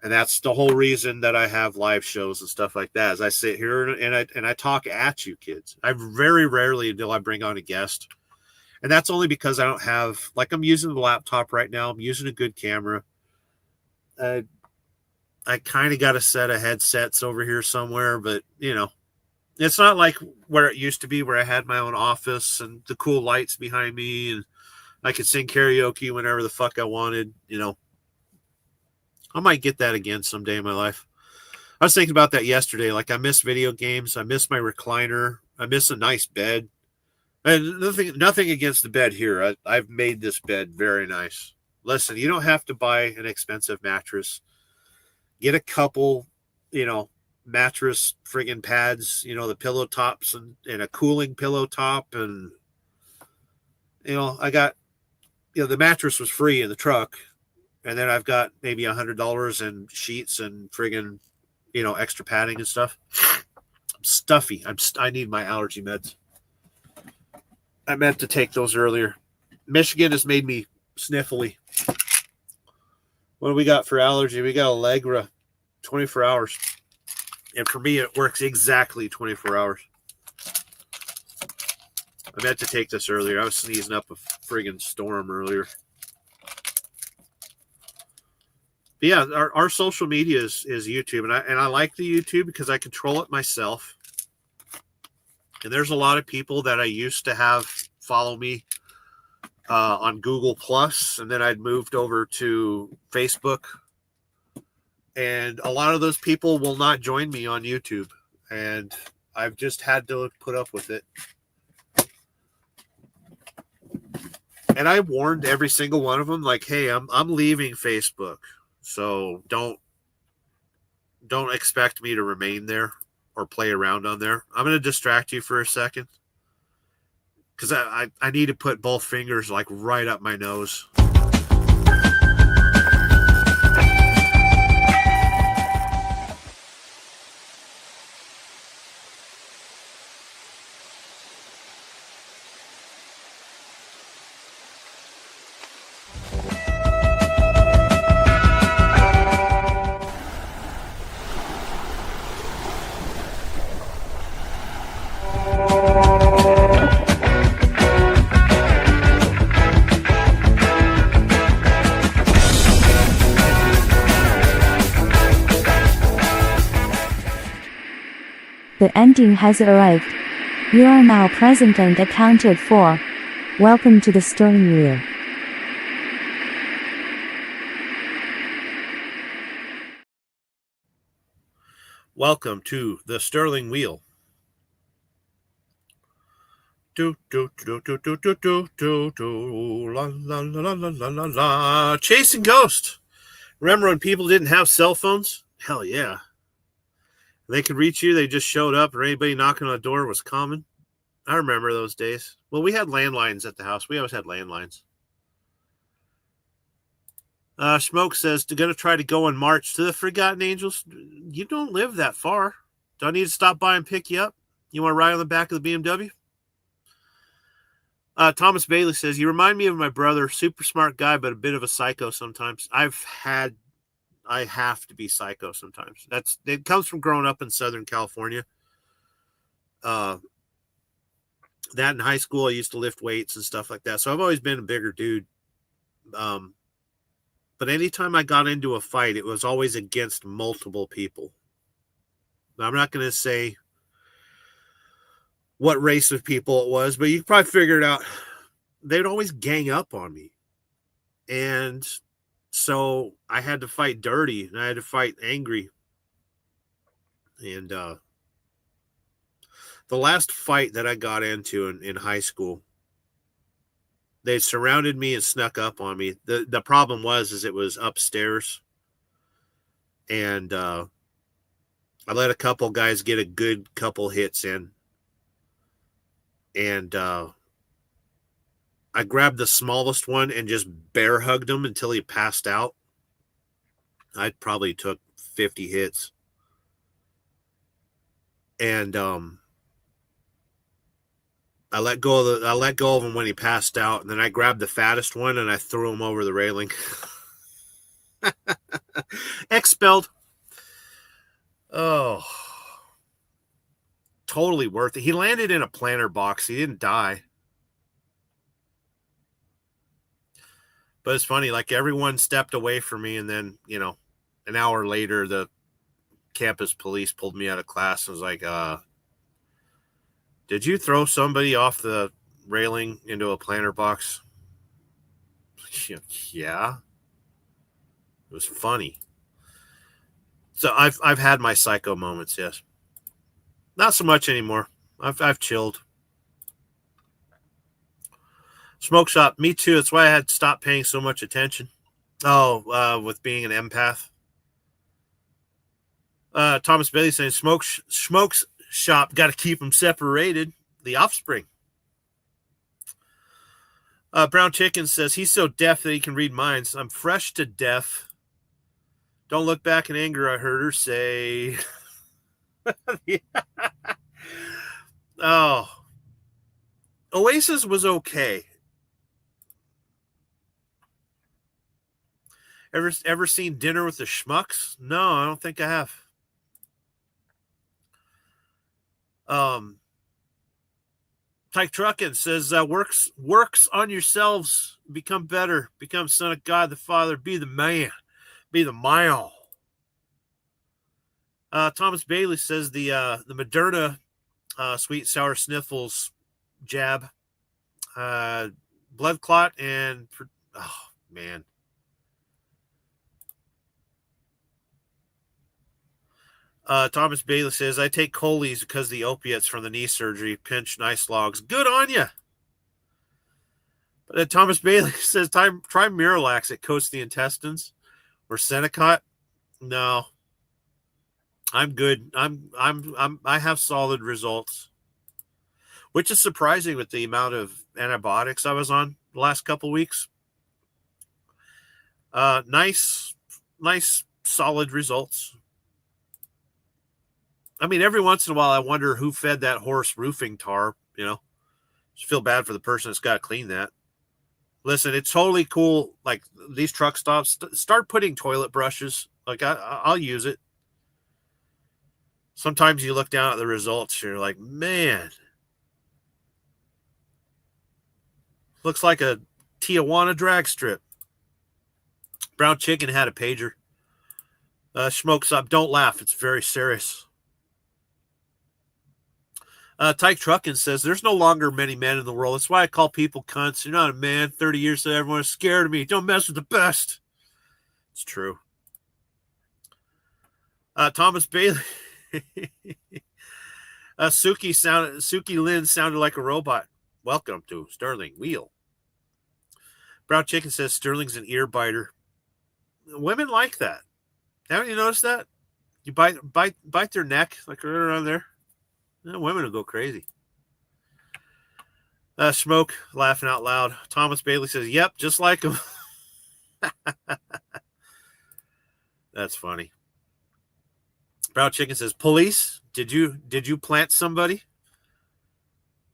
And that's the whole reason that I have live shows and stuff like that. As I sit here and I talk at you kids. I very rarely until I bring on a guest. And that's only because I don't have, like, I'm using the laptop right now. I'm using a good camera. I kind of got a set of headsets over here somewhere, but it's not like where it used to be, where I had my own office and the cool lights behind me and I could sing karaoke whenever the fuck I wanted. I might get that again someday in my life. I was thinking about that yesterday. Like, I miss video games. I miss my recliner. I miss a nice bed. And nothing against the bed here. I've made this bed very nice. Listen, you don't have to buy an expensive mattress. Get a couple, mattress friggin' pads, the pillow tops and a cooling pillow top. And, I got, the mattress was free in the truck. And then I've got maybe $100 in sheets and friggin', extra padding and stuff. I'm stuffy. I need my allergy meds. I meant to take those earlier. Michigan has made me sniffly. What do we got for allergy? We got Allegra, 24 hours. And for me, it works exactly 24 hours. I meant to take this earlier. I was sneezing up a friggin' storm earlier. But yeah, our social media is YouTube. And I like the YouTube because I control it myself. And there's a lot of people that I used to have follow me on Google Plus, and then I'd moved over to Facebook. And a lot of those people will not join me on YouTube, and I've just had to put up with it. And I warned every single one of them, like, hey, I'm leaving Facebook, so don't expect me to remain there or play around on there. I'm going to distract you for a second because I need to put both fingers like right up my nose. The ending has arrived. You are now present and accounted for. Welcome to the steering wheel. Welcome to the Sterling Wheel. Do do do do do do do do do la la la la la la la. Chasing ghosts. Remember when people didn't have cell phones? Hell yeah. They could reach you. They just showed up, or anybody knocking on the door was common. I remember those days. Well, we had landlines at the house. We always had landlines. Smoke says, going to try to go in March to the Forgotten Angels. You don't live that far. Do I need to stop by and pick you up? You want to ride on the back of the BMW? Thomas Bailey says, you remind me of my brother. Super smart guy, but a bit of a psycho sometimes. I have to be psycho sometimes. It comes from growing up in Southern California. That in high school, I used to lift weights and stuff like that. So I've always been a bigger dude. But anytime I got into a fight, it was always against multiple people. Now, I'm not going to say what race of people it was, but you can probably figure it out. They'd always gang up on me. And so I had to fight dirty and I had to fight angry. And the last fight that I got into in high school, they surrounded me and snuck up on me. The problem was it was upstairs. And I let a couple guys get a good couple hits in. And I grabbed the smallest one and just bear hugged him until he passed out. I probably took 50 hits. And I let go of him when he passed out, and then I grabbed the fattest one and I threw him over the railing. Expelled. Oh, totally worth it. He landed in a planter box. He didn't die. But it's funny, like everyone stepped away from me, and then, an hour later, the campus police pulled me out of class and was like, did you throw somebody off the railing into a planter box? Yeah. It was funny. So I've had my psycho moments, yes. Not so much anymore. I've chilled. Smoke shop, me too. That's why I had to stop paying so much attention. With being an empath. Thomas Bailey saying smokes shop, got to keep them separated. The offspring. Brown Chicken says he's so deaf that he can read minds. I'm fresh to death. Don't look back in anger, I heard her say. Oh. Oasis was okay. Ever seen Dinner with the Schmucks? No, I don't think I have. Tyke Truckin says, works on yourselves, become better, become son of God the Father, be the man, be the mile. Thomas Bailey says the Moderna sweet sour sniffles jab, blood clot, and oh man. Thomas Bailey says, I take Coleys because the opiates from the knee surgery. Pinch, nice logs. Good on you. But Thomas Bailey says, try Miralax. It coats the intestines. Or Senecot. No. I'm good. I have solid results. Which is surprising with the amount of antibiotics I was on the last couple of weeks. Nice, solid results. I mean, every once in a while, I wonder who fed that horse roofing tar, Just feel bad for the person that's got to clean that. Listen, it's totally cool. Like, these truck stops, start putting toilet brushes. Like, I'll use it. Sometimes you look down at the results, you're like, man. Looks like a Tijuana drag strip. Brown Chicken had a pager. Smokes up. Don't laugh. It's very serious. Tyke Truckin says, there's no longer many men in the world. That's why I call people cunts. You're not a man. 30 years ago, everyone is scared of me. Don't mess with the best. It's true. Thomas Bailey. Suki Lynn sounded like a robot. Welcome to Sterling Wheel. Brown Chicken says Sterling's an ear biter. Women like that. Haven't you noticed that? You bite their neck, like right around there. Women will go crazy. Smoke, laughing out loud. Thomas Bailey says, yep, just like him. That's funny. Brown Chicken says, police, did you plant somebody?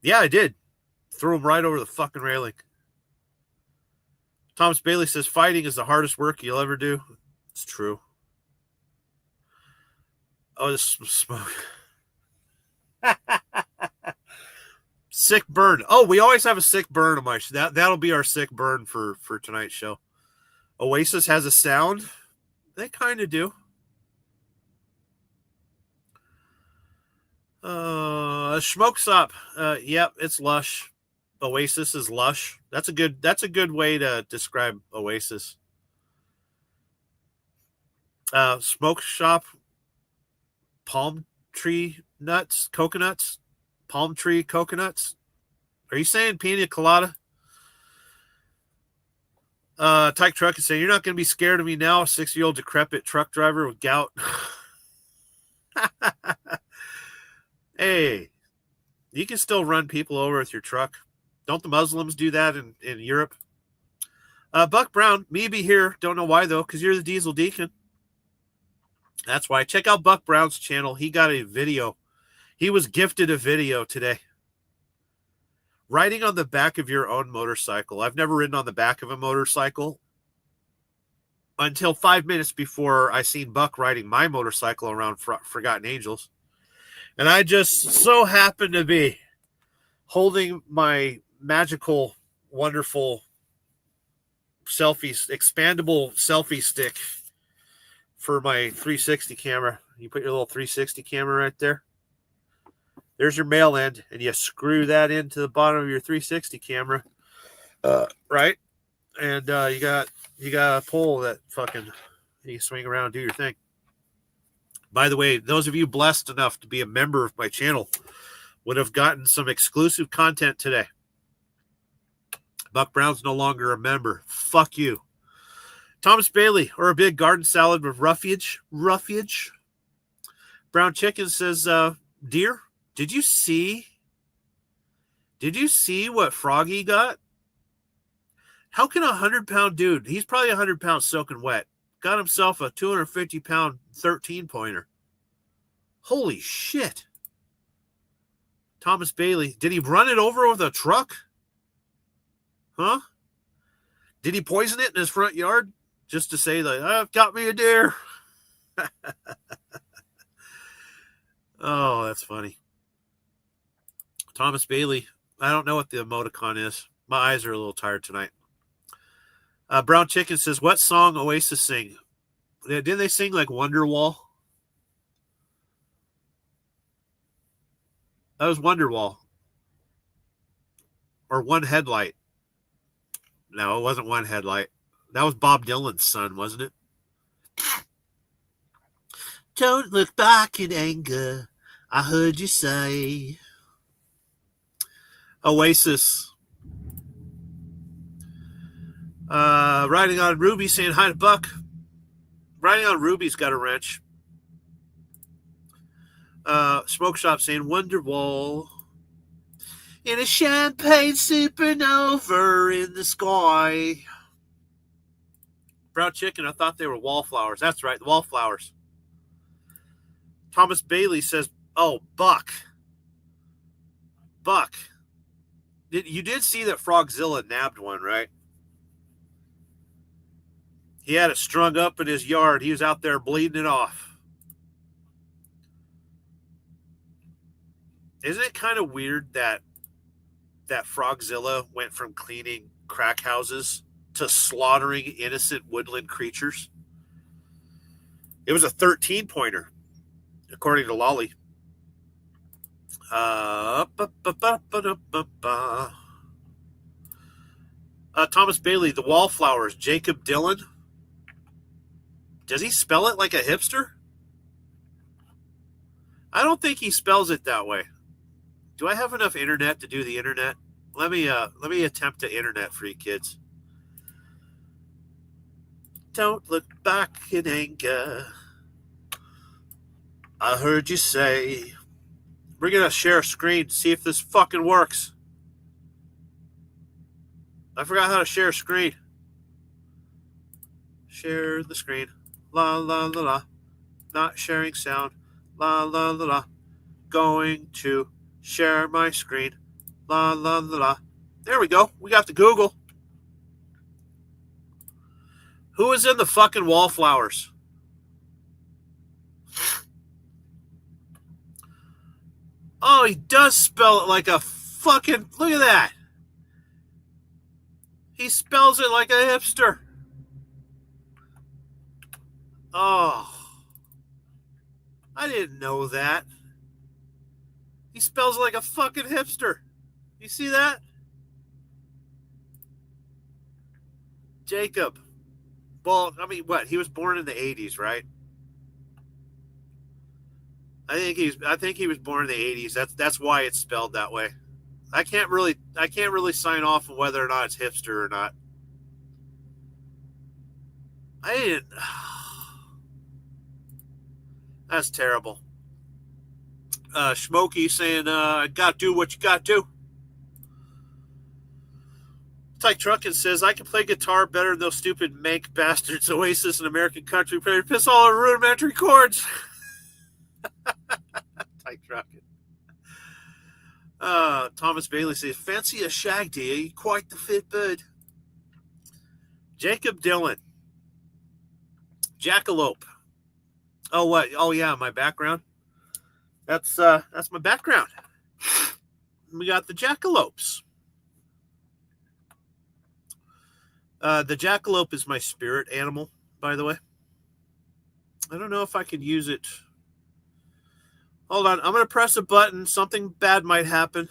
Yeah, I did. Threw him right over the fucking railing. Thomas Bailey says, fighting is the hardest work you'll ever do. It's true. Oh, this smoke. Sick burn. Oh, we always have a sick burn on my show. That'll be our sick burn for tonight's show. Oasis has a sound. They kind of do. Smoke's up. Yep, it's lush. Oasis is lush. That's a good way to describe Oasis. Smoke shop, palm tree nuts, coconuts, palm tree coconuts. Are you saying pina colada? Tyke Truck is saying, you're not going to be scared of me now, a 6-year-old decrepit truck driver with gout. Hey, you can still run people over with your truck. Don't the Muslims do that in Europe? Buck Brown, me be here. Don't know why, though, because you're the Diesel Deacon. That's why. Check out Buck Brown's channel. He got a video. He was gifted a video today. Riding on the back of your own motorcycle. I've never ridden on the back of a motorcycle until 5 minutes before I seen Buck riding my motorcycle around Forgotten Angels. And I just so happened to be holding my magical, wonderful expandable selfie stick for my 360 camera. You put your little 360 camera right there. There's your male end, and you screw that into the bottom of your 360 camera, right? And you got a pole that fucking you swing around and do your thing. By the way, those of you blessed enough to be a member of my channel would have gotten some exclusive content today. Buck Brown's no longer a member. Fuck you. Thomas Bailey, or a big garden salad with roughage. Brown Chicken says, dear, did you see what Froggy got? How can a 100-pound dude, he's probably 100 pounds soaking wet, got himself a 250-pound 13-pointer? Holy shit. Thomas Bailey, did he run it over with a truck? Huh? Did he poison it in his front yard just to say, like, I've got me a deer? Oh, that's funny. Thomas Bailey, I don't know what the emoticon is. My eyes are a little tired tonight. Brown Chicken says, what song Oasis sing? Didn't they sing like Wonderwall? That was Wonderwall. Or One Headlight. No, it wasn't One Headlight. That was Bob Dylan's son, wasn't it? Don't look back in anger. I heard you say. Oasis. Riding on Ruby saying hi to Buck. Riding on Ruby's got a wrench. Smoke Shop saying Wonderwall. In a champagne supernova in the sky. Brown Chicken, I thought they were wallflowers. That's right, the wallflowers. Thomas Bailey says, oh, Buck. You did see that Frogzilla nabbed one, right? He had it strung up in his yard. He was out there bleeding it off. Isn't it kind of weird that Frogzilla went from cleaning crack houses to slaughtering innocent woodland creatures? It was a 13-pointer, according to Lolly. Thomas Bailey, the wallflowers, Jacob Dylan. Does he spell it like a hipster? I don't think he spells it that way. Do I have enough internet to do the internet? Let me attempt to internet for you kids. Don't look back in anger. I heard you say. We're going to share a screen to see if this fucking works. I forgot how to share a screen. Share the screen. La, la, la, la. Not sharing sound. La, la, la, la. Going to share my screen. La, la, la, la. There we go. We got the Google. Who is in the fucking wallflowers? Oh, he does spell it like a fucking, look at that. He spells it like a hipster. Oh, I didn't know that. He spells like a fucking hipster. You see that? Jacob. Well, I mean, what? He was born in the 80s, right? I think he was born in the 80s. That's why it's spelled that way. I can't really sign off on whether or not it's hipster or not. I didn't. That's terrible. Smokey saying, "Got do what you got to." Tyke Truckin says, "I can play guitar better than those stupid mank bastards, Oasis and American Country player. Piss all over rudimentary chords." Tyke Truckin. Thomas Bailey says, "Fancy a shag, do you? Quite the fit bird." Jacob Dillon. Jackalope. Oh, what? Oh, yeah, my background. That's my background. We got the jackalopes. The jackalope is my spirit animal, by the way. I don't know if I could use it. Hold on. I'm going to press a button. Something bad might happen.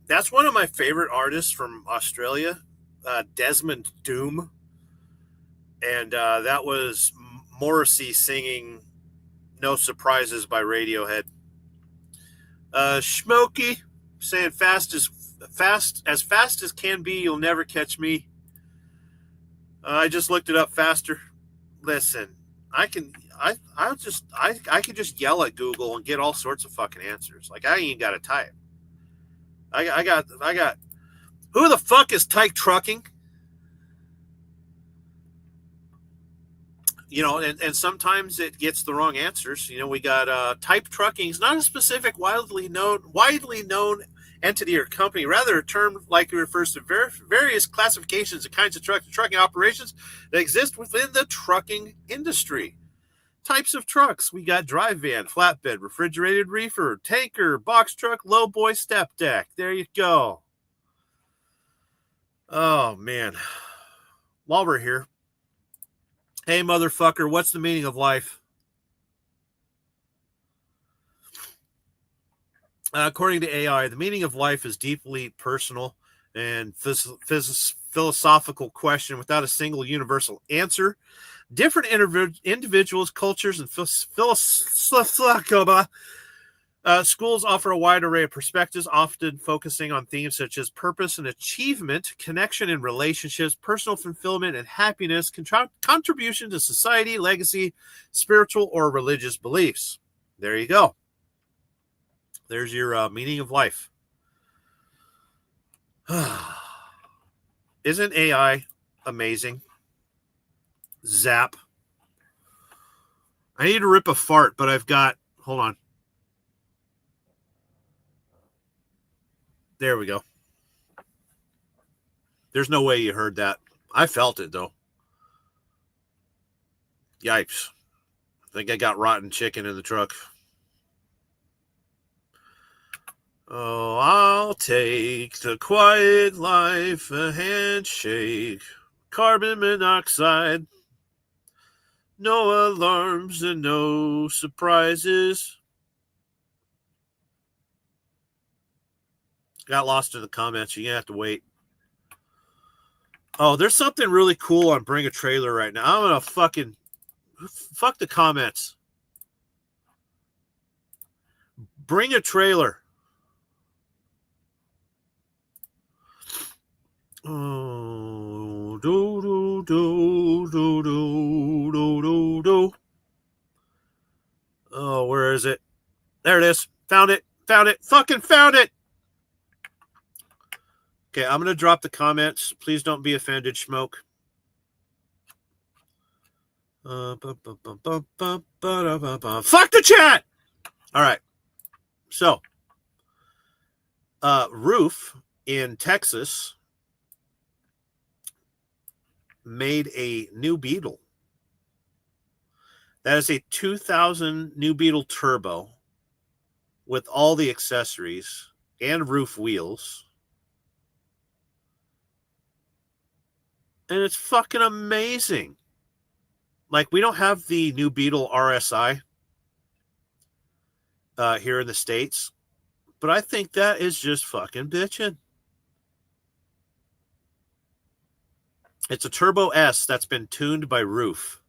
That's one of my favorite artists from Australia, Desmond Doom. And that was Morrissey singing No Surprises by Radiohead. Smokey saying as fast as can be, you'll never catch me. I just looked it up faster. Listen, I can just yell at Google and get all sorts of fucking answers. Like, I ain't got to type. I got. Who the fuck is Tyke Trucking? You know, and sometimes it gets the wrong answers. You know, we got Type Trucking is not a specific widely known entity or company, rather a term likely refers to various classifications and kinds of trucking operations that exist within the trucking industry. Types of trucks. We got dry van, flatbed, refrigerated reefer, tanker, box truck, lowboy, step deck. There you go. Oh, man. While we're here. Hey, motherfucker, what's the meaning of life? According to AI, the meaning of life is deeply personal and philosophical question without a single universal answer. Different individuals, cultures, and schools offer a wide array of perspectives, often focusing on themes such as purpose and achievement, connection and relationships, personal fulfillment and happiness, contribution to society, legacy, spiritual or religious beliefs. There you go. There's your meaning of life. Isn't AI amazing? Zap. I need to rip a fart, but I've got... Hold on. There we go. There's no way you heard that. I felt it, though. Yikes. I think I got rotten chicken in the truck. Oh, I'll take the quiet life, a handshake, carbon monoxide, no alarms and no surprises. Got lost in the comments. You're going to have to wait. Oh, there's something really cool on Bring a Trailer right now. I'm going to fuck the comments. Bring a Trailer. Oh, do, do, do, do, do, do, do, do. Oh, where is it? There it is. Found it. Found it. Fucking found it. Okay, I'm going to drop the comments. Please don't be offended, Smoke. Fuck the chat! All right. So, Roof in Texas made a new Beetle. That is a 2000 new Beetle Turbo with all the accessories and roof wheels. And it's fucking amazing. Like, we don't have the new Beetle RSI here in the States, but I think that is just fucking bitchin'. It's a Turbo S that's been tuned by Roof.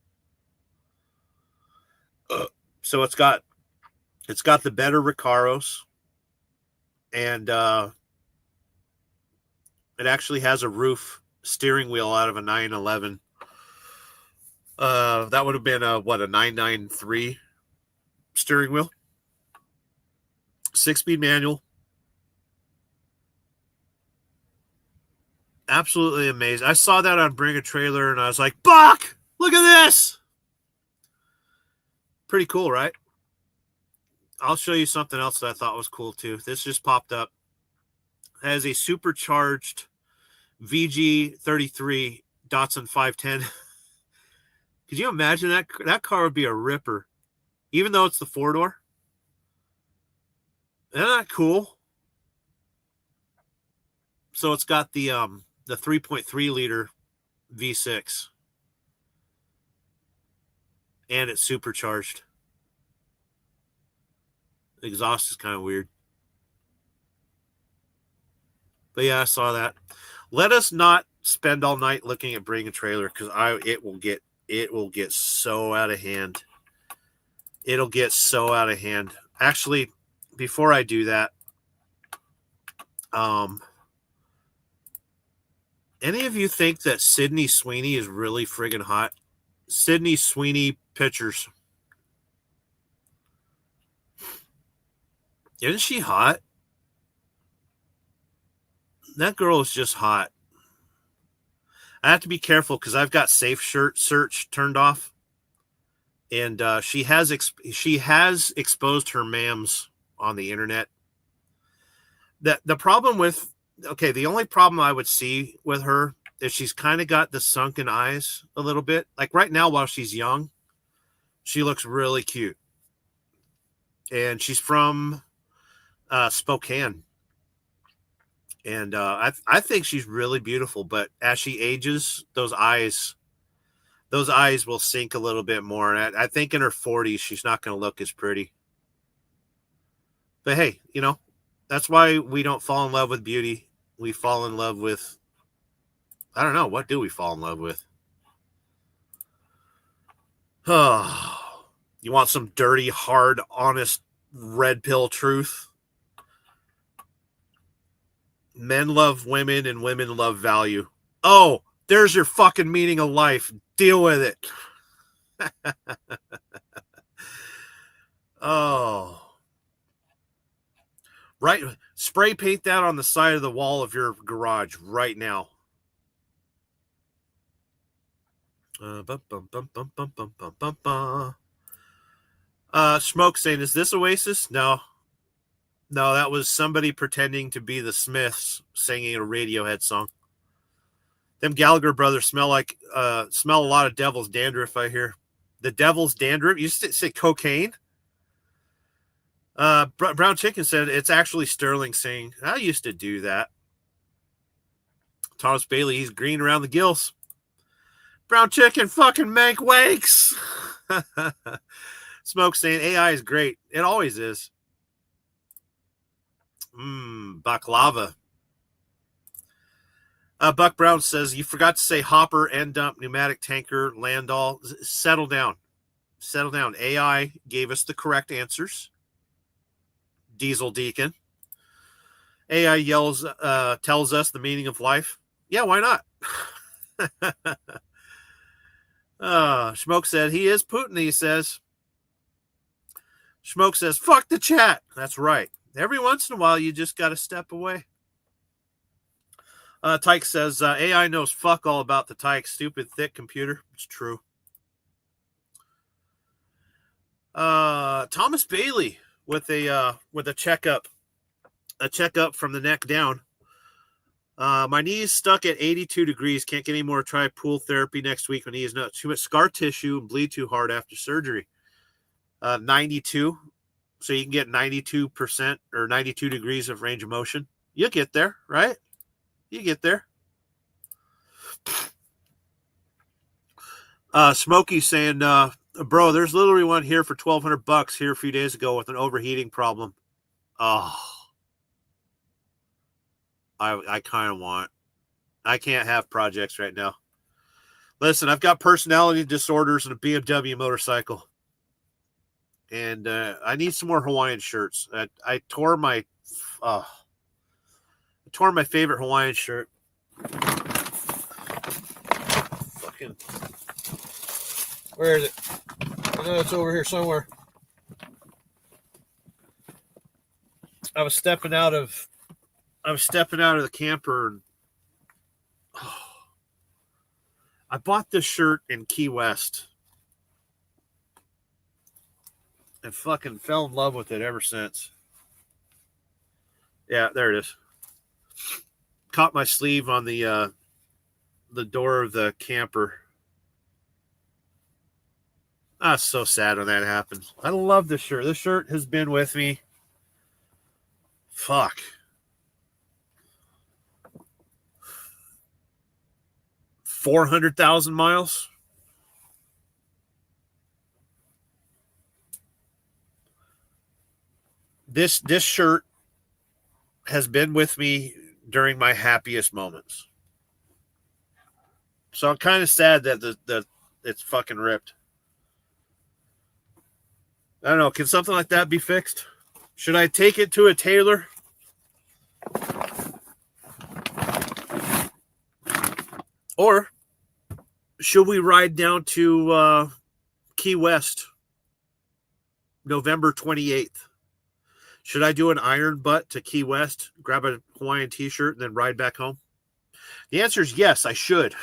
So it's got the better Recaros, and it actually has a Roof steering wheel out of a 911. That would have been a 993 steering wheel. 6-speed manual. Absolutely amazing. I saw that on Bring a Trailer and I was like, Buck, look at this. Pretty cool, right? I'll show you something else that I thought was cool too. This just popped up. It has a supercharged VG33 Datsun 510. Could you imagine that? That car would be a ripper, even though it's the 4-door. Isn't that cool? So it's got the 3.3 liter V6, and it's supercharged. The exhaust is kind of weird, but yeah, I saw that. Let us not spend all night looking at Bring a Trailer, because it will get so out of hand. It'll get so out of hand. Actually, before I do that, any of you think that Sydney Sweeney is really friggin' hot? Sydney Sweeney pictures. Isn't she hot? That girl is just hot. I have to be careful because I've got safe search turned off, and she has exposed her mams on the internet. The problem with the only problem I would see with her is she's kind of got the sunken eyes a little bit. Like right now, while she's young, she looks really cute, and she's from Spokane. And I think she's really beautiful, but as she ages, those eyes will sink a little bit more. And I think in her 40s, she's not going to look as pretty. But hey, that's why we don't fall in love with beauty. We fall in love with, I don't know, what do we fall in love with? Oh, you want some dirty, hard, honest, red pill truth? Men love women and women love value. Oh, there's your fucking meaning of life. Deal with it. Oh. Right. Spray paint that on the side of the wall of your garage right now. Smoke saying, is this Oasis? No, that was somebody pretending to be the Smiths singing a Radiohead song. Them Gallagher brothers smell a lot of devil's dandruff, I hear. The devil's dandruff? You say cocaine? Brown Chicken said it's actually Sterling singing. I used to do that. Thomas Bailey, he's green around the gills. Brown Chicken fucking Mank wakes. Smoke saying AI is great. It always is. baklava. Buck Brown says, you forgot to say hopper, end dump, pneumatic tanker, landall. Settle down. Settle down. AI gave us the correct answers. Diesel Deacon. AI tells us the meaning of life. Yeah, why not? Schmoke said, he is Putin, he says. Schmoke says, fuck the chat. That's right. Every once in a while, you just got to step away. Tyke says, AI knows fuck all about the Tyke. Stupid, thick computer. It's true. Thomas Bailey with a checkup. A checkup from the neck down. My knee's stuck at 82 degrees. Can't get any more. Try pool therapy next week. My knee is not too much scar tissue and bleed too hard after surgery. 92. So you can get 92% or 92 degrees of range of motion. You'll get there, right? You get there. Smokey saying, bro, there's literally one here for $1,200 here a few days ago with an overheating problem. Oh, I kind of want. I can't have projects right now. Listen, I've got personality disorders and a BMW motorcycle. And I need some more Hawaiian shirts. I tore my favorite Hawaiian shirt. Fucking, where is it? I know it's over here somewhere. I was stepping out of the camper and I bought this shirt in Key West and fucking fell in love with it ever since. Yeah, there it is. Caught my sleeve on the door of the camper. Ah, so sad when that happens. I love this shirt. This shirt has been with me. Fuck. 400,000 miles. This shirt has been with me during my happiest moments. So I'm kind of sad that it's fucking ripped. I don't know. Can something like that be fixed? Should I take it to a tailor? Or should we ride down to Key West November 28th? Should I do an iron butt to Key West, grab a Hawaiian t-shirt, and then ride back home? The answer is yes, I should.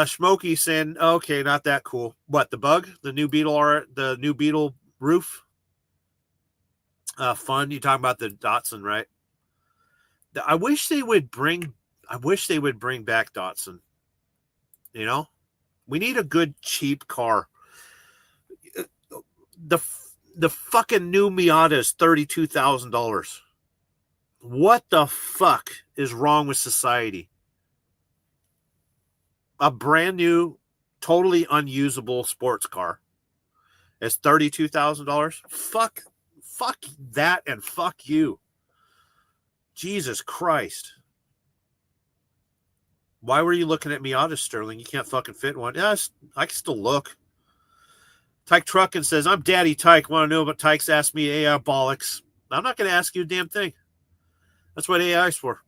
Smokey saying, okay, not that cool. What, the bug? The new Beetle roof? Fun. You talking about the Datsun, right? I wish they would bring back Datsun. You know? We need a good cheap car. The fucking new Miata is $32,000. What the fuck is wrong with society? A brand new, totally unusable sports car is $32,000. Fuck that and fuck you. Jesus Christ. Why were you looking at Miata, Sterling? You can't fucking fit one. Yes, I can still look. Tyke Truckin says, I'm Daddy Tyke. Want to know about Tykes? Ask me AI bollocks. I'm not going to ask you a damn thing. That's what AI is for.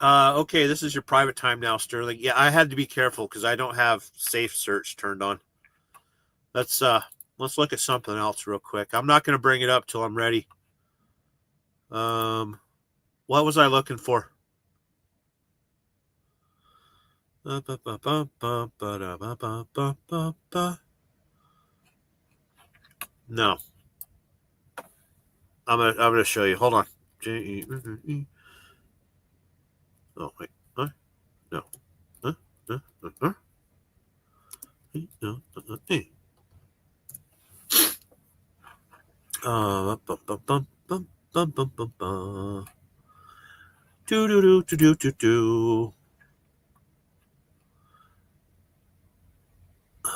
Okay, this is your private time now, Sterling. Yeah, I had to be careful because I don't have safe search turned on. Let's look at something else real quick. I'm not going to bring it up till I'm ready. What was I looking for? No. I'm gonna show you. Hold on. Oh wait. Huh? No. Huh? Huh? Huh?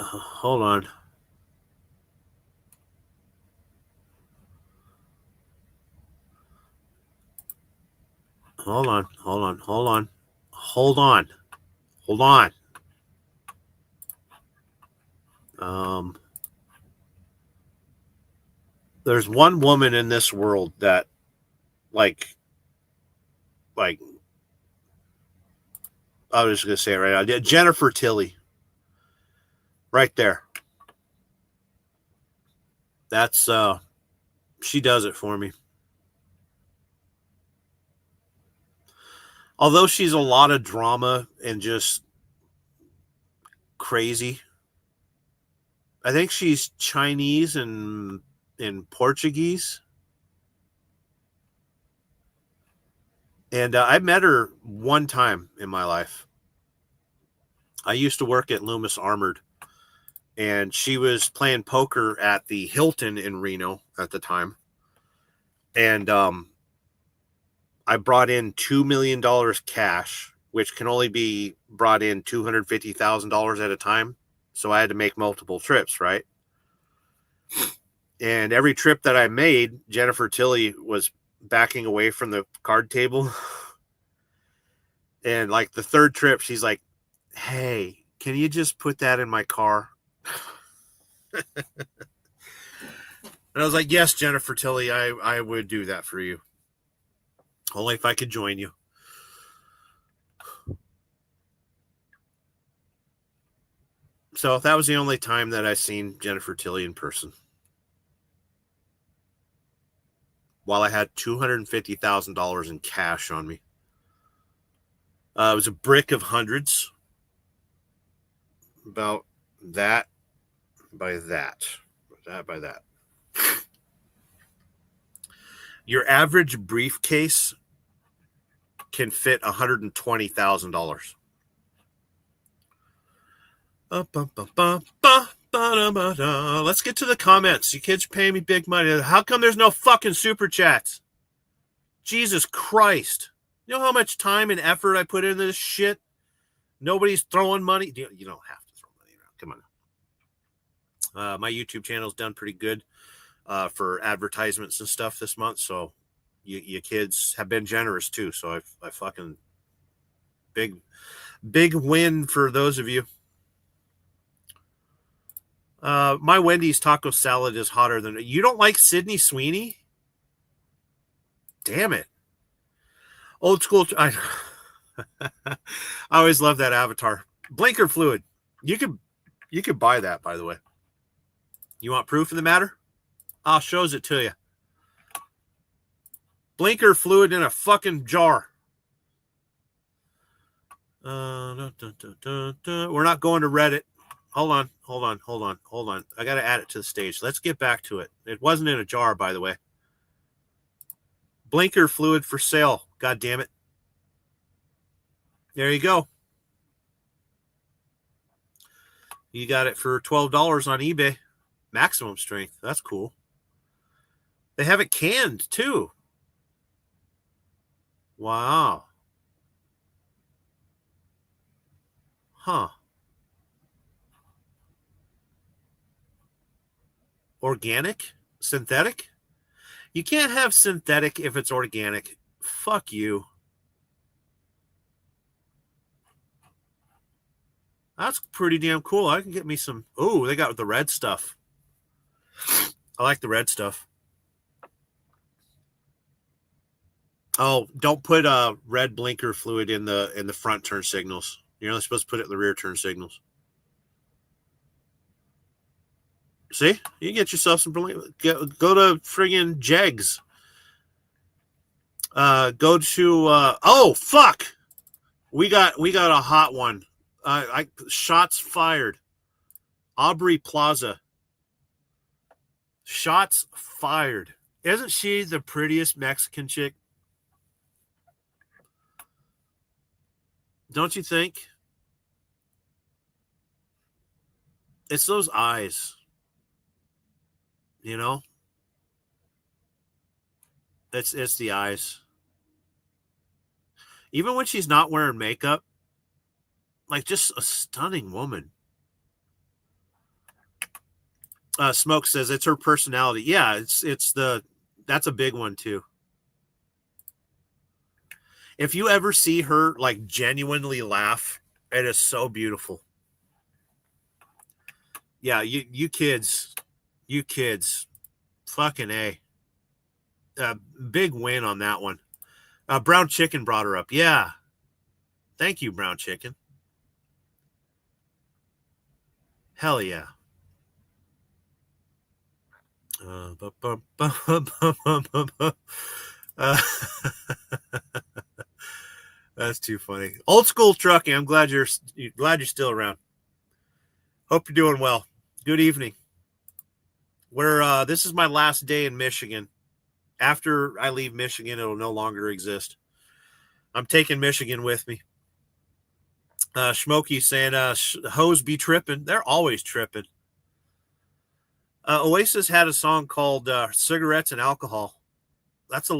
Hold on. Hold on. There's one woman in this world that, like, I was just gonna say it right now, Jennifer Tilly, right there. That's she does it for me. Although she's a lot of drama and just crazy. I think she's Chinese and Portuguese. And I met her one time in my life. I used to work at Loomis Armored, and she was playing poker at the Hilton in Reno at the time. And I brought in $2 million cash, which can only be brought in $250,000 at a time. So I had to make multiple trips, right? And every trip that I made, Jennifer Tilly was backing away from the card table. And like the third trip, she's like, "Hey, can you just put that in my car?" And I was like, "Yes, Jennifer Tilly, I would do that for you. Only if I could join you." So that was the only time that I seen Jennifer Tilly in person. While I had $250,000 in cash on me. It was a brick of hundreds. About that by that. That by that. Your average briefcase can fit $120,000. Let's get to the comments. You kids pay me big money. How come there's no fucking super chats? Jesus Christ. You know how much time and effort I put into this shit? Nobody's throwing money. You don't have to throw money around. Come on. My YouTube channel's done pretty good for advertisements and stuff this month. So you kids have been generous too. So I fucking big win for those of you. My Wendy's taco salad is hotter than you. Don't like Sydney Sweeney? Damn it. Old school. I always love that avatar. Blinker fluid. You could buy that, by the way. You want proof of the matter? I'll shows it to you. Blinker fluid in a fucking jar. We're not going to Reddit. Hold on. I got to add it to the stage. Let's get back to it. It wasn't in a jar, by the way. Blinker fluid for sale. God damn it. There you go. You got it for $12 on eBay. Maximum strength. That's cool. They have it canned, too. Wow. Huh. Organic? Synthetic? You can't have synthetic if it's organic. Fuck you. That's pretty damn cool. I can get me some. Oh, they got the red stuff. I like the red stuff. Oh, don't put red blinker fluid in the front turn signals. You're only supposed to put it in the rear turn signals. See, you can get yourself some. Go to friggin' Jegs. Go to. Oh fuck! We got a hot one. Shots fired. Aubrey Plaza. Shots fired. Isn't she the prettiest Mexican chick? Don't you think? It's those eyes. You know? It's the eyes. Even when she's not wearing makeup, like just a stunning woman. Smoke says it's her personality. Yeah, that's a big one too. If you ever see her like genuinely laugh, it is so beautiful. Yeah, you kids, fucking A. Big win on that one. Brown Chicken brought her up. Yeah. Thank you, Brown Chicken. Hell yeah. That's too funny. Old school trucking. I'm glad you're still around. Hope you're doing well. Good evening. This is my last day in Michigan. After I leave Michigan, it'll no longer exist. I'm taking Michigan with me. Smokey saying, hoes be tripping. They're always tripping. Oasis had a song called Cigarettes and Alcohol. That's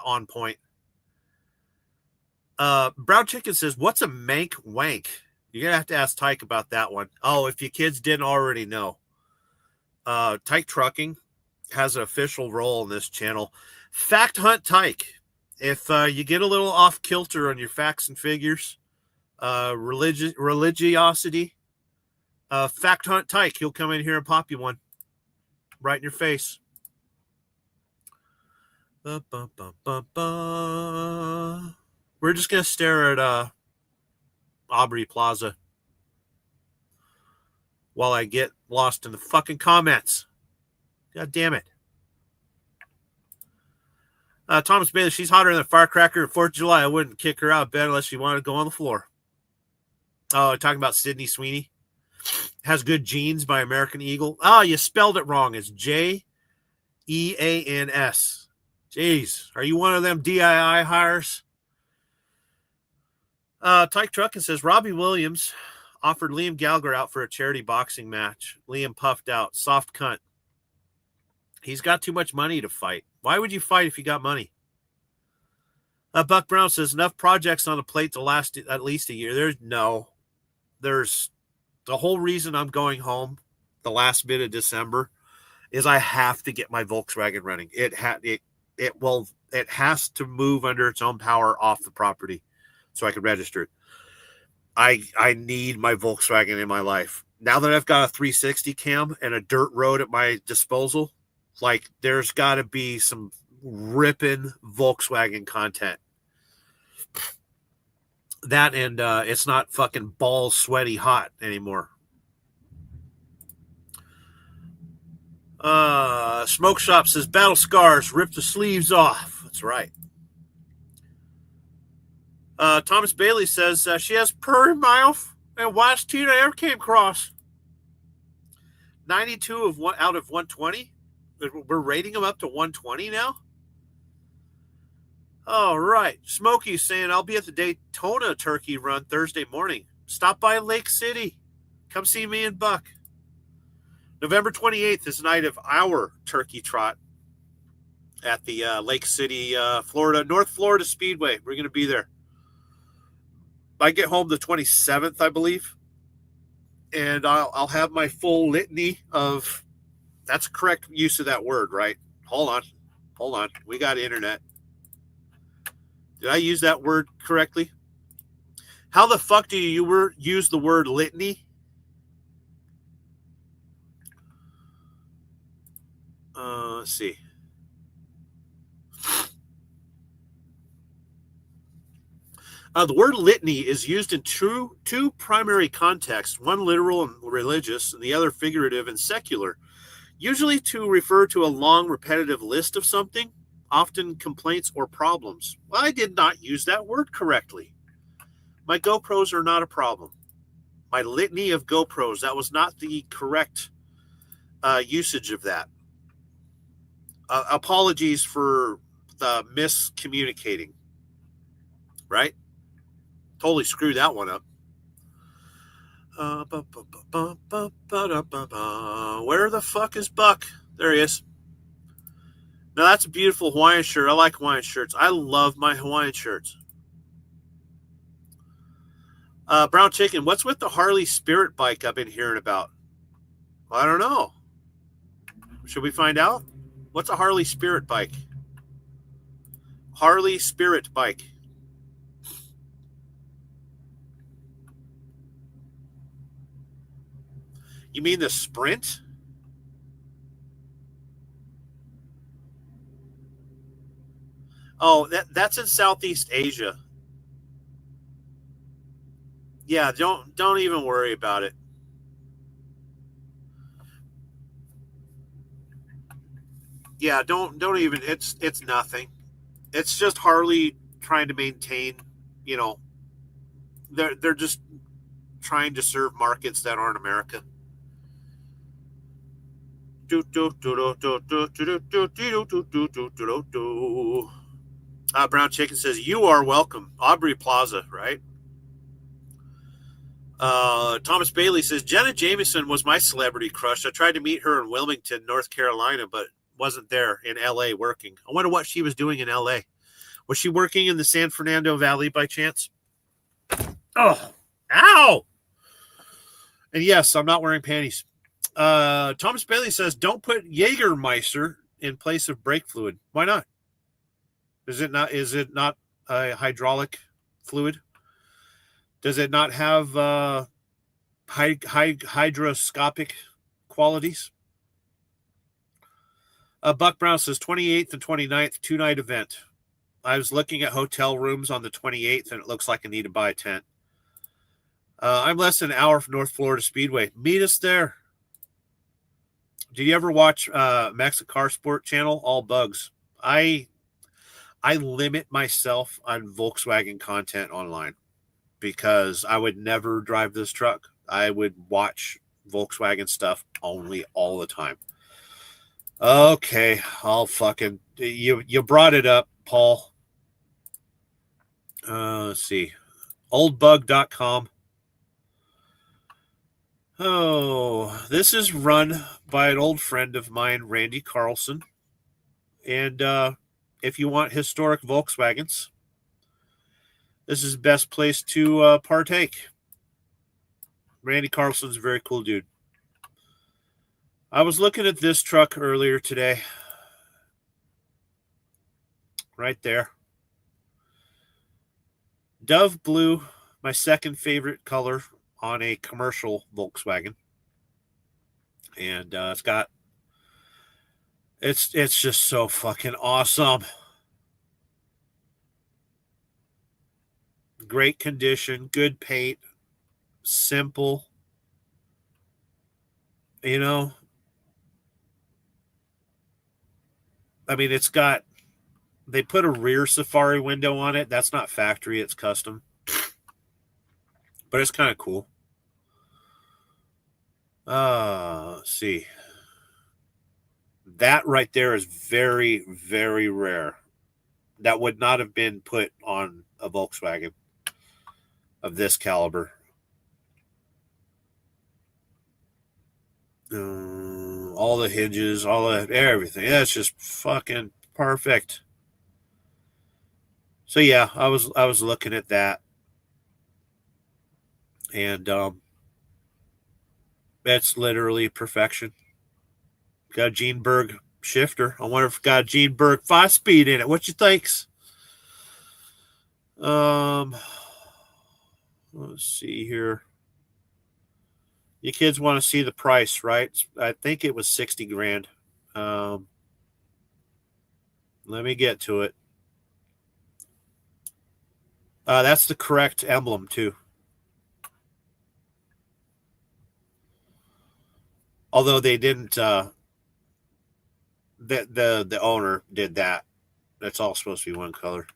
on point. Brown Chicken says, what's a mank wank? You're going to have to ask Tyke about that one. Oh, if you kids didn't already know. Tyke Trucking has an official role in this channel. Fact Hunt Tyke. If you get a little off kilter on your facts and figures, religiosity, Fact Hunt Tyke, he'll come in here and pop you one right in your face. We're just going to stare at Aubrey Plaza while I get lost in the fucking comments. God damn it. Thomas Bailey, she's hotter than a firecracker at 4th of July. I wouldn't kick her out of bed unless she wanted to go on the floor. Oh, talking about Sydney Sweeney. Has Good Genes by American Eagle. Oh, you spelled it wrong. It's Jeans. Jeez, are you one of them DII hires? Tyke Truckin says, Robbie Williams offered Liam Gallagher out for a charity boxing match. Liam puffed out. Soft cunt. He's got too much money to fight. Why would you fight if you got money? Buck Brown says, enough projects on the plate to last at least a year. There's the whole reason I'm going home the last bit of December is I have to get my Volkswagen running. It has to move under its own power off the property so I can register it. I need my Volkswagen in my life. Now that I've got a 360 cam and a dirt road at my disposal, like there's got to be some ripping Volkswagen content. That and it's not fucking balls sweaty hot anymore. Smoke Shop says Battle Scars, rip the sleeves off. That's right. Thomas Bailey says she has purr mouth and whitest teeth I ever came across. 92 out of 120. We're rating them up to 120 now. All right. Smokey's saying I'll be at the Daytona Turkey Run Thursday morning. Stop by Lake City. Come see me and Buck. November 28th is the night of our turkey trot at the Lake City, Florida, North Florida Speedway. We're going to be there. I get home the 27th, I believe, and I'll have my full litany of, that's correct use of that word, right? Hold on. We got internet. Did I use that word correctly? How the fuck do you use the word litany? Let's see. The word litany is used in two primary contexts, one literal and religious, and the other figurative and secular, usually to refer to a long, repetitive list of something, often complaints or problems. Well, I did not use that word correctly. My GoPros are not a problem. My litany of GoPros, that was not the correct usage of that. Apologies for the miscommunicating, right? Totally screwed that one up. Where the fuck is Buck? There he is. Now that's a beautiful Hawaiian shirt. I like Hawaiian shirts. I love my Hawaiian shirts. Brown Chicken, what's with the Harley Spirit bike I've been hearing about? Well, I don't know. Should we find out? What's a Harley Spirit bike? Harley Spirit bike. You mean the Sprint? Oh, that's in Southeast Asia. Yeah, don't even worry about it. Yeah, don't even. It's nothing. It's just Harley trying to maintain. You know, they're just trying to serve markets that aren't America. Brown Chicken says, "You are welcome." Aubrey Plaza, right? Thomas Bailey says, Jenna Jameson was my celebrity crush. I tried to meet her in Wilmington, North Carolina, but wasn't there in LA working. I wonder what she was doing in LA. Was she working in the San Fernando Valley by chance? Oh, ow! And yes, I'm not wearing panties. Thomas Bailey says, don't put Jägermeister in place of brake fluid. Why not? Is it not a hydraulic fluid? Does it not have hydroscopic qualities? Buck Brown says 28th and 29th, 2-night event. I was looking at hotel rooms on the 28th, and it looks like I need to buy a tent. I'm less than an hour from North Florida Speedway. Meet us there. Did you ever watch Mexicar Sport Channel? All bugs. I limit myself on Volkswagen content online because I would never drive this truck. I would watch Volkswagen stuff only all the time. Okay, I'll fucking you brought it up, Paul. Let's see. Oldbug.com. Oh, this is run by an old friend of mine, Randy Carlson. And if you want historic Volkswagens, this is the best place to partake. Randy Carlson's a very cool dude. I was looking at this truck earlier today. Right there. Dove blue, my second favorite color on a commercial Volkswagen. And it's just so fucking awesome. Great condition, good paint, simple. You know, I mean, they put a rear safari window on it. That's not factory, it's custom. But it's kind of cool. Let's see. That right there is very, very rare. That would not have been put on a Volkswagen of this caliber. All the hinges, everything. That's just fucking perfect. So yeah, I was looking at that, and that's literally perfection. Got a Gene Berg shifter. I wonder if it got a Gene Berg 5-speed in it. What you thinks? Let's see here. You kids want to see the price, right? I think it was 60 grand. Let me get to it. That's the correct emblem too. Although they didn't, the owner did that. That's all supposed to be one color.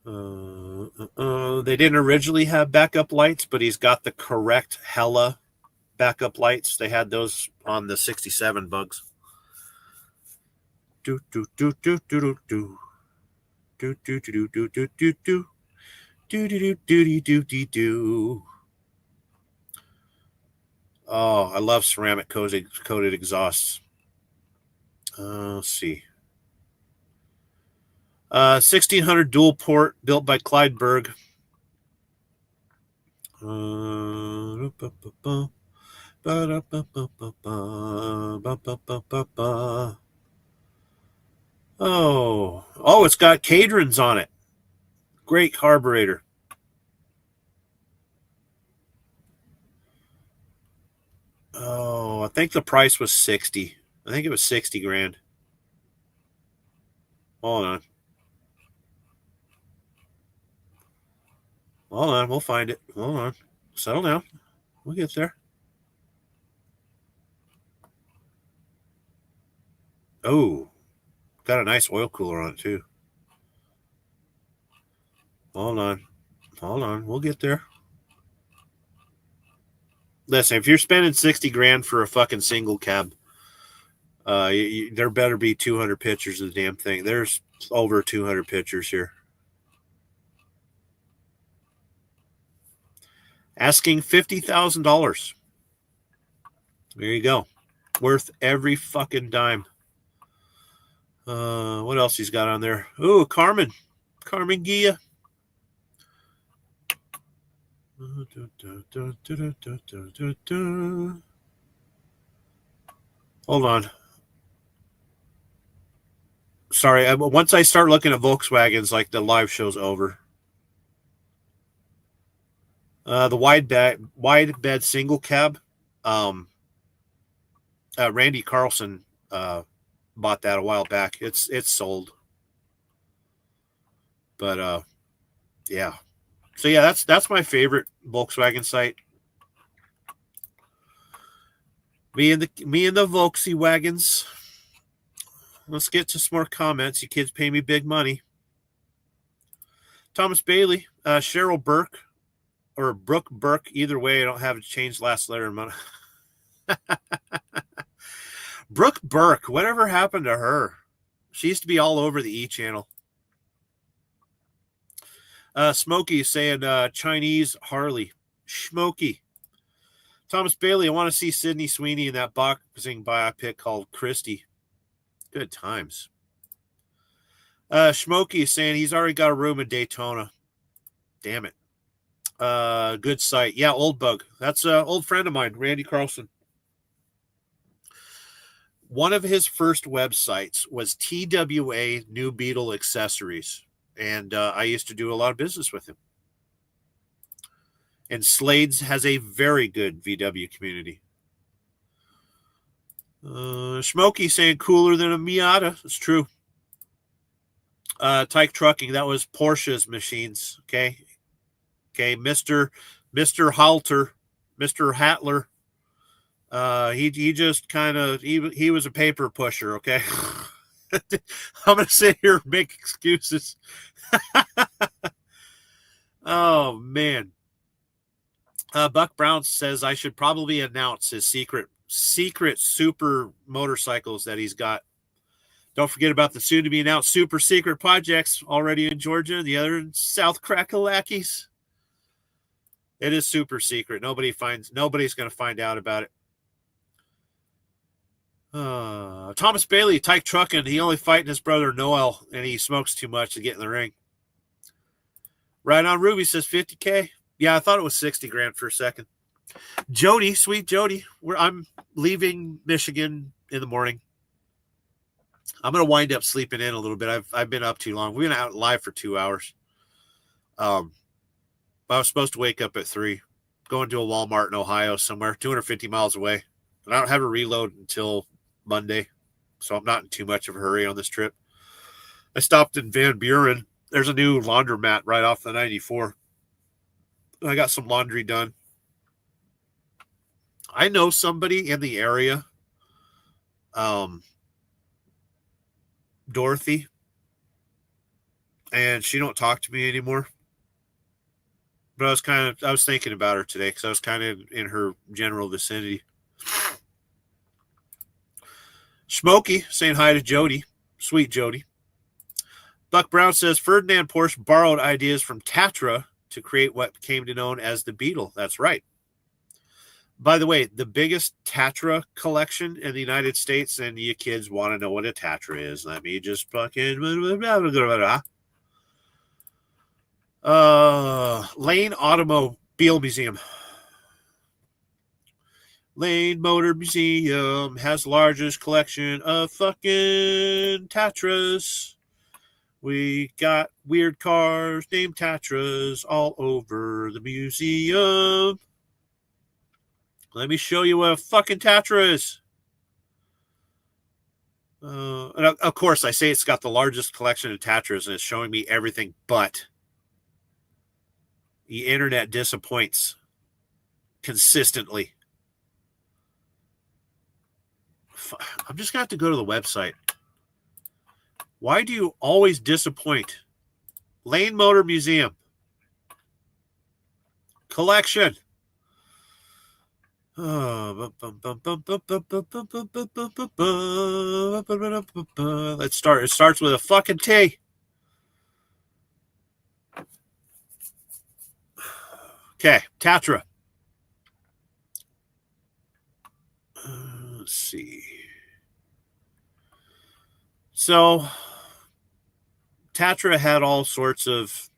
They didn't originally have backup lights, but he's got the correct Hella backup lights. They had those on the 67 bugs. Do do do do do do do do do do do do do do do do do do do do. Oh, I love ceramic coated exhausts. Let's see. 1600 dual port built by Clyde Berg. Oh, it's got cadrons on it. Great carburetor. Oh, I think the price was 60. I think it was 60 grand. Hold on. Hold on, we'll find it. Hold on. Settle down. We'll get there. Oh, got a nice oil cooler on it too. Hold on. Hold on. We'll get there. Listen, if you're spending 60 grand for a fucking single cab, there better be 200 pictures of the damn thing. There's over 200 pictures here. Asking $50,000. There you go. Worth every fucking dime. What else he's got on there? Ooh, Carmen Gia. Hold on. Sorry, once I start looking at Volkswagens, like the live show's over. The wide bed single cab. Randy Carlson bought that a while back. It's sold. But yeah. So yeah, that's my favorite Volkswagen site. Me and the Volksy wagons. Let's get to some more comments. You kids pay me big money. Thomas Bailey, Cheryl Burke, or Brooke Burke. Either way, I don't have to change last letter. Brooke Burke. Whatever happened to her? She used to be all over the E channel. Smokey saying Chinese Harley. Smokey. Thomas Bailey, I want to see Sydney Sweeney in that boxing biopic called Christie. Good times. Smokey saying he's already got a room in Daytona. Damn it. Good site. Yeah, Old Bug. That's an old friend of mine, Randy Carlson. One of his first websites was TWA New Beetle Accessories. And I used to do a lot of business with him. And Slades has a very good VW community. Smokey saying cooler than a Miata. It's true. Tyke Trucking, that was Porsche's machines. Okay. Mr. Halter, Mr. Hattler. He just kind of he was a paper pusher. Okay. I'm gonna sit here and make excuses. Oh man. Buck Brown says I should probably announce his secret super motorcycles that he's got. Don't forget about the soon to be announced super secret projects already in Georgia, the other in South Crackalackis. It is super secret. Nobody's going to find out about it. Thomas Bailey, Tyke Trucking. He only fighting his brother Noel, and he smokes too much to get in the ring. Right on Ruby says 50K. Yeah, I thought it was 60 grand for a second. Jody, sweet Jody, I'm leaving Michigan in the morning. I'm going to wind up sleeping in a little bit. I've been up too long. We've been out live for 2 hours. I was supposed to wake up at 3, going to a Walmart in Ohio somewhere, 250 miles away. And I don't have a reload until Monday, so I'm not in too much of a hurry on this trip. I stopped in Van Buren. There's a new laundromat right off the 94. I got some laundry done. I know somebody in the area, Dorothy, and she don't talk to me anymore. But I was thinking about her today because I was kind of in her general vicinity. Smokey saying hi to Jody. Sweet Jody. Buck Brown says Ferdinand Porsche borrowed ideas from Tatra to create what came to known as the Beetle. That's right. By the way, the biggest Tatra collection in the United States, and you kids want to know what a Tatra is. Let me just fucking... Lane Automobile Museum. Lane Motor Museum has the largest collection of fucking Tatras. We got weird cars named Tatras all over the museum. Let me show you what a fucking Tatra is. And of course, I say it's got the largest collection of Tatras, and it's showing me everything but. The internet disappoints consistently. I'm just going to have to go to the website. Why do you always disappoint? Lane Motor Museum. Collection. Let's start. It starts with a fucking T. Okay, Tatra. Let's see. So, Tatra had all sorts of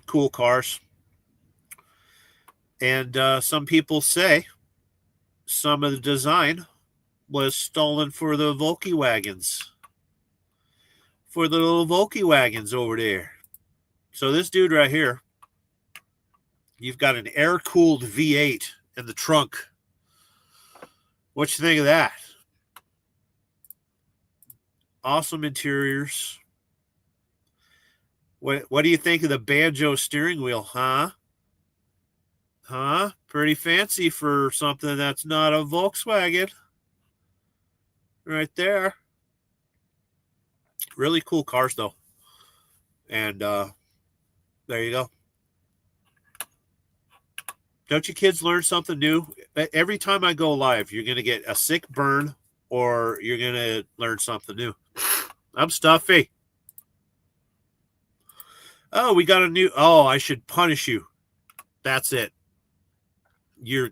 cool cars. And some people say some of the design was stolen for the Volkswagens. For the little Volkswagens over there. So this dude right here, you've got an air-cooled V8 in the trunk. What you think of that? Awesome interiors. What do you think of the banjo steering wheel, huh? Huh? Pretty fancy for something that's not a Volkswagen. Right there. Really cool cars, though. And there you go. Don't you kids learn something new? Every time I go live, you're going to get a sick burn or you're going to learn something new. I'm stuffy. Oh, we got a new... Oh, I should punish you. That's it. You're...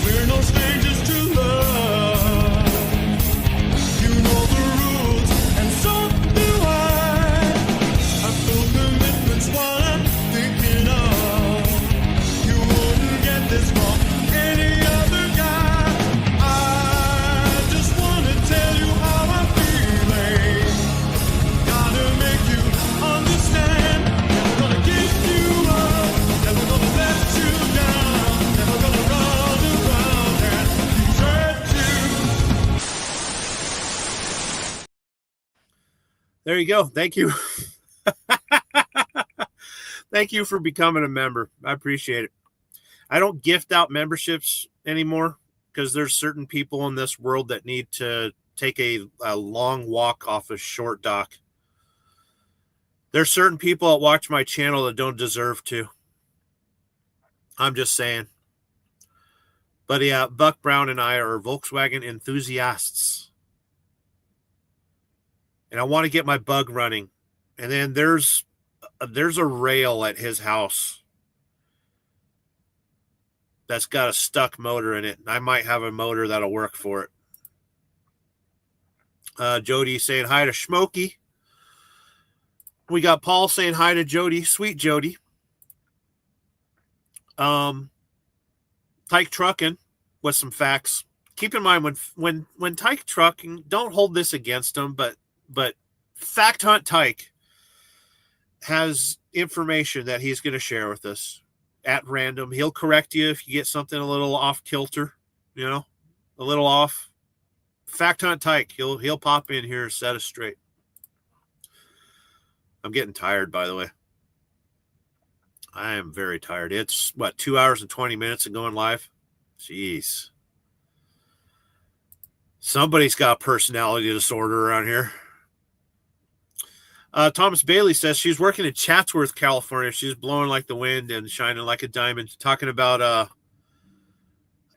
We're no strangers to love. You know the rules, and so do I. I feel commitment's what I'm thinking of. You wouldn't get this from any other guy. I just wanna tell you how I'm feeling. Gotta make you understand. Never gonna give you up. Never gonna let you down. Never gonna run around and desert you. There you go. Thank you. Thank you for becoming a member. I appreciate it. I don't gift out memberships anymore because there's certain people in this world that need to take a long walk off a short dock. There's certain people that watch my channel that don't deserve to. I'm just saying. But yeah, Buck Brown and I are Volkswagen enthusiasts. And I want to get my bug running. And then there's a rail at his house that's got a stuck motor in it. I might have a motor that'll work for it. Jody saying hi to Smokey. We got Paul saying hi to Jody. Sweet Jody. Tyke Trucking with some facts. Keep in mind when Tyke Trucking, don't hold this against him, but Fact Hunt Tyke has information that he's going to share with us at random. He'll correct you if you get something a little off kilter, a little off. Fact Hunt Tyke, he'll pop in here and set us straight. I'm getting tired, by the way. I am very tired. It's 2 hours and 20 minutes of going live. Jeez. Somebody's got a personality disorder around here. Thomas Bailey says she's working in Chatsworth, California. She's blowing like the wind and shining like a diamond. Talking about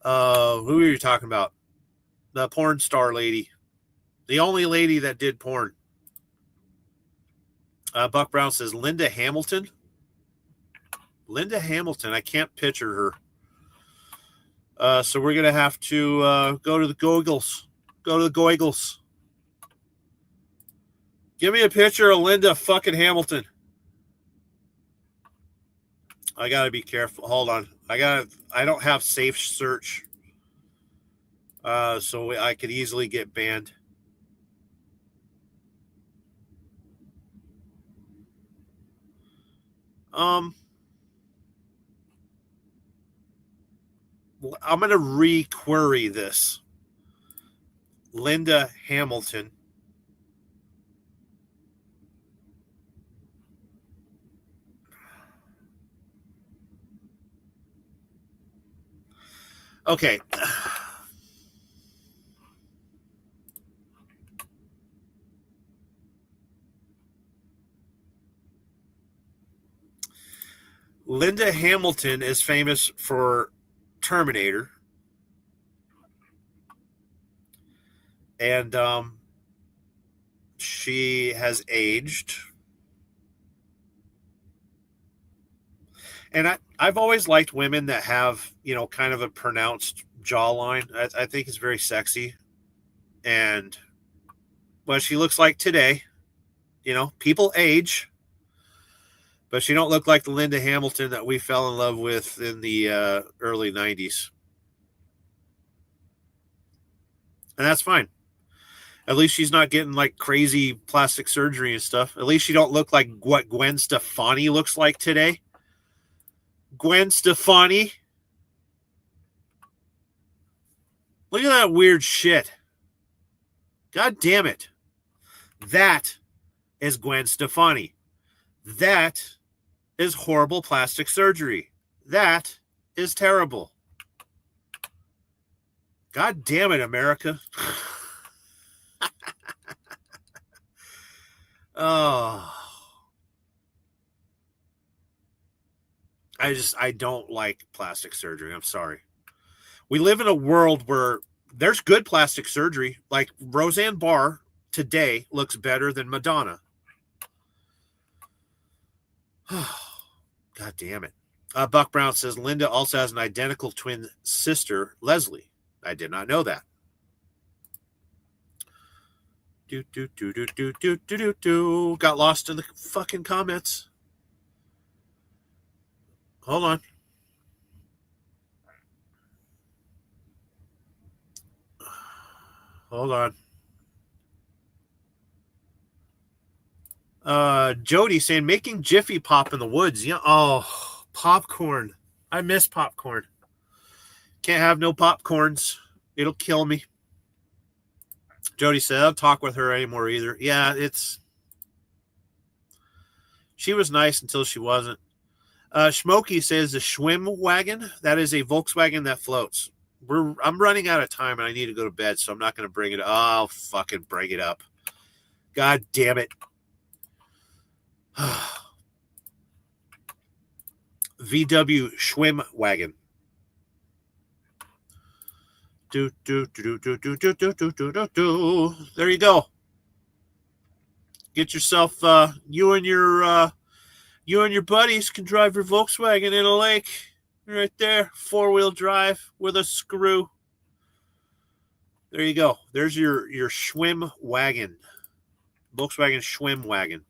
who are you talking about? The porn star lady. The only lady that did porn. Buck Brown says Linda Hamilton. Linda Hamilton. I can't picture her. So we're going to have to go to the Googles. Go to the Googles. Give me a picture of Linda fucking Hamilton. I got to be careful. Hold on. I don't have safe search. So I could easily get banned. I'm going to re-query this. Linda Hamilton. Okay. Linda Hamilton is famous for Terminator. And she has aged. And I've always liked women that have, kind of a pronounced jawline. I think it's very sexy. And what she looks like today, people age. But she don't look like the Linda Hamilton that we fell in love with in the early 90s. And that's fine. At least she's not getting like crazy plastic surgery and stuff. At least she don't look like what Gwen Stefani looks like today. Gwen Stefani. Look at that weird shit. God damn it. That is Gwen Stefani. That is horrible plastic surgery. That is terrible. God damn it, America. Oh. I don't like plastic surgery. I'm sorry. We live in a world where there's good plastic surgery. Like Roseanne Barr today looks better than Madonna. God damn it. Buck Brown says Linda also has an identical twin sister, Leslie. I did not know that. Got lost in the fucking comments. Hold on. Hold on. Jody saying making Jiffy Pop in the woods. Yeah. Oh, popcorn. I miss popcorn. Can't have no popcorns. It'll kill me. Jody said, I don't talk with her anymore either. Yeah, she was nice until she wasn't. Smokey says the Schwim wagon, that is a Volkswagen that floats. I'm running out of time and I need to go to bed, so I'm not going to bring it up. I'll fucking bring it up. God damn it. VW Schwim wagon. There you go. Get yourself, you and your buddies can drive your Volkswagen in a lake. Right there, 4-wheel drive with a screw. There you go. There's your Schwim wagon. Volkswagen Schwim wagon.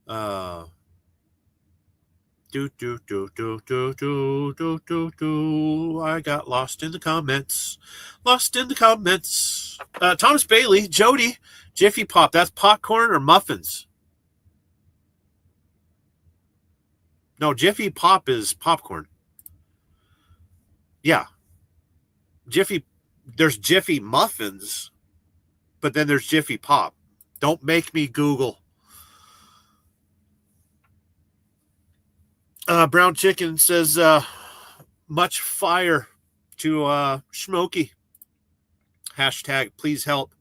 I got lost in the comments. Thomas Bailey, Jody, Jiffy Pop. That's popcorn or muffins? No, Jiffy Pop is popcorn. Yeah. There's Jiffy muffins, but then there's Jiffy Pop. Don't make me Google. Brown Chicken says, much fire to Smokey. Hashtag please help.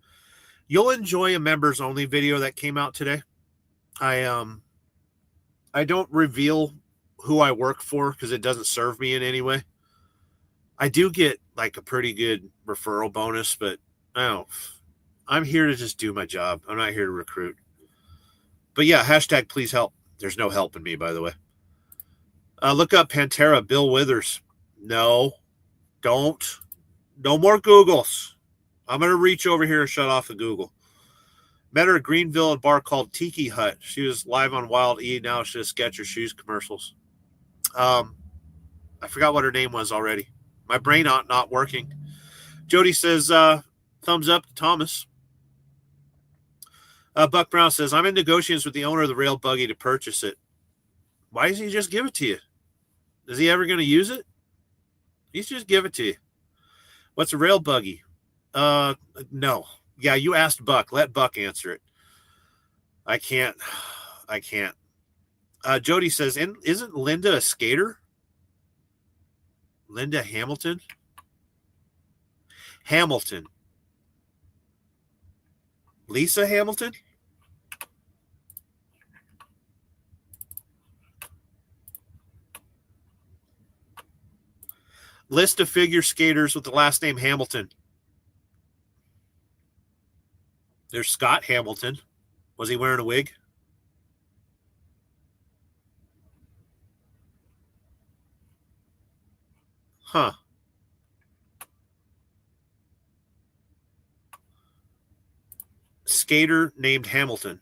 You'll enjoy a members only video that came out today. I don't reveal who I work for because it doesn't serve me in any way. I do get like a pretty good referral bonus, but Oh, I'm here to just do my job. I'm not here to recruit. But yeah, hashtag please help. There's no help in me, by the way. Look up Pantera, Bill Withers. No, don't. No more Googles. I'm going to reach over here and shut off the Google. Met her at Greenville at a bar called Tiki Hut. She was live on Wild E. Now she does Skechers shoes commercials. I forgot what her name was already. My brain not working. Jody says, thumbs up to Thomas. Buck Brown says, I'm in negotiations with the owner of the rail buggy to purchase it. Why doesn't he just give it to you? Is he ever going to use it? He should just give it to you. What's a rail buggy? No. Yeah, you asked Buck. Let Buck answer it. I can't. Jody says, isn't Linda a skater? Linda Hamilton? Hamilton. Lisa Hamilton? List of figure skaters with the last name Hamilton. There's Scott Hamilton. Was he wearing a wig? Huh. Skater named Hamilton.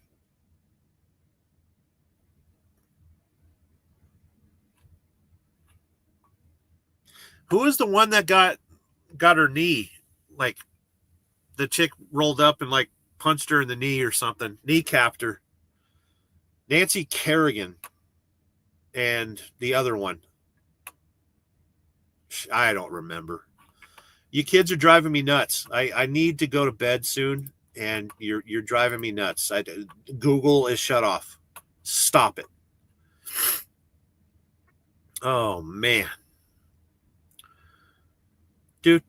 Who is the one that got her knee? Like the chick rolled up and like punched her in the knee or something. Kneecapped her. Nancy Kerrigan. And the other one. I don't remember. You kids are driving me nuts. I need to go to bed soon, and you're driving me nuts. Google is shut off. Stop it. Oh man. Let's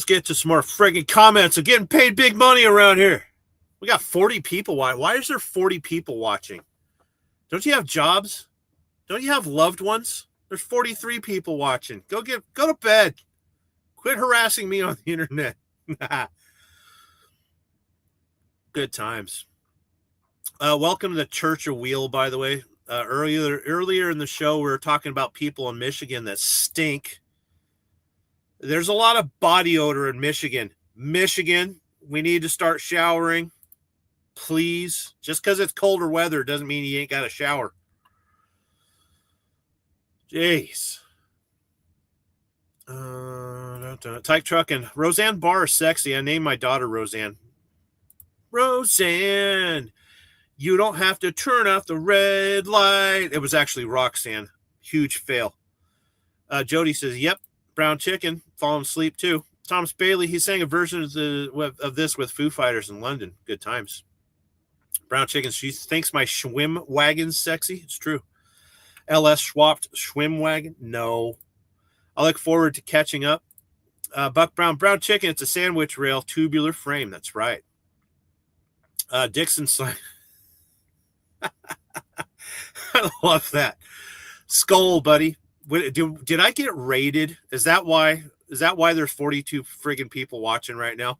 get to some more friggin' comments. I'm getting paid big money around here. We got 40 people watching. Why is there 40 people watching? Don't you have jobs? Don't you have loved ones? There's 43 people watching. Go to bed. Quit harassing me on the internet. Good times. Welcome to the Church of Wheel, by the way. Earlier in the show, we were talking about people in Michigan that stink. There's a lot of body odor in Michigan. Michigan, we need to start showering. Please. Just because it's colder weather doesn't mean you ain't got a shower. Jeez. Tyke Truckin'. Roseanne Barr is sexy. I named my daughter Roseanne. Roseanne, you don't have to turn off the red light. It was actually Roxanne. Huge fail. Jody says, yep, brown chicken. Falling asleep too. Thomas Bailey, he sang a version of this with Foo Fighters in London. Good times. Brown chicken, she thinks my Schwim wagon's sexy. It's true. LS Schwapped Schwim wagon? No. I look forward to catching up. Buck Brown, brown chicken, it's a sandwich rail, tubular frame. That's right. Dixon, I love that. Skull, buddy. Did I get raided? Is that why there's 42 friggin' people watching right now?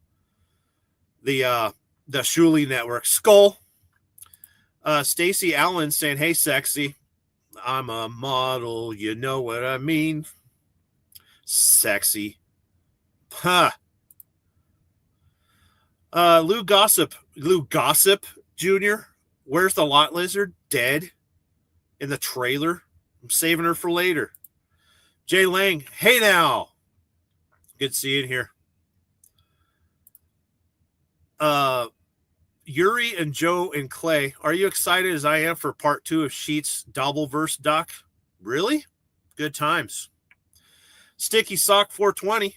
The Shuli Network. Skull. Stacy Allen saying, hey, sexy. I'm a model. You know what I mean? Sexy. Huh. Lou Gossip Jr. Where's the lot lizard? Dead in the trailer. I'm saving her for later. Jay Lang. Hey now. Good seeing here. Yuri and Joe and Clay, are you excited as I am for part 2 of Sheets Doubleverse doc? Really? Good times. Sticky Sock 420.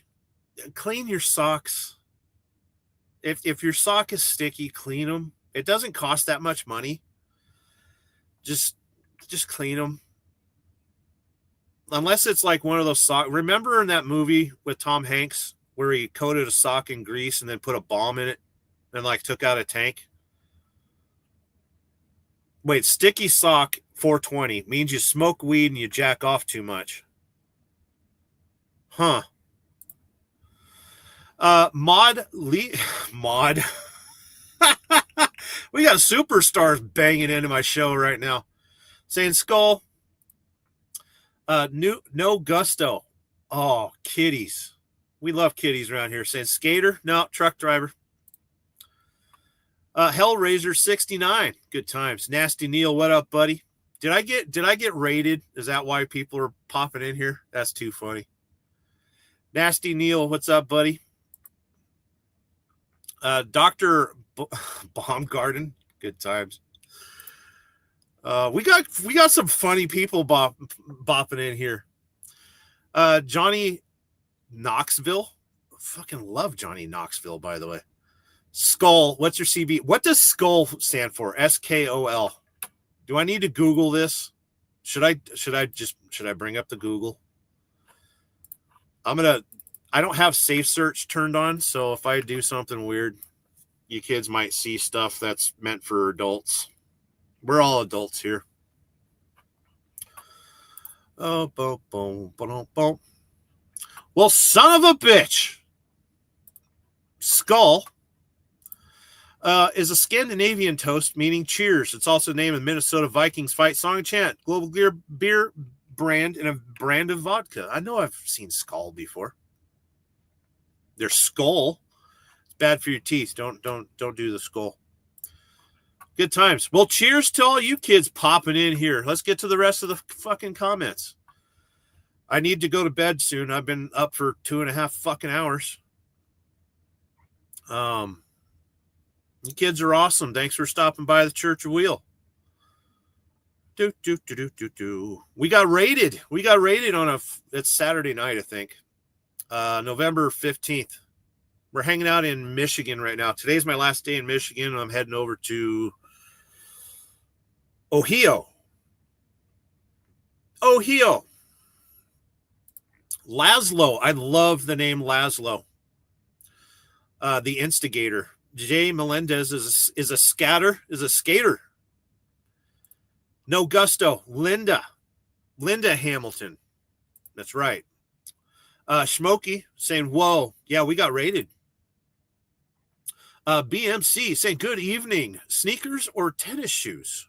Clean your socks. If your sock is sticky, clean them. It doesn't cost that much money. Just clean them. Unless it's like one of those socks. Remember in that movie with Tom Hanks where he coated a sock in grease and then put a bomb in it and like took out a tank? Wait, sticky sock 420 means you smoke weed and you jack off too much. Huh. Mod Lee Mod. We got superstars banging into my show right now. Saying Skull. No Gusto. Oh, kitties. We love kitties around here. Saying Skater. No, truck driver. Hellraiser 69. Good times. Nasty Neil, what up, buddy? Did I get raided? Is that why people are popping in here? That's too funny. Nasty Neil, what's up, buddy? Dr. Baumgarten, good times. We got some funny people bopping in here. Johnny Knoxville. Fucking love Johnny Knoxville, by the way. Skull, what's your CB? What does Skull stand for? SKOL. Do I need to Google this? Should I bring up the Google? I don't have safe search turned on, so if I do something weird, you kids might see stuff that's meant for adults. We're all adults here. Oh, boom, boom, boom, boom. Well, son of a bitch. Skull is a Scandinavian toast meaning cheers. It's also named in Minnesota Vikings fight song and chant. Global beer brand and a brand of vodka. I know I've seen Skull before. Their skull. It's bad for your teeth. Don't do the skull. Good times. Well, cheers to all you kids popping in here. Let's get to the rest of the fucking comments. I need to go to bed soon. I've been up for 2.5 fucking hours. You kids are awesome. Thanks for stopping by the Church of Wheel. We got raided. On it's Saturday night, I think. November 15th. We're hanging out in Michigan right now. Today's my last day in Michigan, and I'm heading over to Ohio. Laszlo. I love the name Laszlo. The instigator. Jay Melendez is a skater. No Gusto. Linda Hamilton. That's right. Schmokey saying, whoa, yeah, we got raided. BMC saying, good evening. Sneakers or tennis shoes?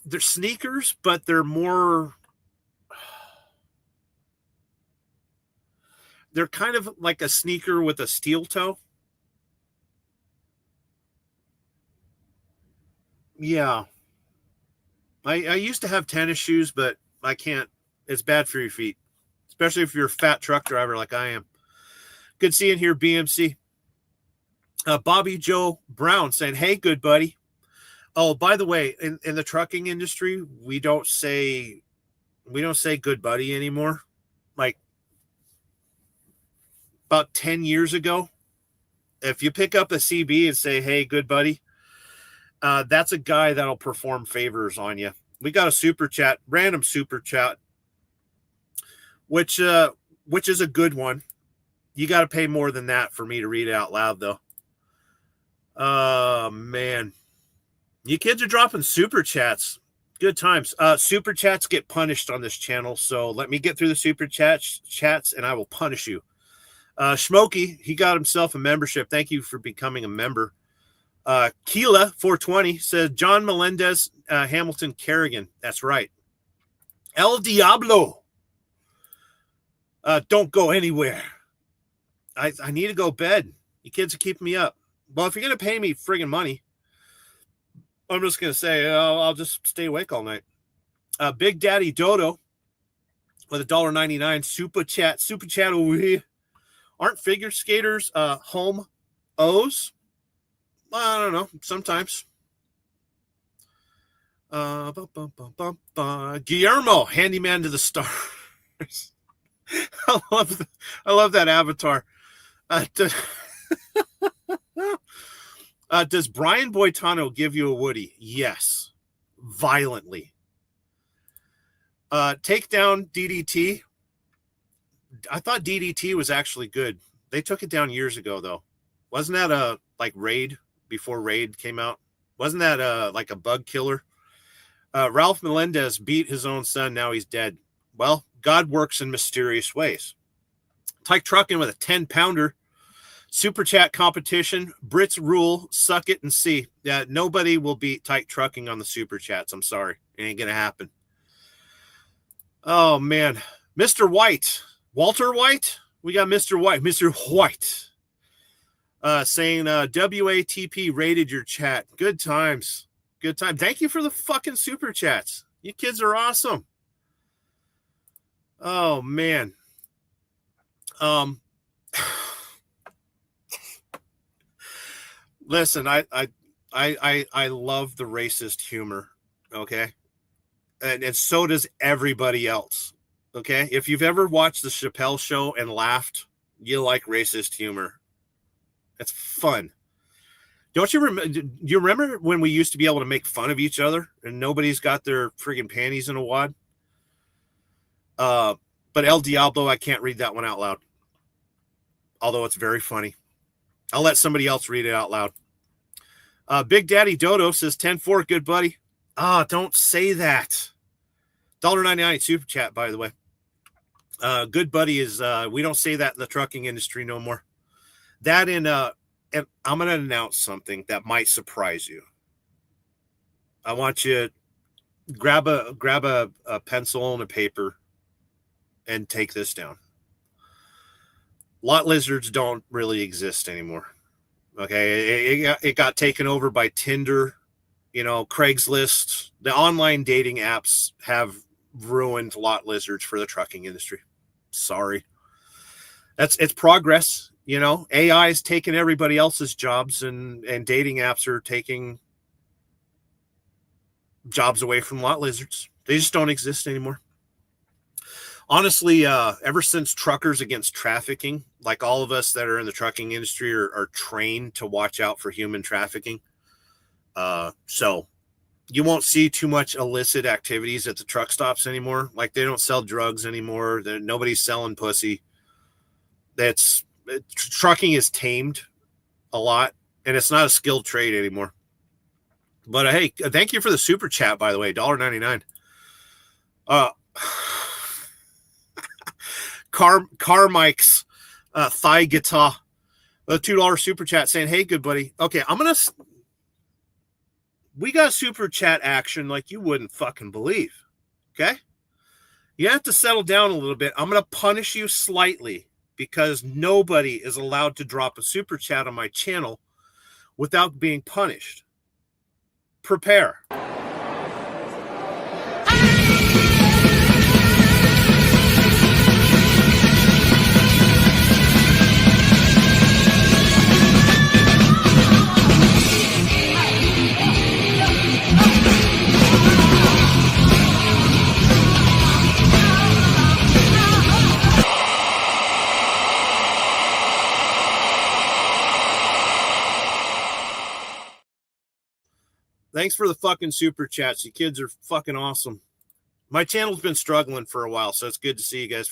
They're sneakers, but they're more, they're kind of like a sneaker with a steel toe. Yeah. I used to have tennis shoes, but I can't. It's bad for your feet, especially if you're a fat truck driver like I am. Good seeing here, BMC. Bobby Joe Brown saying, hey, good buddy. Oh, by the way, in the trucking industry, we don't say good buddy anymore. Like about 10 years ago, if you pick up a CB and say, hey, good buddy, that's a guy that'll perform favors on you. We got a super chat, random super chat, which is a good one. You got to pay more than that for me to read it out loud, though. Oh, man. You kids are dropping super chats. Good times. Super chats get punished on this channel, so let me get through the super chats, and I will punish you. Schmokey, he got himself a membership. Thank you for becoming a member. Keela 420 said John Melendez, Hamilton Kerrigan. That's right. El Diablo. Don't go anywhere. I need to go bed. You kids are keeping me up. Well, if you're going to pay me friggin' money, I'm just going to say I'll just stay awake all night. Big Daddy Dodo with $1.99 super chat over here. Aren't figure skaters home O's? I don't know. Sometimes. Guillermo, handyman to the stars. I love that avatar. Does Brian Boitano give you a Woody? Yes, violently. Take down DDT. I thought DDT was actually good. They took it down years ago, though. Wasn't that a like Raid before Raid came out? Wasn't that like a bug killer? Ralph Melendez beat his own son. Now he's dead. Well, God works in mysterious ways. Tyke Trucking with a 10-pounder. Super chat competition. Brits rule. Suck it and see. Yeah, nobody will beat Tyke Trucking on the super chats. I'm sorry. It ain't going to happen. Oh, man. Mr. White. Walter White? We got Mr. White. Mr. White. Saying WATP rated your chat. Good times. Good time. Thank you for the fucking super chats. You kids are awesome. Oh, man. Listen, I love the racist humor, okay? And so does everybody else, okay? If you've ever watched the Chappelle Show and laughed, you like racist humor. It's fun. Don't you remember? Do you remember when we used to be able to make fun of each other and nobody's got their friggin' panties in a wad? But El Diablo, I can't read that one out loud. Although it's very funny. I'll let somebody else read it out loud. Big Daddy Dodo says 10-4, good buddy. Don't say that. $1.99 super chat, by the way. Good buddy is, we don't say that in the trucking industry no more. That and I'm going to announce something that might surprise you. I want you to grab a pencil and a paper and take this down. Lot lizards don't really exist anymore. Okay, it got taken over by Tinder, Craigslist. The online dating apps have ruined lot lizards for the trucking industry. Sorry. It's progress. AI is taking everybody else's jobs, and dating apps are taking jobs away from lot lizards. They just don't exist anymore. Honestly, ever since Truckers Against Trafficking, like all of us that are in the trucking industry are trained to watch out for human trafficking. So you won't see too much illicit activities at the truck stops anymore. Like they don't sell drugs anymore. Nobody's selling pussy. Trucking is tamed a lot, and it's not a skilled trade anymore. But hey, thank you for the super chat, by the way, $1.99. Carmike's thigh guitar, a $2 super chat saying, "Hey, good buddy. Okay, we got super chat action like you wouldn't fucking believe. Okay, you have to settle down a little bit. I'm gonna punish you slightly." Because nobody is allowed to drop a super chat on my channel without being punished. Prepare. Thanks for the fucking super chats. You kids are fucking awesome. My channel's been struggling for a while, so it's good to see you guys.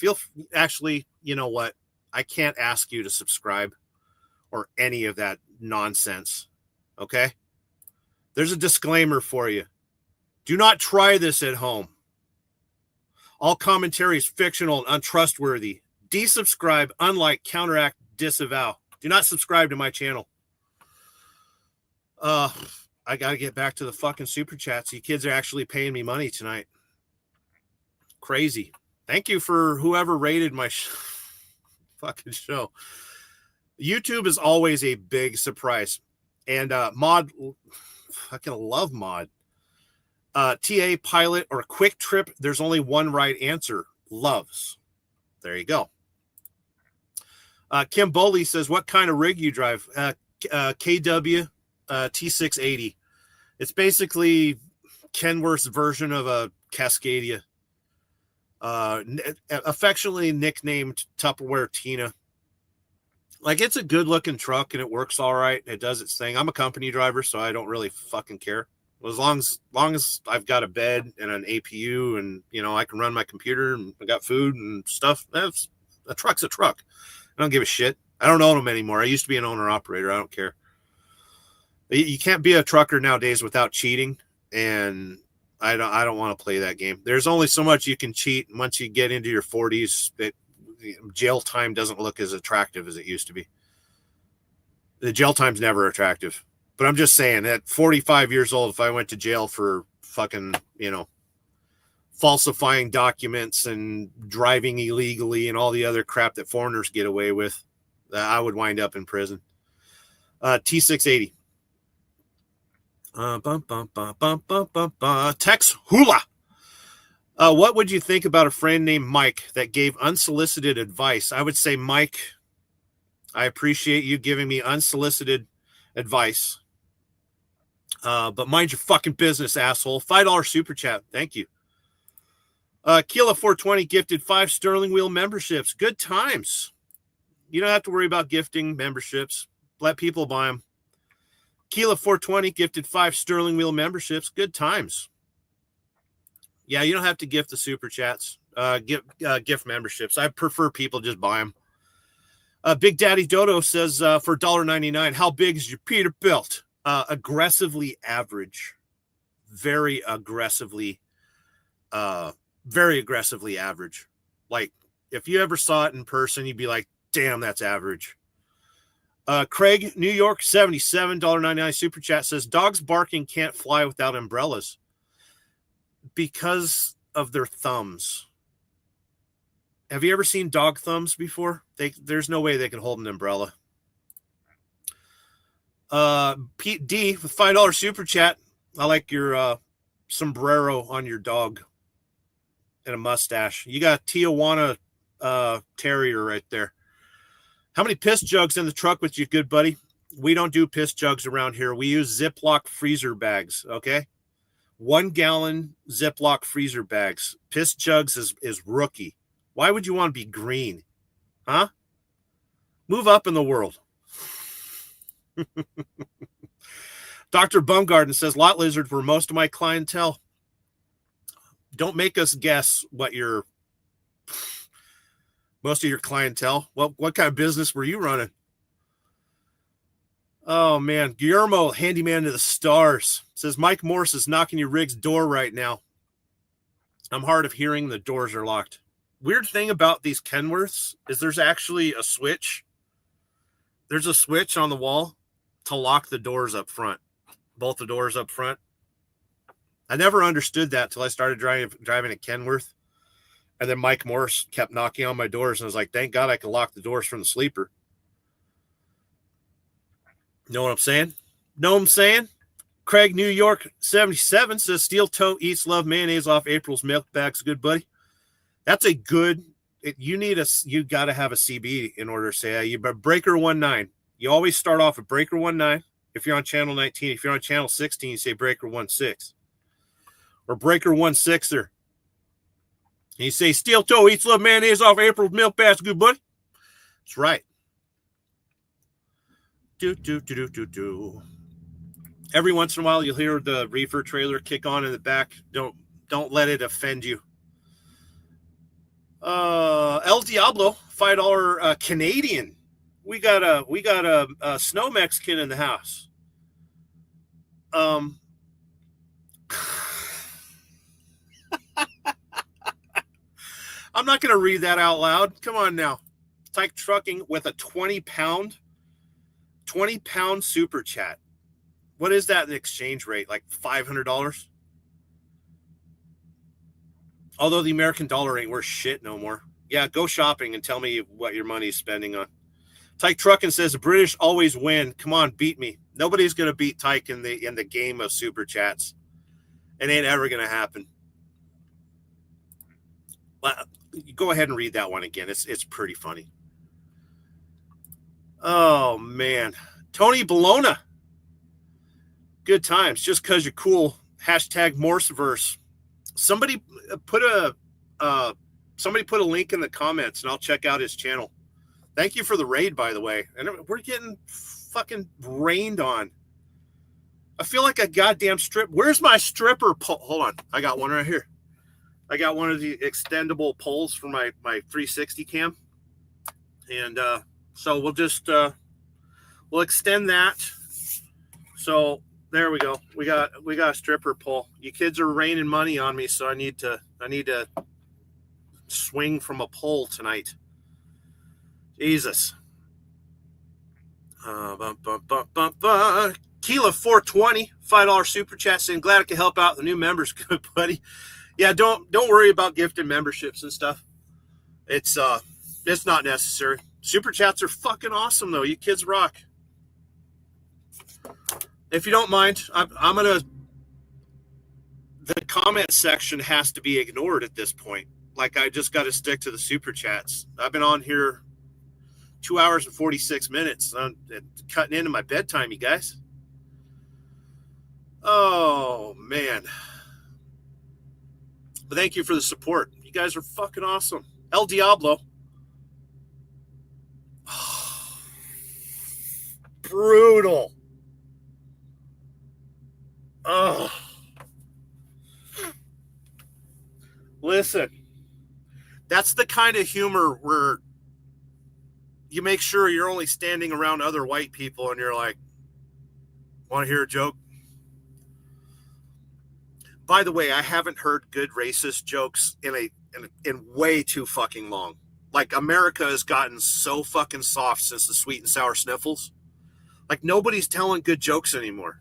Actually, you know what? I can't ask you to subscribe or any of that nonsense. Okay? There's a disclaimer for you. Do not try this at home. All commentary is fictional and untrustworthy. Desubscribe, unlike, counteract, disavow. Do not subscribe to my channel. I got to get back to the fucking super chats. You kids are actually paying me money tonight. Crazy. Thank you for whoever rated my fucking show. YouTube is always a big surprise. And Mod, fucking love Mod. TA, Pilot, or Quick Trip, there's only one right answer. Loves. There you go. Kim Boley says, what kind of rig you drive? KW T680. It's basically Kenworth's version of a Cascadia. Affectionately nicknamed Tupperware Tina. Like, it's a good looking truck and it works all right. It does its thing. I'm a company driver, so I don't really fucking care. As long as I've got a bed and an APU and, I can run my computer and I got food and stuff. A truck's a truck. I don't give a shit. I don't own them anymore. I used to be an owner-operator. I don't care. You can't be a trucker nowadays without cheating, and I don't want to play that game. There's only so much you can cheat. Once you get into your 40s, jail time doesn't look as attractive as it used to be. The jail time's never attractive. But I'm just saying, at 45 years old, if I went to jail for fucking, falsifying documents and driving illegally and all the other crap that foreigners get away with, I would wind up in prison. T680. Tex Hula. What would you think about a friend named Mike that gave unsolicited advice? I would say, Mike, I appreciate you giving me unsolicited advice. But mind your fucking business, asshole. $5 super chat. Thank you. Keela 420 gifted 5 Sterling Wheel memberships. Good times. You don't have to worry about gifting memberships. Let people buy them. Keela 420 gifted 5 Sterling Wheel memberships. Good times. Yeah, you don't have to gift the super chats. Gift memberships. I prefer people just buy them. Big Daddy Dodo says for $1.99, how big is your Peterbilt? Aggressively average. Very aggressively average. Like, if you ever saw it in person, you'd be like, damn, that's average. Craig, New York, $77.99 super chat says, dogs barking can't fly without umbrellas because of their thumbs. Have you ever seen dog thumbs before? There's no way they can hold an umbrella. Pete D with $5 super chat. I like your sombrero on your dog and a mustache. You got Tijuana Terrier right there. How many piss jugs in the truck with you, good buddy? We don't do piss jugs around here. We use Ziploc freezer bags, okay? 1 gallon Ziploc freezer bags. Piss jugs is rookie. Why would you want to be green? Huh? Move up in the world. Dr. Bumgarden says, lot lizards were most of my clientele. Don't make us guess what your most of your clientele. What kind of business were you running? Oh, man. Guillermo, handyman to the stars, says, Mike Morse is knocking your rig's door right now. I'm hard of hearing. The doors are locked. Weird thing about these Kenworths is there's actually a switch. There's a switch on the wall to lock the doors up front. Both the doors up front. I never understood that till I started driving a Kenworth. And then Mike Morse kept knocking on my doors. And I was like, thank God I can lock the doors from the sleeper. Know what I'm saying? Know what I'm saying? Craig, New York, 77 says, steel toe eats love mayonnaise off April's milk bags. Good buddy. That's a good, you got to have a CB in order to say, you breaker 19. You always start off with breaker 19. If you're on channel 19, if you're on channel 16, you say breaker 16 or breaker 16er. And you say steel toe eats love mayonnaise off April's milk bags. Good buddy. That's right. Do. Every once in a while, you'll hear the reefer trailer kick on in the back. Don't let it offend you. El Diablo, $5 Canadian. We got a snow Mexican in the house. I'm not going to read that out loud. Come on now. Tyke Trucking with a 20-pound super chat. What is that in exchange rate? Like $500? Although the American dollar ain't worth shit no more. Yeah, go shopping and tell me what your money is spending on. Tyke Trucking says the British always win. Come on, beat me. Nobody's going to beat Tyke in the game of super chats. It ain't ever going to happen. Well, go ahead and read that one again. It's pretty funny. Oh, man. Tony Bologna. Good times. Just because you're cool. Hashtag Morseverse. Somebody put a link in the comments, and I'll check out his channel. Thank you for the raid, by the way. And we're getting fucking rained on. I feel like a goddamn strip. Where's my stripper pole? Hold on. I got one right here. I got one of the extendable poles for my 360 cam. And So we'll just we'll extend that. So there we go. We got a stripper pole. You kids are raining money on me, so I need to swing from a pole tonight. Jesus. Keela 420, $5 super chat saying, glad I can help out the new members. Good buddy. Yeah, don't worry about gifted memberships and stuff. It's not necessary. Super chats are fucking awesome though. You kids rock. If you don't mind, I'm gonna. The comment section has to be ignored at this point. Like, I just got to stick to the super chats. I've been on here 2 hours and 46 minutes. I'm cutting into my bedtime, you guys. Oh man. But thank you for the support. You guys are fucking awesome. El Diablo. Brutal. Oh. Listen, that's the kind of humor where you make sure you're only standing around other white people and you're like, want to hear a joke? By the way, I haven't heard good racist jokes in way too fucking long. Like, America has gotten so fucking soft since the Sweet and Sour Sniffles. Like, nobody's telling good jokes anymore.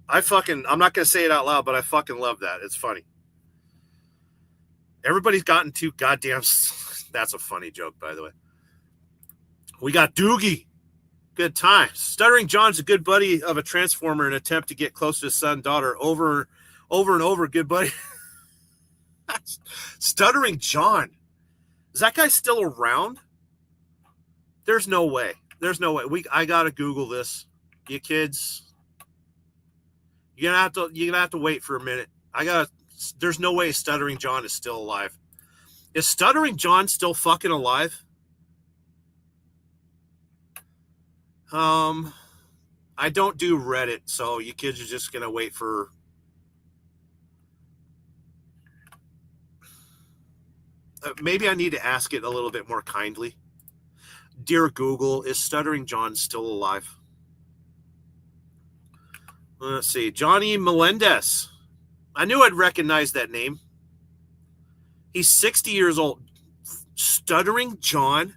I'm not going to say it out loud, but I fucking love that. It's funny. Everybody's gotten too goddamn. That's a funny joke, by the way. We got Doogie. Good times. Stuttering John's a good buddy of a transformer in an attempt to get close to his son and daughter. Over and over, good buddy. Stuttering John. Is that guy still around? There's no way. I gotta Google this. You kids. You're gonna have to wait for a minute. There's no way Stuttering John is still alive. Is Stuttering John still fucking alive? I don't do Reddit, so you kids are just gonna wait for. Maybe I need to ask it a little bit more kindly. Dear Google, is Stuttering John still alive? Let's see. Johnny Melendez. I knew I'd recognize that name. He's 60 years old. Stuttering John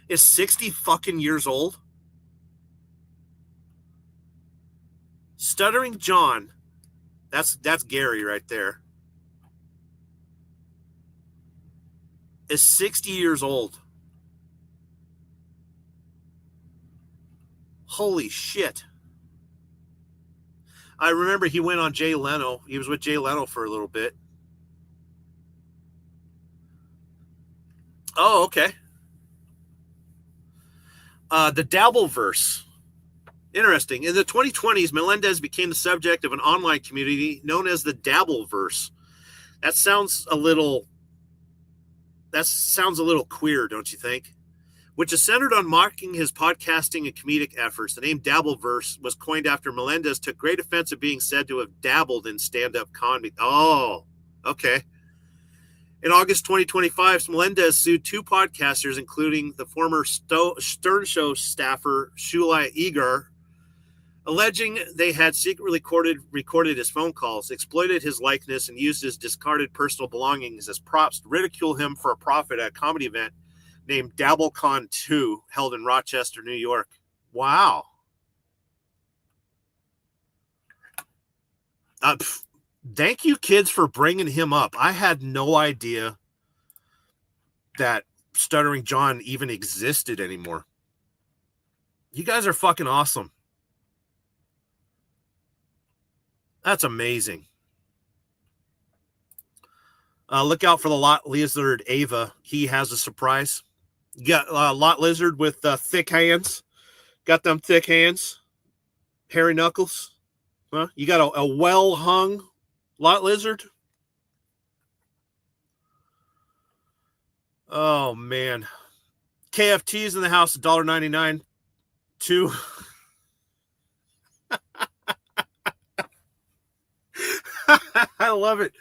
is 60 fucking years old. Stuttering John, that's Gary right there, is 60 years old. Holy shit. I remember he went on Jay Leno. He was with Jay Leno for a little bit. Oh, okay. The Dabbleverse. Interesting. In the 2020s, Melendez became the subject of an online community known as the Dabbleverse. That sounds a little queer, don't you think? Which is centered on mocking his podcasting and comedic efforts. The name Dabbleverse was coined after Melendez took great offense at being said to have dabbled in stand-up comedy. Oh, okay. In August 2025, Melendez sued two podcasters, including the former Stern Show staffer Shulai Egar, alleging they had secretly recorded his phone calls, exploited his likeness, and used his discarded personal belongings as props to ridicule him for a profit at a comedy event named DabbleCon 2, held in Rochester, New York. Wow. Thank you, kids, for bringing him up. I had no idea that Stuttering John even existed anymore. You guys are fucking awesome. That's amazing. Look out for the Lot Lizard Ava. He has a surprise. You got Lot Lizard with thick hands. Got them thick hands. Hairy knuckles. Huh? You got a well-hung Lot Lizard. Oh, man. KFT's in the house, $1.99. Two. I love it.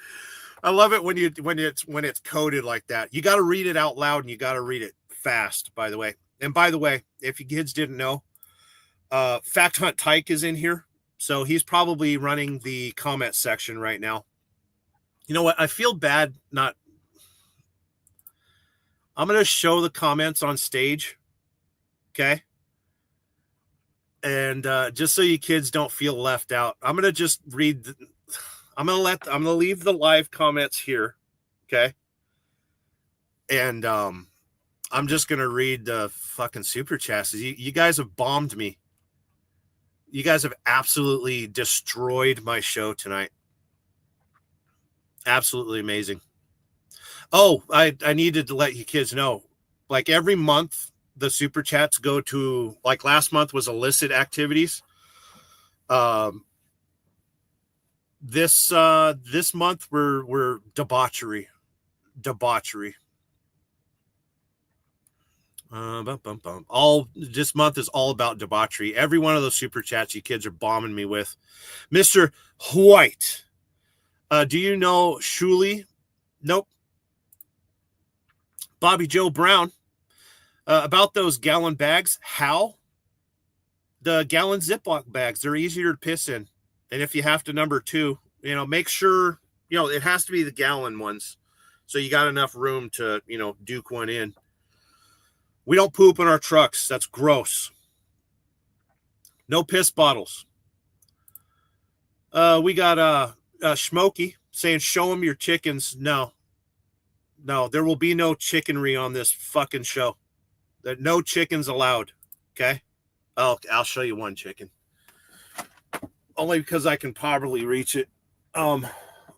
I love it when it's coded like that. You got to read it out loud and you got to read it fast, by the way. And by the way, if you kids didn't know, Fact Hunt Tyke is in here. So he's probably running the comment section right now. You know what? I feel bad not. I'm going to show the comments on stage. Okay. And just so you kids don't feel left out, I'm going to just read. I'm going to leave the live comments here. Okay. And I'm just going to read the fucking super chats. You guys have bombed me. You guys have absolutely destroyed my show tonight. Absolutely amazing. Oh, I needed to let you kids know, like every month, the super chats go to, like last month was illicit activities. This month we're debauchery. All this month is all about debauchery. Every one of those super chats you kids are bombing me with. Mr. White, do you know Shuli? Nope. Bobby Joe Brown, about those gallon bags. How? The gallon Ziploc bags, they're easier to piss in. And if you have to number 2, make sure, it has to be the gallon ones. So you got enough room to, duke one in. We don't poop in our trucks. That's gross. No piss bottles. We got Schmokey saying, show them your chickens. No, there will be no chickenry on this fucking show. No chickens allowed. Okay. Oh, I'll show you one chicken. Only because I can probably reach it.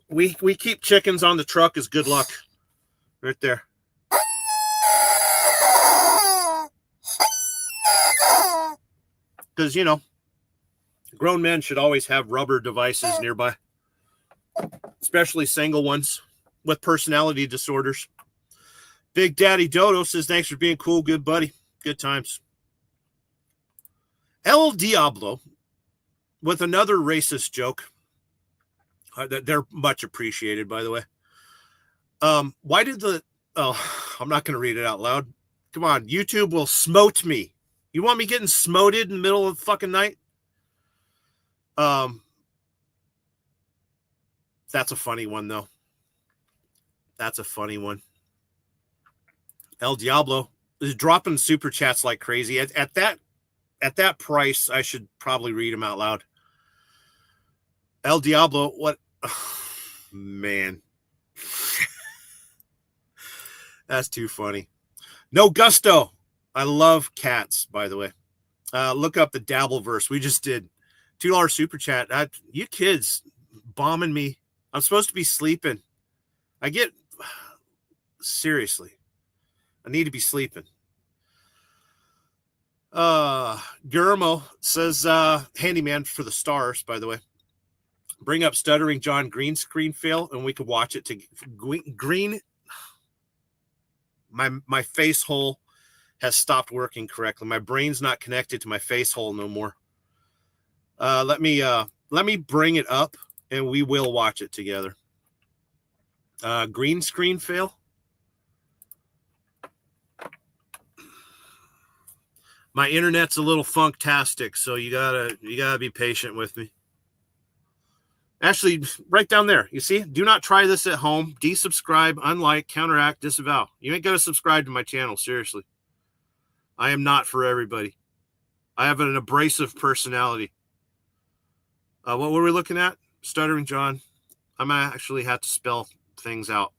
We keep chickens on the truck as good luck. Right there. Because, grown men should always have rubber devices nearby, especially single ones with personality disorders. Big Daddy Dodo says, thanks for being cool, good buddy. Good times. El Diablo with another racist joke. They're much appreciated, by the way. Why did I'm not going to read it out loud. Come on, YouTube will smote me. You want me getting smoted in the middle of the fucking night? That's a funny one, though. That's a funny one. El Diablo is dropping super chats like crazy. At that price, I should probably read them out loud. El Diablo, what? Oh, man. That's too funny. No Gusto. I love cats, by the way. Look up the Dabbleverse. We just did $2 super chat. You kids bombing me. I'm supposed to be sleeping. Seriously. I need to be sleeping. Gurmo says, handyman for the stars, by the way. Bring up Stuttering John green screen fail, and we could watch it to green. My face hole has stopped working correctly. My brain's not connected to my face hole no more. Let me bring it up, and we will watch it together. Green screen fail. My internet's a little funktastic, so you gotta be patient with me. Actually, right down there, you see? Do not try this at home. Desubscribe, unlike, counteract, disavow. You ain't gotta subscribe to my channel, seriously. I am not for everybody. I have an abrasive personality. What were we looking at? Stuttering John. I'm gonna actually have to spell things out.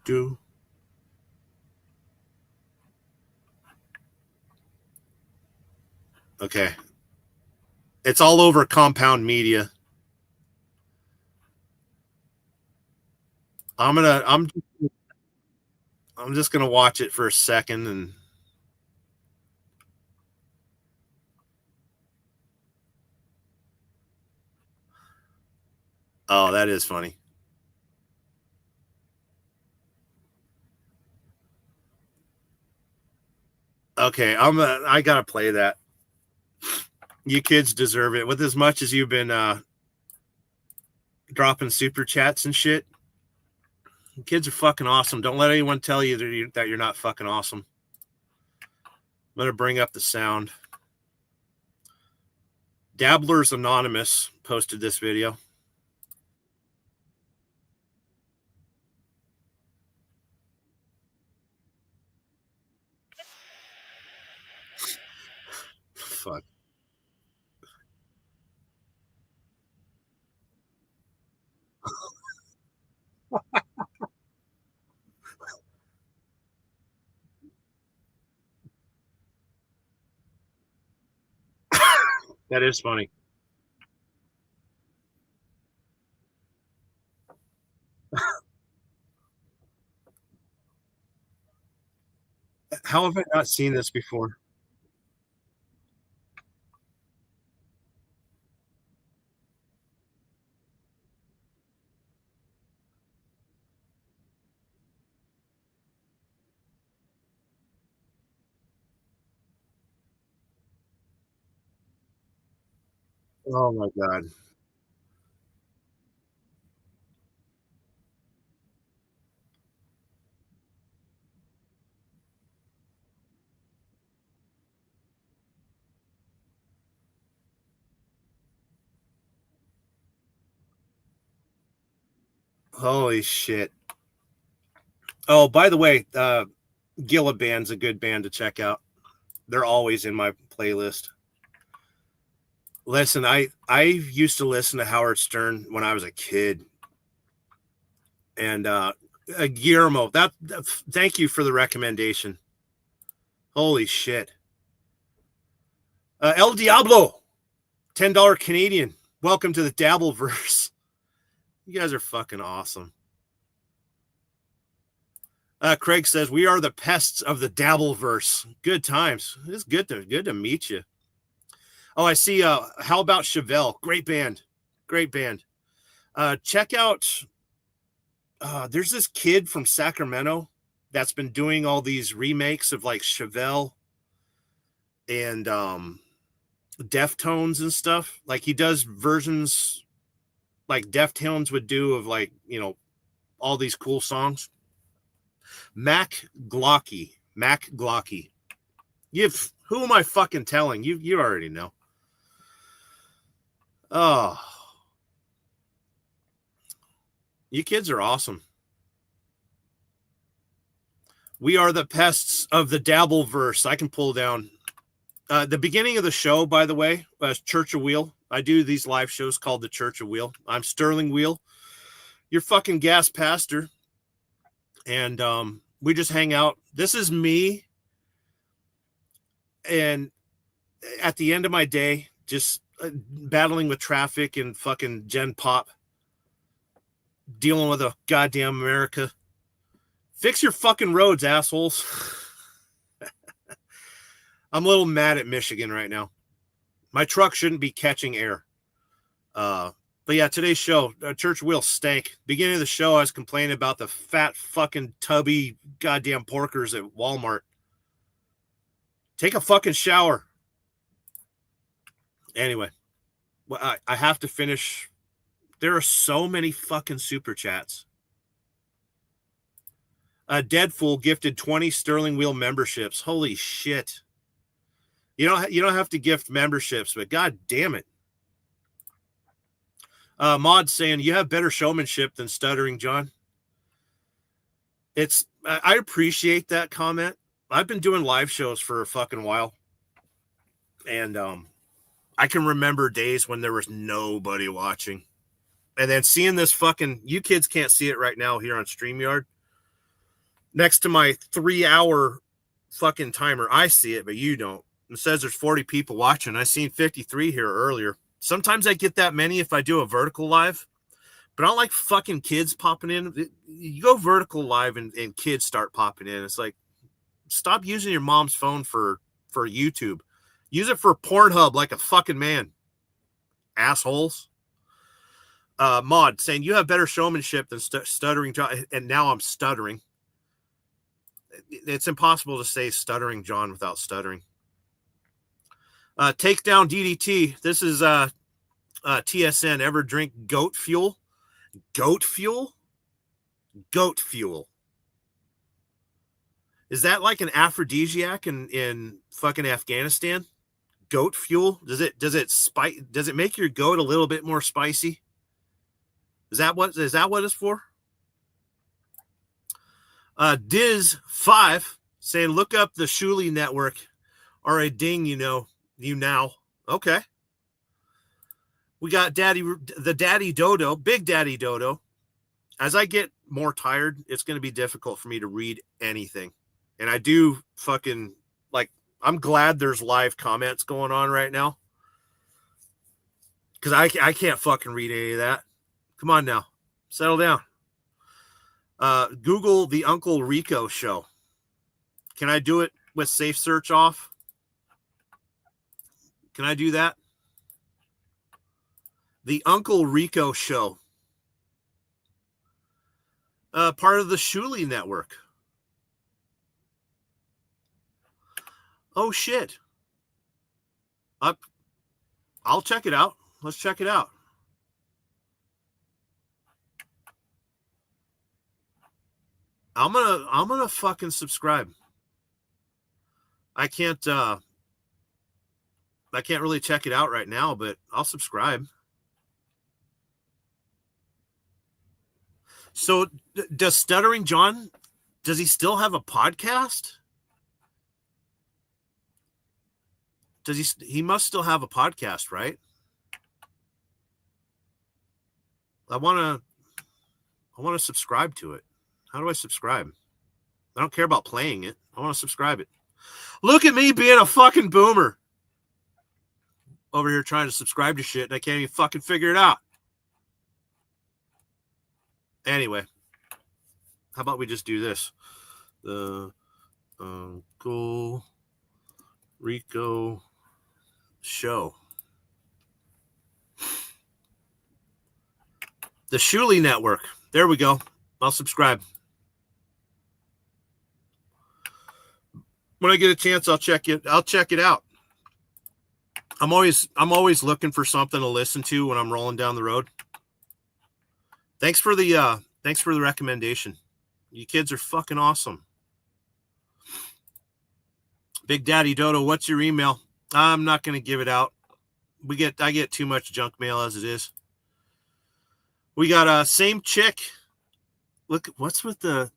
Do. Okay. It's all over Compound Media. I'm just gonna watch it for a second and oh, that is funny. Okay, I gotta play that. You kids deserve it. With as much as you've been dropping super chats and shit, kids are fucking awesome. Don't let anyone tell you that you're not fucking awesome. I'm gonna bring up the sound. Dabblers Anonymous posted this video. Fuck. That is funny. How have I not seen this before? Oh my god. Holy shit. Oh, by the way, Gilla Band's a good band to check out. They're always in my playlist. Listen, I used to listen to Howard Stern when I was a kid. And Guillermo, thank you for the recommendation. Holy shit. El Diablo, $10 Canadian. Welcome to the Dabbleverse. You guys are fucking awesome. Craig says we are the pests of the Dabbleverse. Good times. It's good to meet you. Oh, I see. How about Chevelle? Great band. Great band. Check out. There's this kid from Sacramento that's been doing all these remakes of like Chevelle and Deftones and stuff. Like he does versions like Deftones would do of like, all these cool songs. Mac Glocky. Who am I fucking telling? You already know. Oh. You kids are awesome. We are the pests of the Dabbleverse. I can pull down the beginning of the show, by the way, Church of Wheel. I do these live shows called the Church of Wheel. I'm Sterling Wheel, your fucking gas pastor. And we just hang out. This is me. And at the end of my day, just battling with traffic and fucking Gen Pop, dealing with a goddamn America. Fix your fucking roads, assholes. I'm a little mad at Michigan right now. My truck shouldn't be catching air. But yeah, today's show, Church Wheel stank. Beginning of the show, I was complaining about the fat fucking tubby goddamn porkers at Walmart. Take a fucking shower. Anyway, well, I have to finish. There are so many fucking super chats. Deadfool gifted 20 Sterling Wheel memberships. Holy shit. You don't have to gift memberships, but god damn it. Mod saying you have better showmanship than Stuttering John. I appreciate that comment. I've been doing live shows for a fucking while. And I can remember days when there was nobody watching. And then seeing this fucking, you kids can't see it right now here on StreamYard. Next to my 3-hour fucking timer, I see it, but you don't. It says there's 40 people watching. I seen 53 here earlier. Sometimes I get that many if I do a vertical live, but I don't like fucking kids popping in. You go vertical live and kids start popping in. It's like, stop using your mom's phone for YouTube. Use it for Pornhub like a fucking man. Assholes. Mod saying you have better showmanship than Stuttering John, and now I'm stuttering. It's impossible to say Stuttering John without stuttering. Take down DDT. This is TSN. Ever drink goat fuel? Goat fuel? Goat fuel. Is that like an aphrodisiac in fucking Afghanistan? Goat fuel? Does it make your goat a little bit more spicy? Is that what it's for? Diz5 saying, look up the Shuli Network or a ding, you now. Okay. We got the Daddy Dodo, Big Daddy Dodo. As I get more tired, it's going to be difficult for me to read anything. And I do fucking, like, I'm glad there's live comments going on right now. Because I can't fucking read any of that. Come on now. Settle down. Google the Uncle Rico show. Can I do it with safe search off? Can I do that? The Uncle Rico show. Part of the Shuli Network. Oh, shit. I'll check it out. Let's check it out. I'm gonna fucking subscribe. I can't really check it out right now, but I'll subscribe. So does Stuttering John, does he still have a podcast? He must still have a podcast, right? I want to subscribe to it. How do I subscribe? I don't care about playing it. I want to subscribe it. Look at me being a fucking boomer. Over here trying to subscribe to shit and I can't even fucking figure it out. Anyway, how about we just do this? The Uncle Rico show. The Shuli Network. There we go. I'll subscribe. When I get a chance, I'll check it out. I'm always looking for something to listen to when I'm rolling down the road. Thanks for the recommendation. You kids are fucking awesome. Big Daddy Dodo, what's your email? I'm not going to give it out. I get too much junk mail as it is. We got same chick. Look, what's with I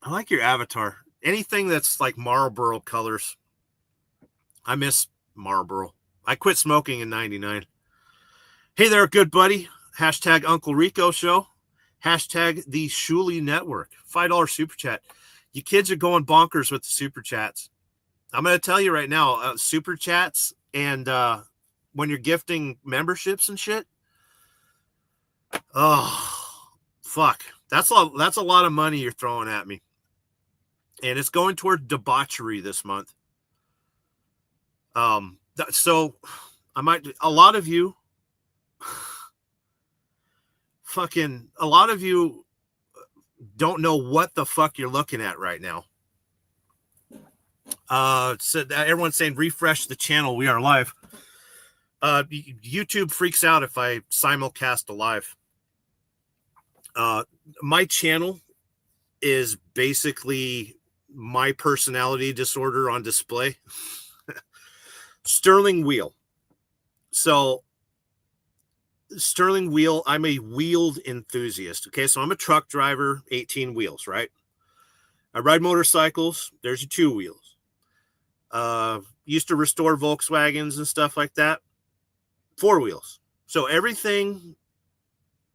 like your avatar. Anything that's like Marlboro colors. I miss Marlboro. I quit smoking in 99. Hey there, good buddy. Hashtag Uncle Rico show. Hashtag the Shuli Network. $5 super chat. You kids are going bonkers with the super chats. I'm going to tell you right now, super chats and when you're gifting memberships and shit. Oh, fuck. That's a lot of money you're throwing at me. And it's going toward debauchery this month. So a lot of you don't know what the fuck you're looking at right now. So everyone's saying refresh the channel. We are live. YouTube freaks out if I simulcast a live. My channel is basically my personality disorder on display. Sterling wheel. So Sterling wheel, I'm a wheeled enthusiast. Okay, so I'm a truck driver, 18 wheels, right? I ride motorcycles. There's your 2 wheels. Used to restore Volkswagens and stuff like that. 4 wheels. So everything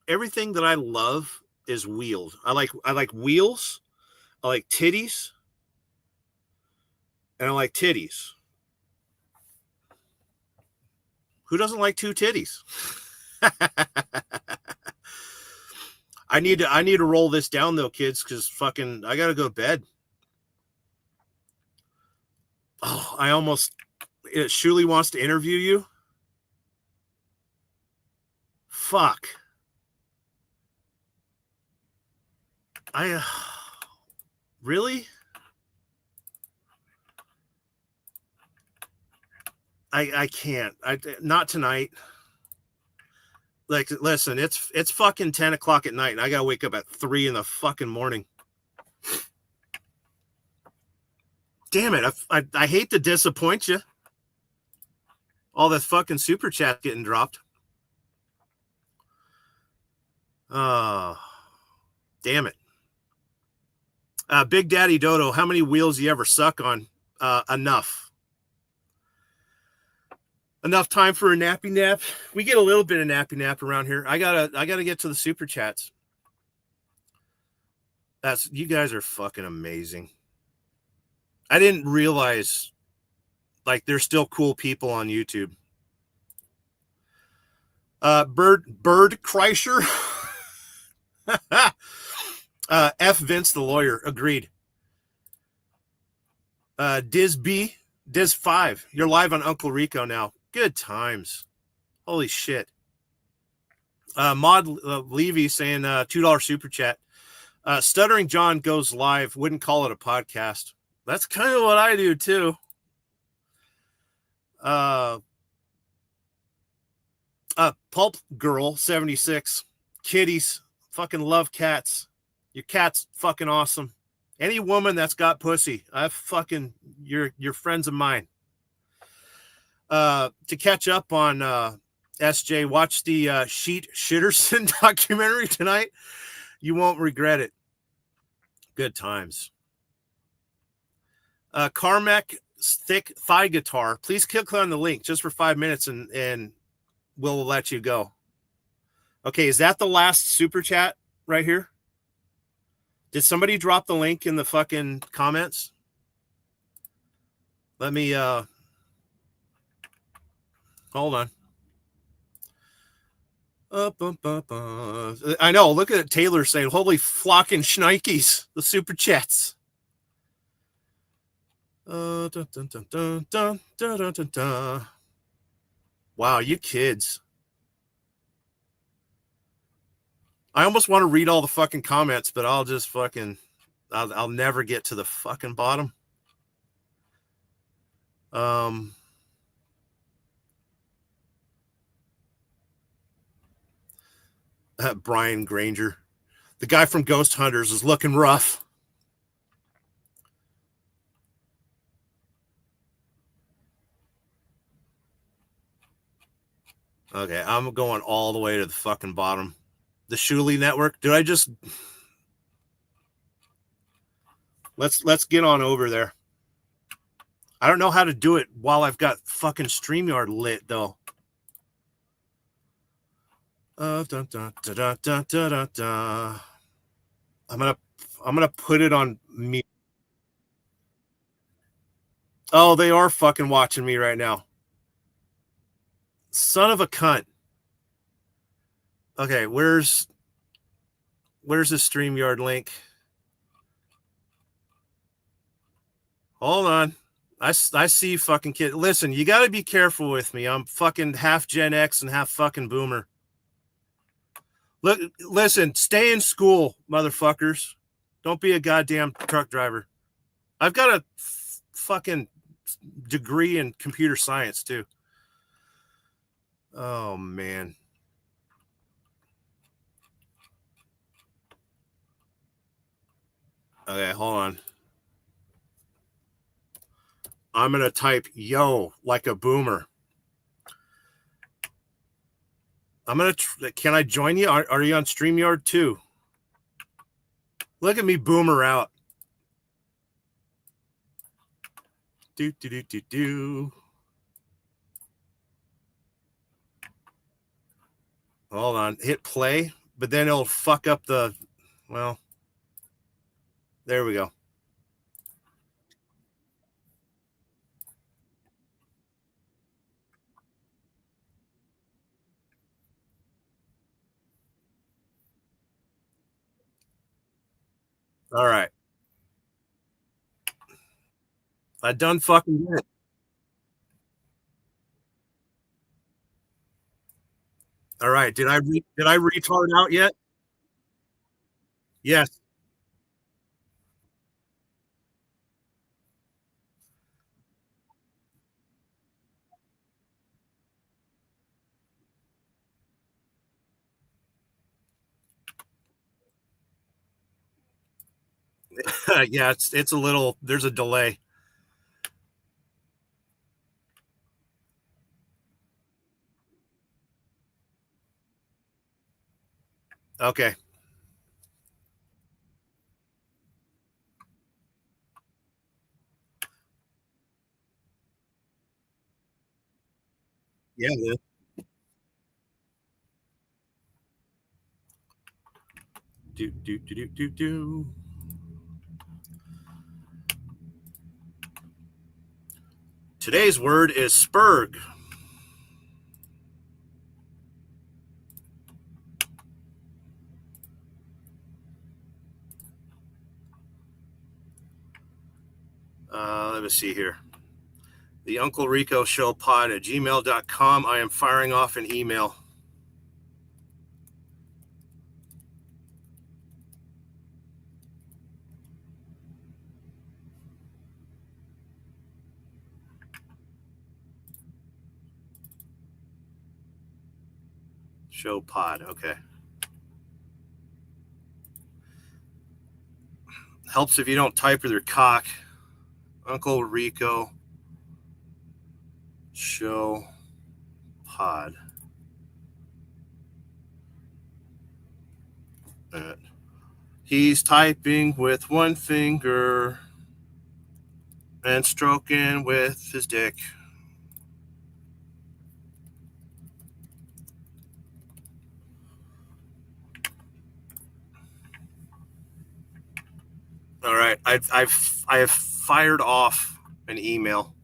that I love is wheeled. I like wheels. I like titties. And I like titties. Who doesn't like 2 titties? I need to roll this down though, kids, because fucking I gotta go to bed. Oh, Shuli wants to interview you. Fuck. Really? I can't. Not tonight. Like, listen, it's fucking 10 o'clock at night, and I gotta wake up at 3 in the fucking morning. Damn it! I hate to disappoint you. All that fucking super chat getting dropped. Damn it. Big Daddy Dodo, how many wheels you ever suck on? Enough. Enough time for a nappy nap. We get a little bit of nappy nap around here. I gotta get to the super chats. You guys are fucking amazing. I didn't realize like there's still cool people on YouTube. Bird Kreischer. F Vince the lawyer, agreed. Diz 5, you're live on Uncle Rico now. Good times. Holy shit. Maud Levy saying $2 super chat. Stuttering John goes live. Wouldn't call it a podcast. That's kind of what I do too. Pulp Girl 76. Kitties. Fucking love cats. Your cat's fucking awesome. Any woman that's got pussy, you're friends of mine. To catch up on SJ, watch the Sheet Shitterson documentary tonight. You won't regret it. Good times. Carmack thick thigh guitar. Please click on the link just for 5 minutes and we'll let you go. Okay, is that the last super chat right here? Did somebody drop the link in the fucking comments? Let me hold on. I know. Look at Taylor saying, "Holy flocking shnikes!" The super chats. Wow, you kids! I almost want to read all the fucking comments, but I'll just fucking, I'll never get to the fucking bottom. Brian Granger, the guy from Ghost Hunters, is looking rough. Okay, I'm going all the way to the fucking bottom. The Shuley Network. Did I just... Let's get on over there. I don't know how to do it while I've got fucking StreamYard lit, though. I'm gonna put it on me. Oh, they are fucking watching me right now. Son of a cunt. Okay, where's the StreamYard link? Hold on. I see fucking kid. Listen, you got to be careful with me. I'm fucking half Gen X and half fucking boomer. Look, listen, stay in school, motherfuckers. Don't be a goddamn truck driver. I've got a fucking degree in computer science too. Oh man. Okay, hold on. I'm going to type yo like a boomer. I'm going to, can I join you? Are you on StreamYard too? Look at me boomer out. Do. Hold on, hit play, but then it'll fuck up the, well, there we go. All right. I done fucking did it. All right. Did I retard out yet? Yes. Yeah, it's a little. There's a delay. Okay. Yeah. Man. Do do do do do do. Today's word is spurg. Let me see here. The Uncle Rico Show pod at gmail.com. I am firing off an email. Show pod. Okay. Helps if you don't type with your cock. Uncle Rico Show pod. He's typing with one finger and stroking with his dick. All right, I have fired off an email.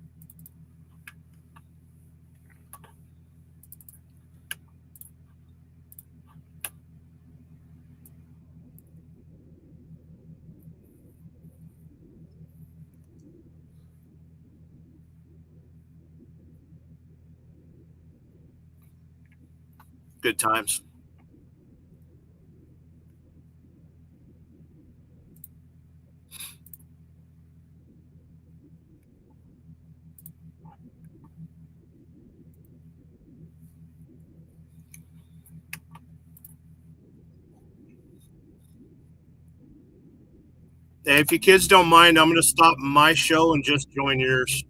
Good times. Hey, if you kids don't mind, I'm going to stop my show and just join yours.